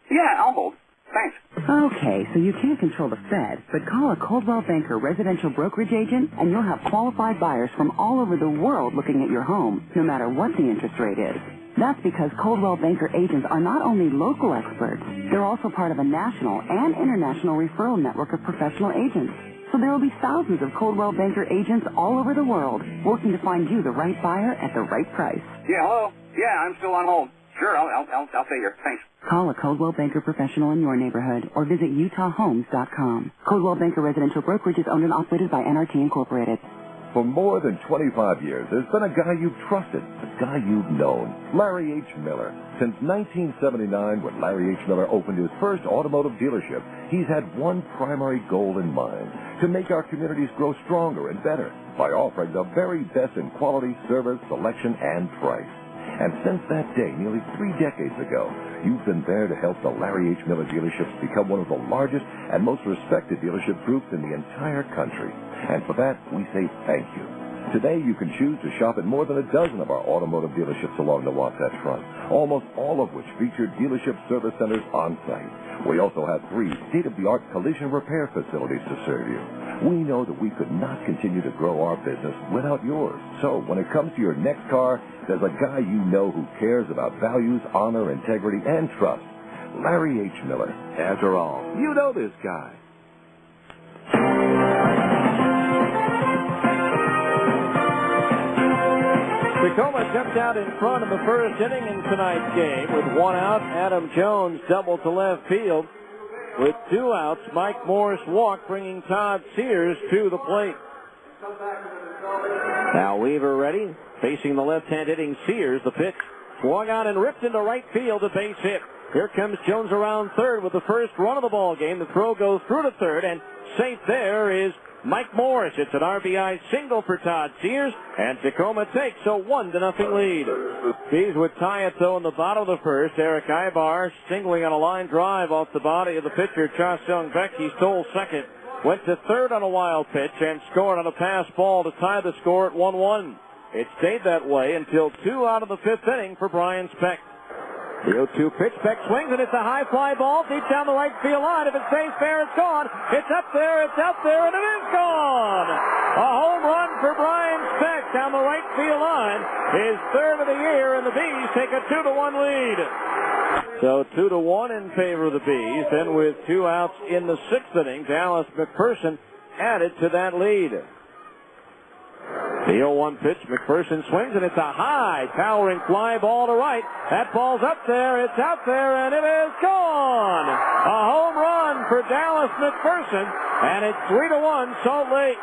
Yeah, I'll hold. Thanks. Okay, so you can't control the Fed, but call a Coldwell Banker residential brokerage agent and you'll have qualified buyers from all over the world looking at your home, no matter what the interest rate is. That's because Coldwell Banker agents are not only local experts, they're also part of a national and international referral network of professional agents. So there will be thousands of Coldwell Banker agents all over the world working to find you the right buyer at the right price. Yeah, hello? Yeah, I'm still on hold. Sure, I'll stay here. Thanks. Call a Coldwell Banker professional in your neighborhood or visit utahhomes.com. Coldwell Banker Residential Brokerage is owned and operated by NRT Incorporated. For more than 25 years, there's been a guy you've trusted, a guy you've known, Larry H. Miller. Since 1979, when Larry H. Miller opened his first automotive dealership, he's had one primary goal in mind, to make our communities grow stronger and better by offering the very best in quality, service, selection, and price. And since that day, nearly 3 decades ago, you've been there to help the Larry H. Miller dealerships become one of the largest and most respected dealership groups in the entire country. And for that, we say thank you. Today, you can choose to shop at more than a dozen of our automotive dealerships along the Wasatch Front, almost all of which feature dealership service centers on site. We also have 3 state-of-the-art collision repair facilities to serve you. We know that we could not continue to grow our business without yours. So when it comes to your next car, there's a guy you know who cares about values, honor, integrity, and trust. Larry H. Miller. After all, you know this guy. Tacoma jumped out in front in the first inning in tonight's game with 1 out. Adam Jones doubled to left field. With 2 outs, Mike Morris walked, bringing Todd Sears to the plate. Now Weaver ready, facing the left-hand hitting Sears. The pitch swung out and ripped into right field, a base hit. Here comes Jones around third with the first run of the ball game. The throw goes through to third, and safe there is Mike Morris. It's an RBI single for Todd Sears, and Tacoma takes a 1-0 lead. Bees would tie it, though, in the bottom of the first. Eric Ibar singling on a line drive off the body of the pitcher, Cha Seung-Beck. He stole second, went to third on a wild pitch, and scored on a pass ball to tie the score at 1-1. It stayed that way until 2 out of the 5th inning for Brian Speck. The 0-2 pitch. Beck swings, and it's a high fly ball deep down the right field line. If it stays fair, it's gone. It's up there, and it is gone. A home run for Brian Speck down the right field line. His 3rd of the year, and the Bees take a 2-1 lead. So 2-1 in favor of the Bees. Then with 2 outs in the 6th inning, Dallas McPherson added to that lead. The 0-1 pitch, McPherson swings, and it's a high, towering fly ball to right. That ball's up there, it's out there, and it is gone! A home run for Dallas McPherson, and it's 3-1 Salt Lake.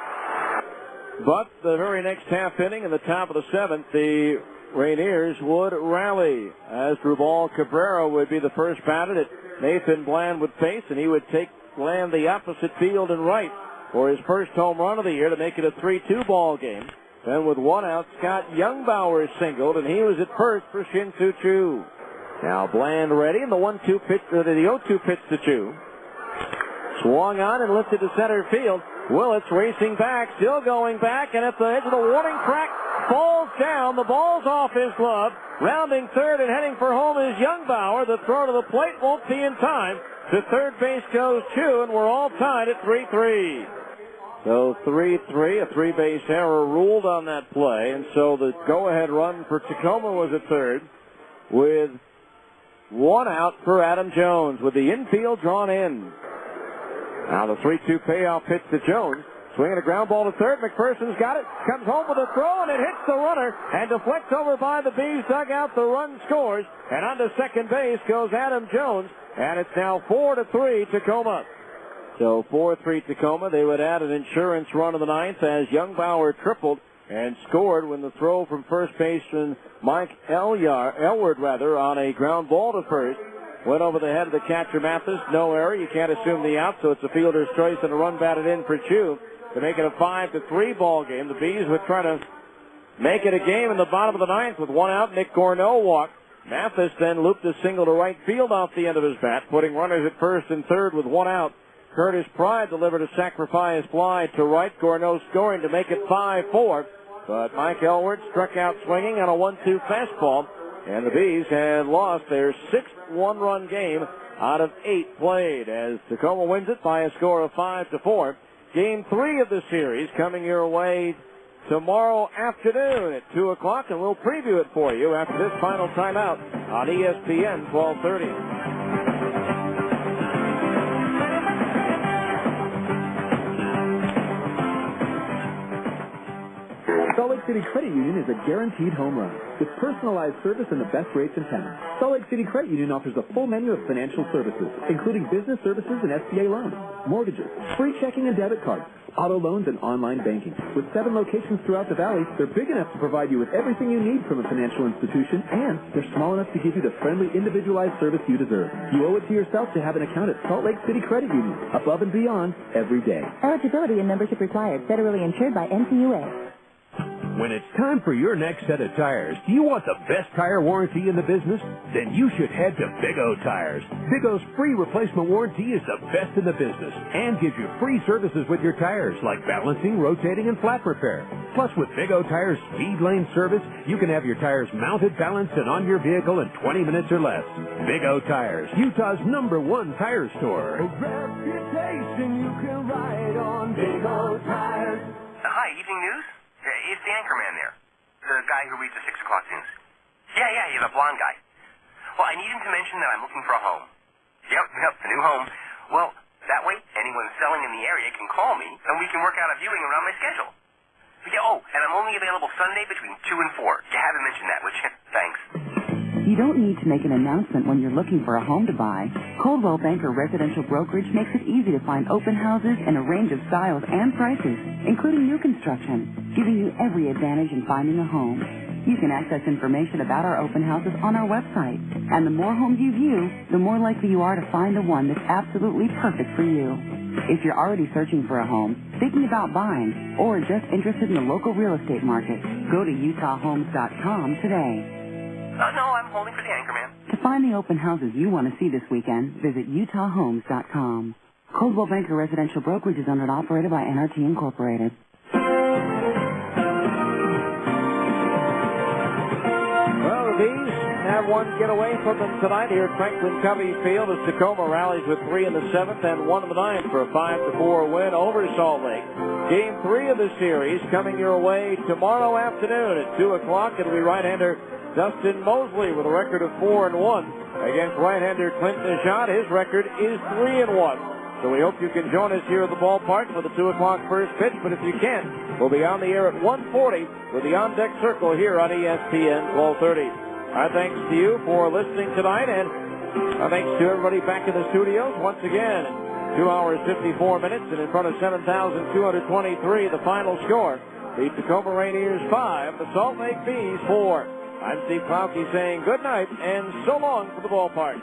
But the very next half inning, in the top of the 7th, the Rainiers would rally, as Drubal Cabrera would be the first batter that Nathan Bland would face, and he would take Bland the opposite field and right for his first home run of the year to make it a 3-2 ball game. Then with 1 out, Scott Youngbauer singled, and he was at first for Shin-Soo Choo. Now Bland ready, and the 1-2 pitch, the 0-2 pitch to Choo. Swung on and lifted to center field. Willits racing back, still going back, and at the edge of the warning track, falls down. The ball's off his glove. Rounding third and heading for home is Youngbauer. The throw to the plate won't be in time. To third base goes Choo, and we're all tied at 3-3. So 3-3, a 3-base error ruled on that play, and so the go-ahead run for Tacoma was at third, with 1 out for Adam Jones, with the infield drawn in. Now the 3-2 payoff pitch to Jones, swinging a ground ball to third. McPherson's got it, comes home with a throw, and it hits the runner, and deflects over by the Bees dugout. The run scores, and onto second base goes Adam Jones, and it's now 4-3 Tacoma. So 4-3 Tacoma. They would add an insurance run of the 9th as Youngbauer tripled and scored when the throw from first baseman Mike Elward on a ground ball to first went over the head of the catcher Mathis. No error. You can't assume the out, so it's a fielder's choice and a run batted in for Choo. to make it a 5-3 ball game. The Bees would try to make it a game in the bottom of the ninth with one out. Nick Gorneau walked. Mathis then looped a single to right field off the end of his bat, putting runners at first and third with one out. Curtis Pride delivered a sacrifice fly to right. Gorneau scoring to make it 5-4. But Mike Elward struck out swinging on a 1-2 fastball. And the Bees had lost their sixth one-run game out of 8 played as Tacoma wins it by a score of 5-4. Game 3 of the series coming your way tomorrow afternoon at 2 o'clock, and we'll preview it for you after this final timeout on ESPN 1230. Salt Lake City Credit Union is a guaranteed home run with personalized service and the best rates in town. Salt Lake City Credit Union offers a full menu of financial services, including business services and SBA loans, mortgages, free checking and debit cards, auto loans, and online banking. With 7 locations throughout the valley, they're big enough to provide you with everything you need from a financial institution, and they're small enough to give you the friendly, individualized service you deserve. You owe it to yourself to have an account at Salt Lake City Credit Union, above and beyond every day. Eligibility and membership required. Federally insured by NCUA. When it's time for your next set of tires, do you want the best tire warranty in the business? Then you should head to Big O Tires. Big O's free replacement warranty is the best in the business and gives you free services with your tires like balancing, rotating, and flat repair. Plus, with Big O Tires speed lane service, you can have your tires mounted, balanced, and on your vehicle in 20 minutes or less. Big O Tires, Utah's #1 tire store. A reputation you can ride on. Big O Tires. Hi, Evening News? It's the anchorman there. The guy who reads the 6 o'clock news. Yeah, the blonde guy. Well, I need him to mention that I'm looking for a home. Yep, a new home. Well, that way, anyone selling in the area can call me, and we can work out a viewing around my schedule. Yeah, and I'm only available Sunday between 2 and 4. You haven't mentioned that, would you? Thanks. You don't need to make an announcement when you're looking for a home to buy. Coldwell Banker Residential Brokerage makes it easy to find open houses in a range of styles and prices, including new construction, giving you every advantage in finding a home. You can access information about our open houses on our website. And the more homes you view, the more likely you are to find the one that's absolutely perfect for you. If you're already searching for a home, thinking about buying, or just interested in the local real estate market, go to utahhomes.com today. No, I'm holding for the anchorman. To find the open houses you want to see this weekend, visit utahhomes.com. Coldwell Banker Residential Brokerage is owned and operated by NRT Incorporated. Well, the Bees have one get away from them tonight here at Franklin Covey Field as Tacoma rallies with 3 in the 7th and 1 in the 9th for a 5-4 win over Salt Lake. Game 3 of the series coming your way tomorrow afternoon at 2 o'clock. It'll be right-hander Dustin Mosley with a record of 4-1 against right-hander Clint Najat. His record is 3-1. So we hope you can join us here at the ballpark for the 2 o'clock first pitch. But if you can't, we'll be on the air at 1:40 with the on-deck circle here on ESPN 1230. Our thanks to you for listening tonight, and our thanks to everybody back in the studios once again. 2 hours 54 minutes, and in front of 7,223, the final score. The Tacoma Rainiers 5, the Salt Lake Bees 4. I'm Steve Klauke saying good night and so long for the ballpark.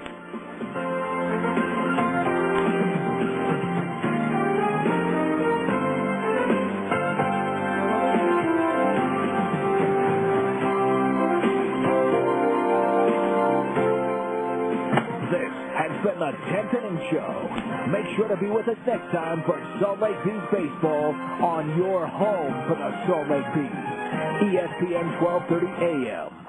This has been the 10th Inning Show. Make sure to be with us next time for Salt Lake Bees baseball on your home for the Salt Lake Bees. ESPN 1230 AM.